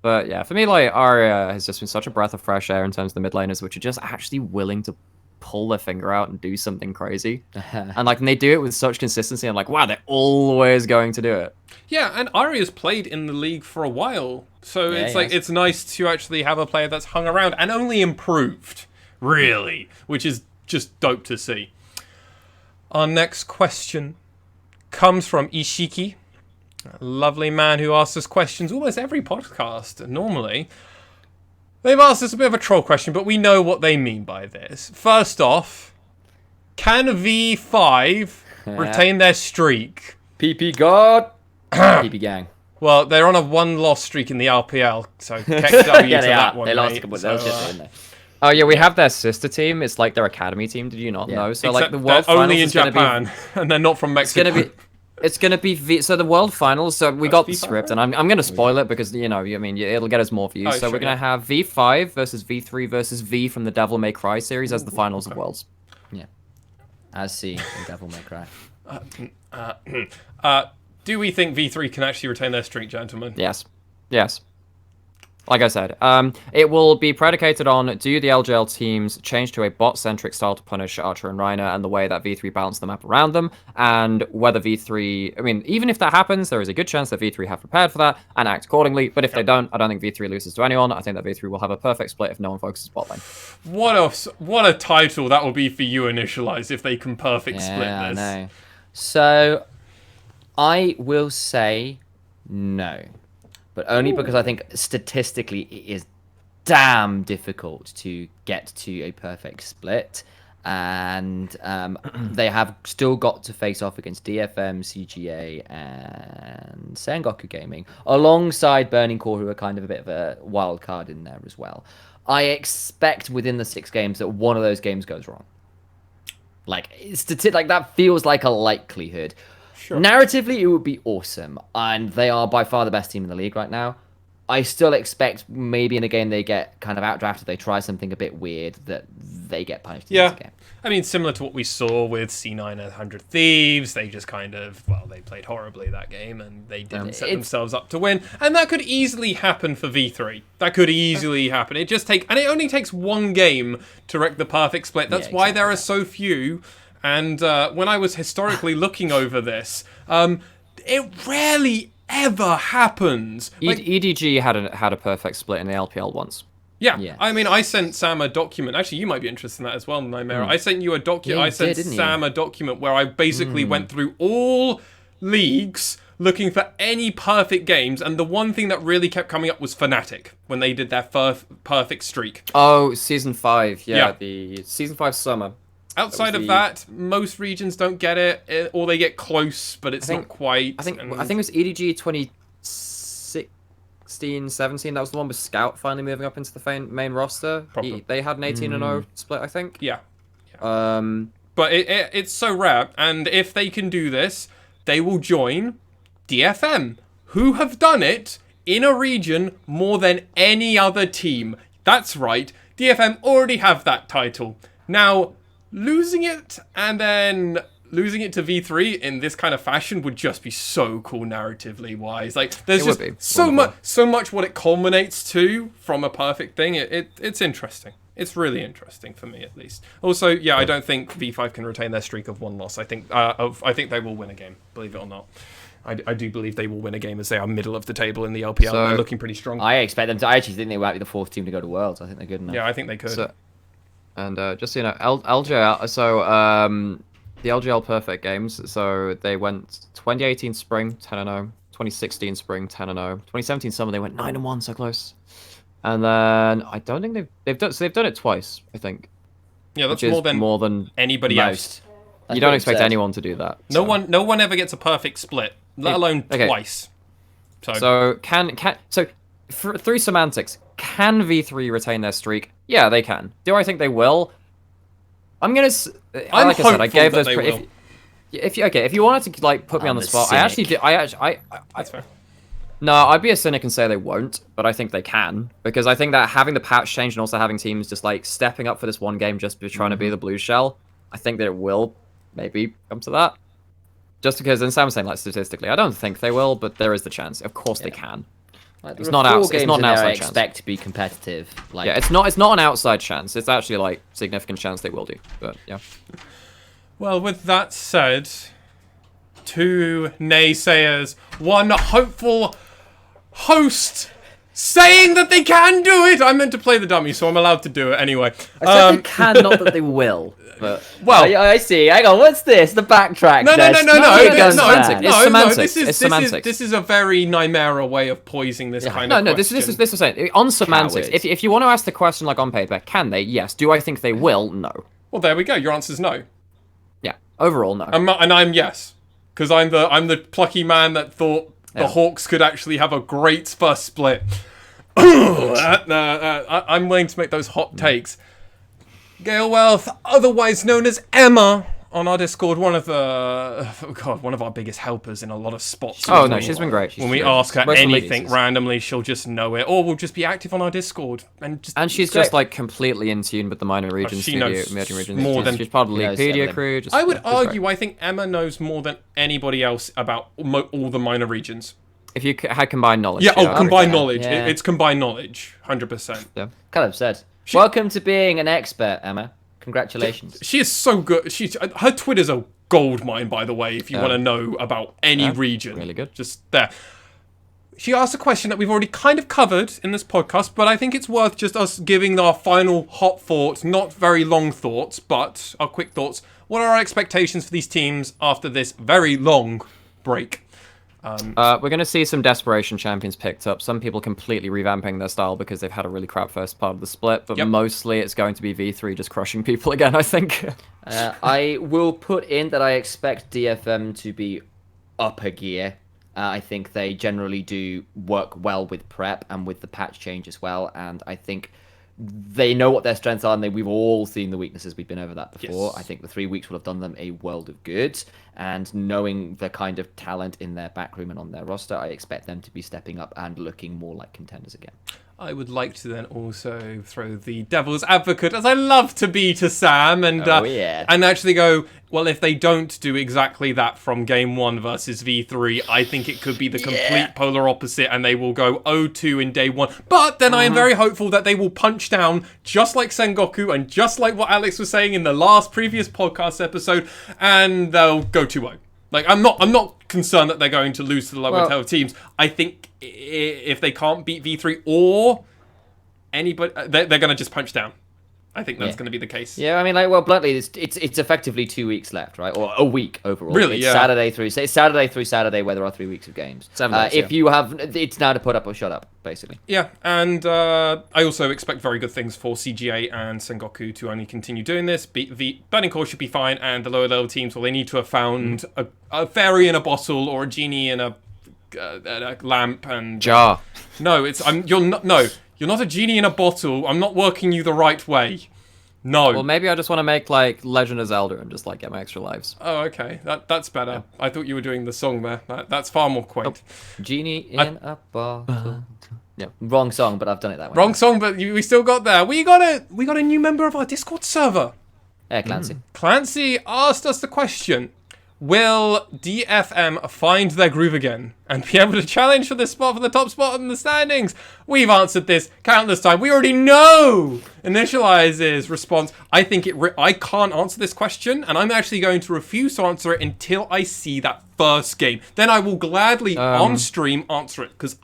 But yeah, for me, like Arya has just been such a breath of fresh air in terms of the mid laners, which are just actually willing to pull their finger out and do something crazy. And they do it with such consistency. I'm like, wow, they're always going to do it. Yeah, and Arya's played in the league for a while. So it's nice to actually have a player that's hung around and only improved, really, which is just dope to see. Our next question comes from Ishiki, a lovely man who asks us questions almost every podcast, normally. They've asked us a bit of a troll question, but we know what they mean by this. First off, can V5 retain their streak? PP God. PP Gang. Well, they're on a 1-loss streak in the RPL, so KW to that one. They lost a couple of in there. Oh yeah, we have their sister team. It's like their academy team. Did you not know? So except the world they're only finals in Japan, and they're not from Mexico. It's gonna be so the world finals. So we got the script, and I'm gonna spoil it because it'll get us more views. So we're gonna have V5 versus V3 versus V from the Devil May Cry series as the finals of Worlds. Yeah, as seen in Devil May Cry. Do we think V3 can actually retain their streak, gentlemen? Yes. Yes. Like I said, it will be predicated on, do the LJL teams change to a bot-centric style to punish Archer and Reiner and the way that V3 balance the map around them, and whether V3... I mean, even if that happens, there is a good chance that V3 have prepared for that and act accordingly, but if they don't, I don't think V3 loses to anyone. I think that V3 will have a perfect split if no one focuses bot lane. What a title that will be for you, Initialize, if they can perfect split this. I know. So, I will say no. But only because I think statistically it is damn difficult to get to a perfect split. And they have still got to face off against DFM, CGA, and Sengoku Gaming, alongside Burning Core, who are kind of a bit of a wild card in there as well. I expect within the 6 games that one of those games goes wrong. Like that feels like a likelihood. Sure. Narratively, it would be awesome, and they are by far the best team in the league right now. I still expect maybe in a game they get kind of outdrafted, they try something a bit weird, that they get punished in this game. I mean, similar to what we saw with C9 and 100 Thieves, they just kind of, well, they played horribly that game, and they didn't set themselves up to win, and that could easily happen for V3. That could easily happen. It only takes one game to wreck the perfect split. That's why there are so few. And when I was historically looking over this, it rarely ever happens. Like, EDG had a perfect split in the LPL once. Yeah, I mean, I sent Sam a document. Actually, you might be interested in that as well, Nymaera. I sent you a document. I sent Sam a document where I basically went through all leagues looking for any perfect games, and the one thing that really kept coming up was Fnatic when they did their perfect streak. Oh, Season 5, the Season 5 summer. Outside of that, most regions don't get it, or they get close, but it's not quite. I think it was EDG 2016, 17. That was the one with Scout finally moving up into the main roster. They had an 18-0 split, I think. Yeah. But it's so rare, and if they can do this, they will join DFM, who have done it in a region more than any other team. That's right, DFM already have that title. Now, losing it and then losing it to V3 in this kind of fashion would just be so cool narratively wise. Like, there's just so much what it culminates to from a perfect thing. It's interesting. It's really interesting for me, at least. Also, yeah, I don't think V5 can retain their streak of 1 loss. I think they will win a game, believe it or not. I do believe they will win a game, as they are middle of the table in the LPL. So, they're looking pretty strong. I expect them to. I actually think they might be the 4th team to go to Worlds. I think they're good enough. Yeah, I think they could. And just so you know, LJL, so the LJL Perfect Games, so they went 2018 Spring, 10-0, 2016 Spring, 10-0, 2017 Summer, they went 9-1, so close. And then I don't think they've done it twice, I think. Yeah, that's more than anybody else. You don't expect anyone to do that. No one ever gets a perfect split, let alone twice. So through semantics, can V3 retain their streak? Yeah, they can. Do I think they will? I'm like I said, I gave those. If you wanted to like put me on the spot, That's fair. No, I'd be a cynic and say they won't, but I think they can, because I think that having the patch change and also having teams just like stepping up for this one game just trying to be the blue shell, I think that it will maybe come to that. Just because, and Sam was saying like statistically, I don't think they will, but there is the chance. Of course they can. Like, it's not an outside chance. I expect to be competitive. Like, yeah, it's not an outside chance. It's actually like significant chance they will do. But yeah. Well, with that said, 2 naysayers, 1 hopeful host saying that they can do it. I meant to play the dummy, so I'm allowed to do it anyway. I said they can, not that they will. But well, I see. Hang on, what's this? The backtrack. No. It's semantics. This is a very Nymaera way of poising this kind of question. No, this is saying on semantics. If you want to ask the question like on paper, can they? Yes. Do I think they will? No. Well, there we go. Your answer's no. Yeah. Overall, no. I'm yes, because I'm the plucky man that thought the Hawks could actually have a great first split. I'm willing to make those hot takes. Gale Wealth, otherwise known as Emma, on our Discord, one of our biggest helpers in a lot of spots. Oh no, she's been great. When we ask her anything randomly, she'll just know it, or we'll just be active on our Discord and she's just like completely in tune with the minor regions. She knows emerging regions. more than she's part of the Leaguepedia crew. I would argue, I think Emma knows more than anybody else about all the minor regions. If you had combined knowledge. Yeah, combined okay. knowledge. Yeah. It's combined knowledge, 100%. Yeah. Kind of said. Welcome to being an expert, Emma. Congratulations. She is so good. Her Twitter's a gold mine, by the way, if you want to know about any region. Really good. Just there. She asked a question that we've already kind of covered in this podcast, but I think it's worth just us giving our final hot thoughts, not very long thoughts, but our quick thoughts. What are our expectations for these teams after this very long break? We're going to see some desperation champions picked up. Some people completely revamping their style because they've had a really crap first part of the split, but mostly it's going to be V3 just crushing people again, I think. I will put in that I expect DFM to be up a gear. I think they generally do work well with prep and with the patch change as well, and I think they know what their strengths are, and we've all seen the weaknesses. We've been over that before. Yes. I think the 3 weeks will have done them a world of good, and knowing the kind of talent in their backroom and on their roster, I expect them to be stepping up and looking more like contenders again. I would like to then also throw the devil's advocate, as I love to be to Sam, and and actually go, well, if they don't do exactly that from game 1 versus V3, I think it could be the complete polar opposite, and they will go 0-2 in day 1. But then I am very hopeful that they will punch down, just like Sengoku, and just like what Alex was saying in the previous podcast episode, and they'll go 2-0. Like, I'm not concerned that they're going to lose to the lower tier teams. I think if they can't beat V3 or anybody, they're going to just punch down. I think that's going to be the case. Yeah, I mean, like, well, bluntly, it's effectively 2 weeks left, right? Or a week overall. Really, it's Saturday through Saturday, where there are 3 weeks of games. 7 days, if you have, it's now to put up or shut up, basically. Yeah, and I also expect very good things for CGA and Sengoku to only continue doing this. The Burning Core should be fine, and the lower level teams, well, they need to have found a fairy in a bottle or a genie in a lamp and Jar. No, you're not a genie in a bottle. I'm not working you the right way. No. Well, maybe I just want to make, like, Legend of Zelda and just, like, get my extra lives. Oh, okay. That's better. Yeah. I thought you were doing the song there. That's far more quaint. Genie in a bottle. Yeah, wrong song, but I've done it that way. Wrong song, but we still got there. We got a new member of our Discord server. Clancy. Clancy asked us the question: will DFM find their groove again and be able to challenge for the spot for the top spot in the standings? We've answered this countless times. We already know Initia1ise's response. I think I can't answer this question, and I'm actually going to refuse to answer it until I see that first game. Then I will gladly on stream answer it, because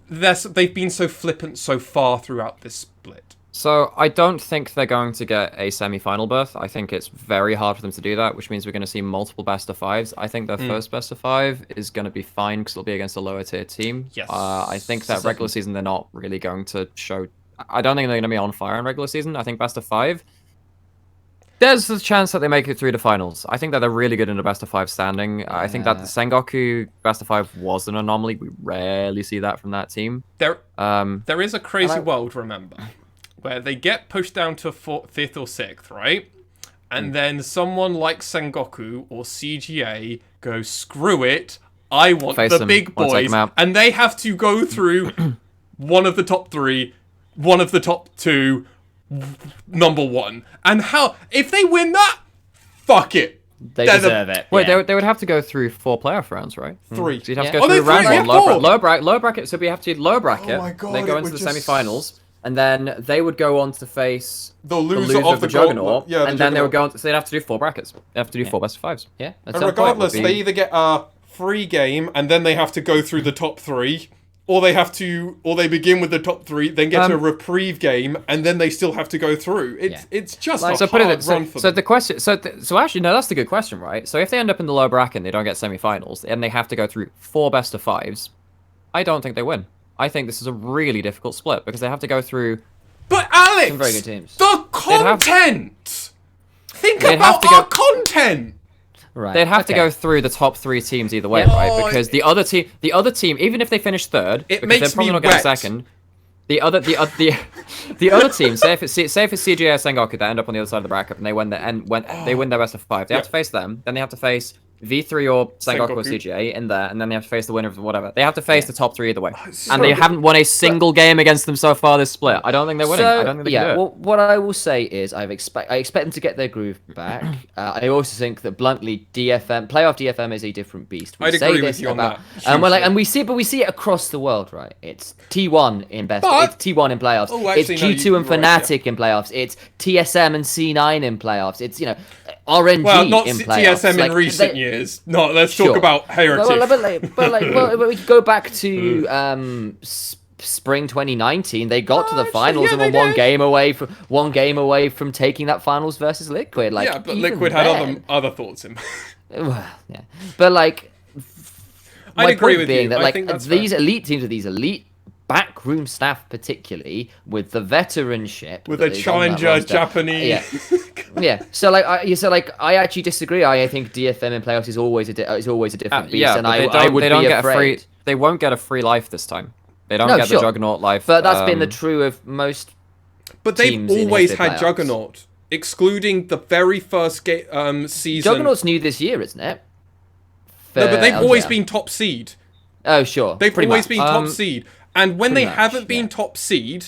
they've been so flippant so far throughout this split. So I don't think they're going to get a semi-final berth. I think it's very hard for them to do that, which means we're going to see multiple best of 5s. I think their first best of 5 is going to be fine because it'll be against a lower tier team. Yes. I think that regular season they're not really going to show. I don't think they're going to be on fire in regular season. I think best of 5. There's a chance that they make it through to finals. I think that they're really good in a best of 5 standing. I think that the Sengoku best of 5 was an anomaly. We rarely see that from that team. There is a crazy world, remember, where they get pushed down to 5th or 6th, right? And then someone like Sengoku or CGA goes, screw it, I want the big boys. And they have to go through one of the top 3, one of the top 2, number 1. And if they win that, fuck it. They deserve it. Wait, they would have to go through 4 playoff rounds, right? 3. So you'd have to go through round 1, low bracket. So we have to do low bracket. Oh my God, they go into the semi-finals. And then they would go on to face the loser of the Juggernaut. Yeah, and then they would go on to, so they'd have to do 4 brackets. They have to do 4 best of 5s. Yeah. And regardless, they either get a free game and then they have to go through the top 3, or they begin with the top 3, then get to a reprieve game, and then they still have to go through. It's just a hard run for them. So the question, so actually, no, that's the good question, right? So if they end up in the low bracket and they don't get semi-finals, and they have to go through 4 best of 5s, I don't think they win. I think this is a really difficult split because they have to go through. But Alex, some very good teams. The content. Think about our content. Right. They'd have to go through the top 3 teams either way, right? Because the other team, even if they finish 3rd, because they're probably not getting 2nd. The other team, say if it's CGA or Sengoku that end up on the other side of the bracket and they win they win their best of 5, they have to face them. Then they have to face V3 or Sengoku or Sengoku. CGA in there, and then they have to face the winner of whatever. They have to face the top 3 either way. So And they good. haven't won a single game against them so far this split. I don't think they're winning. I don't think they can do it. Well, what I will say is I expect them to get their groove back. I also think that bluntly, playoff DFM is a different beast. I'd agree with you on that. And we see it across the world, right? It's T1 in best, But- it's T1 in playoffs. Oh, It's actually, no, G2 you're and right, Fnatic in playoffs. It's TSM and C9 in playoffs. It's RNG Well, not in playoffs. TSM in recent years. No, let's talk Sure. about heritage. But we could go back to spring 2019. They got to the Actually, finals yeah, and were they one did. game away from taking that finals versus Liquid. Like, yeah, but even Liquid had then- other thoughts in. Well, yeah, but like, I'd my agree point with being you. that I like think that's these fair. elite teams with these elite backroom staff, particularly with the veteranship, With that a is on that challenger roster, Japanese. yeah. So I actually disagree. I think DFM in playoffs is always a different beast, Yeah, and but I would they don't be get afraid. they won't get a free life this time. They don't No, get sure. the Juggernaut life. But that's been the true of most. But they've teams in always history had playoffs. Juggernaut, excluding the very first season. Juggernaut's new this year, isn't it? No, but For they've always LJL. been top seed. Oh, sure. They've pretty always much. been top seed. And when they much, haven't been yeah. top seed,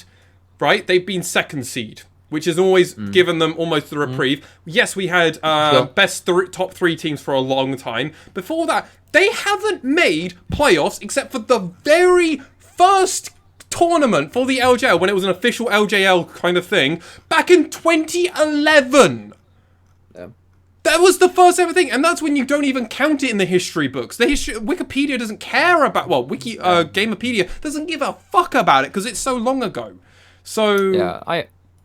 right, they've been second seed, which has always given them almost a reprieve. Yes, we had top 3 teams for a long time. Before that, they haven't made playoffs except for the very first tournament for the LJL, when it was an official LJL kind of thing, back in 2011. That was the first ever thing, and that's when you don't even count it in the history books. Wikipedia doesn't care about, Gamepedia doesn't give a fuck about it because it's so long ago. So Yeah,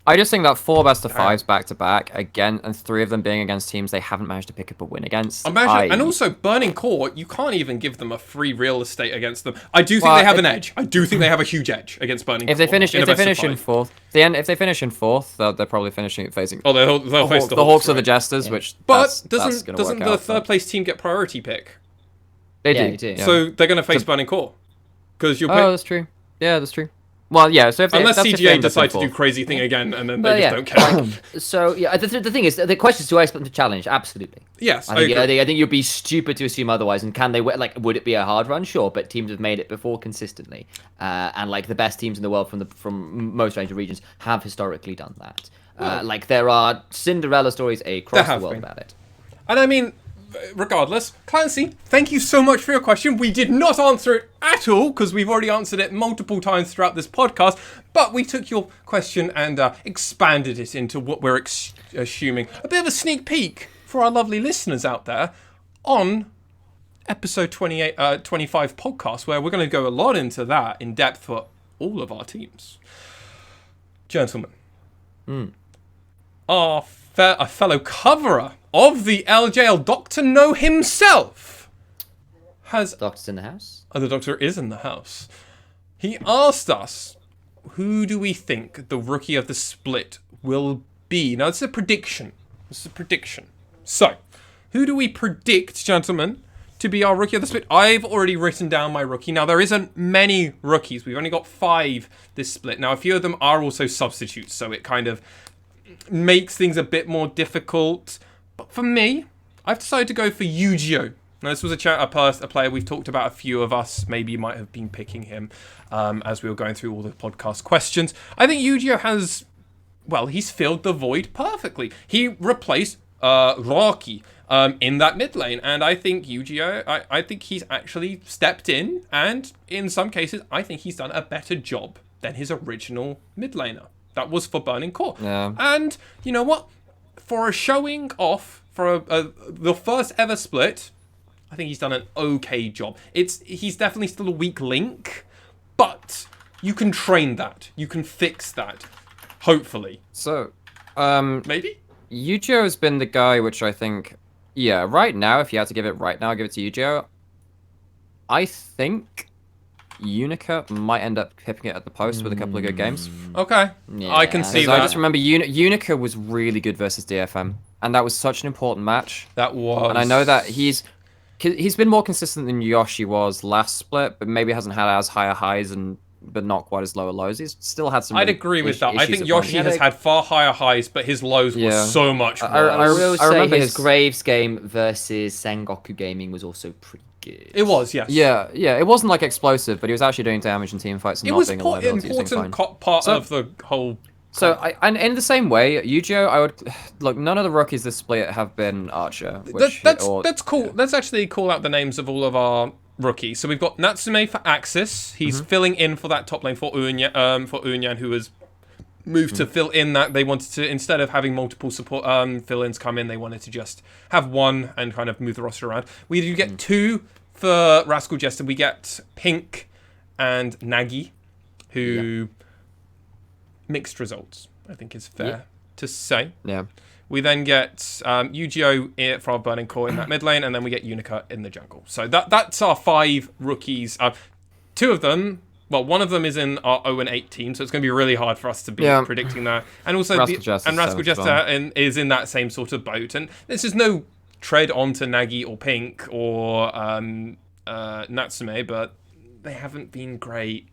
I just think that 4 best of 5s back to back again, and 3 of them being against teams they haven't managed to pick up a win against. and also Burning Core, you can't even give them a free real estate against them. I do think they have an edge. I do think they have a huge edge against Burning If Core. they finish, in a if they best of finish in 5. 4th, if they finish in 4th, they're probably finishing facing. Oh, they'll face the Hawks or the right? Jesters, which But that's doesn't gonna work the out, third but- place team get priority pick? They Yeah, do. you do. Yeah. So they're going to face Burning Core because you're Oh, that's true. Yeah, that's true. Well, yeah. So if they, unless that's if they CGA end up in decide to do 4th. crazy thing again, and then But they just don't care. So yeah, the thing is, the question is, do I expect them to challenge? Absolutely. Yes, I I agree. think you'd be stupid to assume otherwise. And can they would it be a hard run? Sure, but teams have made it before consistently, and like the best teams in the world from most range of regions have historically done that. Like there are Cinderella stories across the have world been. about it. And I mean, regardless, Clancy, thank you so much for your question. We did not answer it at all because we've already answered it multiple times throughout this podcast, but we took your question and expanded it into what we're assuming. A bit of a sneak peek for our lovely listeners out there on episode 25 podcast, where we're going to go a lot into that in depth for all of our teams. Gentlemen, our a fellow coverer of the LJL, Dr. No himself, has... Doctor's in the house. Oh, the Doctor is in the house. He asked us, who do we think the rookie of the split will be? Now, it's a prediction. This is a prediction. So, who do we predict, gentlemen, to be our rookie of the split? I've already written down my rookie. Now, there isn't many rookies. We've only got 5 this split. Now, a few of them are also substitutes, so it kind of makes things a bit more difficult. But for me, I've decided to go for Yu-Gi-Oh! Now, this was a player we've talked about. A few of us maybe might have been picking him as we were going through all the podcast questions. I think Yu-Gi-Oh! Has, well, he's filled the void perfectly. He replaced Rocky in that mid lane, and I think Yu-Gi-Oh! I think he's actually stepped in, and in some cases, I think he's done a better job than his original mid laner. That was for Burning Core. Yeah. And you know what? For a showing off, for the first ever split, I think he's done an okay job. He's definitely still a weak link, but you can train that. You can fix that. Hopefully. So, Maybe? Yu-Gi-Oh! Has been the guy which I think, yeah, right now, if you had to give it right now, give it to Yu-Gi-Oh! I think Unica might end up pipping it at the post with a couple of good games. Okay. Yeah, I can see Because that. I just remember Unica was really good versus DFM, and that was such an important match. That was. And I know that he's been more consistent than Yoshi was last split, but maybe hasn't had as high highs and but not quite as low at lows. He's still had some. I'd really agree with that. I issues think at Yoshi points. has had far higher highs, but his lows were so much worse. I will say remember his his- Graves game versus Sengoku Gaming was also pretty good. It was, yes. Yeah, it wasn't like explosive, but he was actually doing damage in team fights and It not was being a an liability. He was doing important fine. part So- of the whole. So, and in the same way, Yu-Gi-Oh, I would look. None of the rookies this split have been Archer. That's cool. Let's actually call out the names of all of our rookies. So we've got Natsume for Axis. He's filling in for that top lane for Unyan, who has moved to fill in that. They wanted to, instead of having multiple support fill-ins come in, they wanted to just have one and kind of move the roster around. We do get two for Rascal Jester. We get Pink and Nagi, who mixed results, I think is fair to say. Yeah. We then get Yu-Gi-Oh! For our Burning Core in that mid lane, and then we get Unica in the jungle. So that's our 5 rookies. Two of them, well, one of them is in our 0-8 team, so it's going to be really hard for us to be predicting that. And also, Rascal Jester is in that same sort of boat. And this is no tread onto Nagi or Pink or Natsume, but they haven't been great.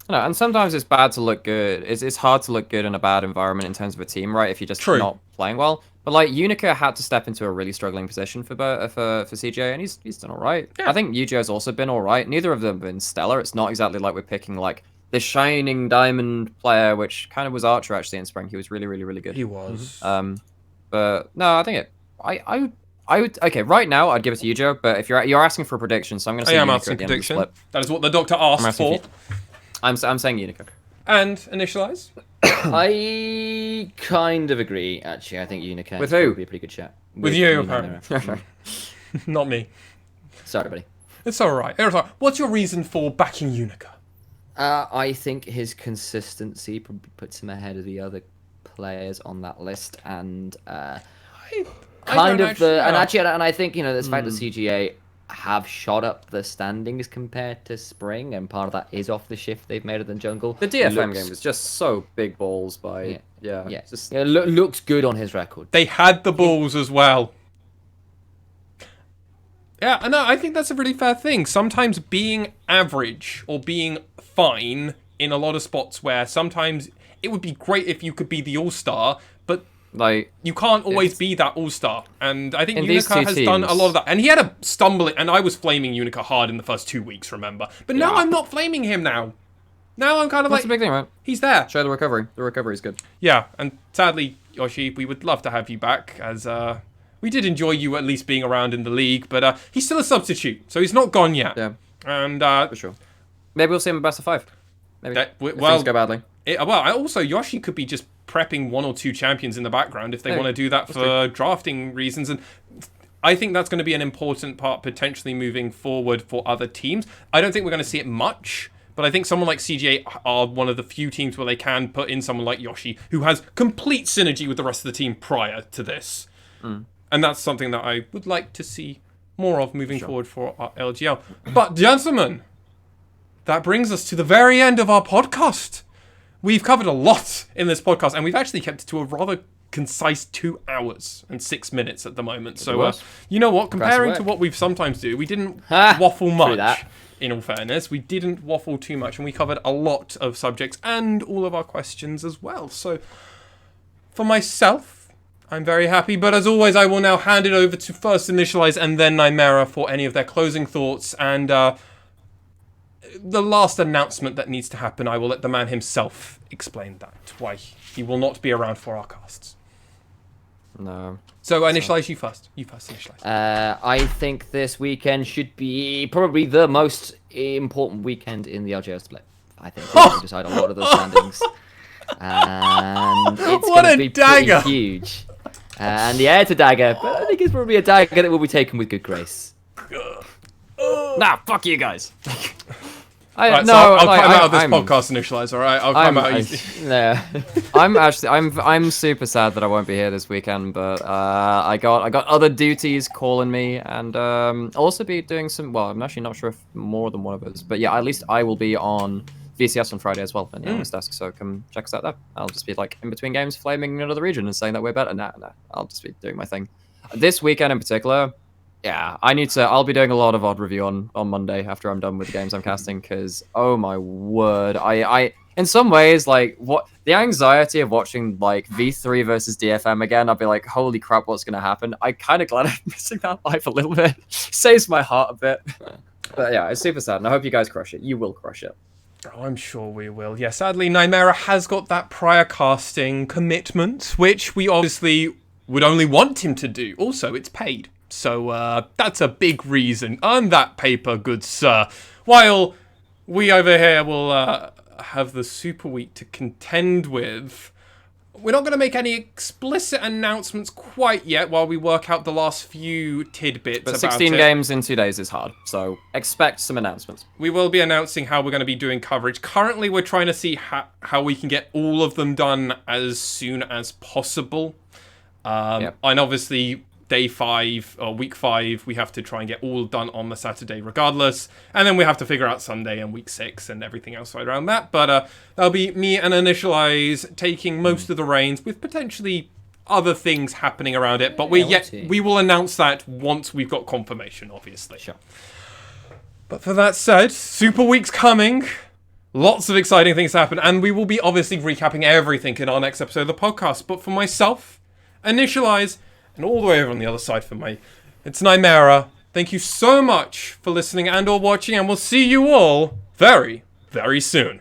No, and sometimes it's bad to look good. It's hard to look good in a bad environment in terms of a team, right? If you're just not playing well. But like Unica had to step into a really struggling position for CJ, and he's done all right. Yeah. I think Yu-Gi-Oh's also been all right. Neither of them have been stellar. It's not exactly like we're picking like the shining diamond player, which kind of was Archer actually in spring. He was really, really, really good. He was. But no, I think I would okay. Right now, I'd give it to Yu-Gi-Oh, but if you're asking for a prediction, so I'm going to say Unica asking at the end of the prediction. split. That is what the doctor asked for. I'm saying Unica. And Initialize? I kind of agree, actually. I think Unica With would who? be a pretty good chat. With you, Nymaera. Not me. Sorry, buddy. It's alright. What's your reason for backing Unica? I think his consistency probably puts him ahead of the other players on that list, and and I think this fact that CGA have shot up the standings compared to spring, and part of that is off the shift they've made of the jungle. The DFM game was just so big balls by looks good on his record. They had the balls as well. Yeah, no, I think that's a really fair thing. Sometimes being average or being fine in a lot of spots where sometimes it would be great if you could be the all-star, but like you can't always be that all-star. And I think these Unica two has done a teams- lot of that. And he had a stumbling, and I was flaming Unica hard in the first 2 weeks, remember? But now I'm not flaming him now. Now I'm kind of That's like, a big thing, right? he's there. Show the recovery. The recovery is good. Yeah, and sadly, Yoshi, we would love to have you back, as we did enjoy you at least being around in the league, but he's still a substitute, so he's not gone yet. Yeah, and for sure. Maybe we'll see him in best of 5. Maybe if well, things go badly. Also Yoshi could be just prepping 1 or 2 champions in the background if they want to do that for drafting reasons, and I think that's going to be an important part potentially moving forward for other teams. I don't think we're going to see it much, but I think someone like CGA are one of the few teams where they can put in someone like Yoshi, who has complete synergy with the rest of the team prior to this. And that's something that I would like to see more of moving forward for our LGL. But gentlemen, that brings us to the very end of our podcast. We've covered a lot in this podcast, and we've actually kept it to a rather concise 2 hours and 6 minutes at the moment. So, you know what? Comparing to what we've sometimes do, we didn't waffle much. In all fairness, we didn't waffle too much, and we covered a lot of subjects and all of our questions as well. So, for myself, I'm very happy. But as always, I will now hand it over to first Initialize and then Nymaera for any of their closing thoughts and the last announcement that needs to happen. I will let the man himself explain that, why he will not be around for our casts. No. So Initialize, you first. You first, Initialize. I think this weekend should be probably the most important weekend in the LJL split. I think we can decide a lot of those standings. And it's going to be dagger. Pretty huge. And yeah, it's a dagger, but I think it's probably a dagger that will be taken with good grace. Nah, fuck you guys. I'll come out of this podcast, Initialize, alright? I'll come out easy. No. I'm super sad that I won't be here this weekend, but I got other duties calling me, and I'll also be doing some. Well, I'm actually not sure if more than one of us, but yeah, at least I will be on VCS on Friday as well, and on this desk. So come check us out there. I'll just be like in between games, flaming another region and saying that we're better. Nah, I'll just be doing my thing. This weekend in particular, Yeah, I'll be doing a lot of odd review on Monday after I'm done with the games I'm casting, because oh my word, I in some ways, like, what the anxiety of watching like V3 versus DFM again, I'll be like, holy crap, what's gonna happen? I kind of glad I'm missing that life a little bit. Saves my heart a bit. But yeah, it's super sad, and I hope you guys crush it. You will crush it. Oh, I'm sure we will. Yeah, sadly, Nymaera has got that prior casting commitment, which we obviously would only want him to do. Also, it's paid. So that's a big reason. Earn that paper, good sir. While we over here will have the Super Week to contend with. We're not going to make any explicit announcements quite yet while we work out the last few tidbits But about 16 it. games in 2 days is hard, so expect some announcements. We will be announcing how we're going to be doing coverage. Currently, we're trying to see how we can get all of them done as soon as possible. Yep. And obviously, day 5 or week 5, we have to try and get all done on the Saturday regardless. And then we have to figure out Sunday and week 6 and everything else right around that. But that'll be me and Initial1ise taking most of the reins with potentially other things happening around it. But we will announce that once we've got confirmation, obviously. Sure. But for that said, Super Week's coming. Lots of exciting things happen. And we will be obviously recapping everything in our next episode of the podcast. But for myself, Initial1ise, and all the way over on the other side for me, it's Nymaera. Thank you so much for listening and or watching, and we'll see you all very, very soon.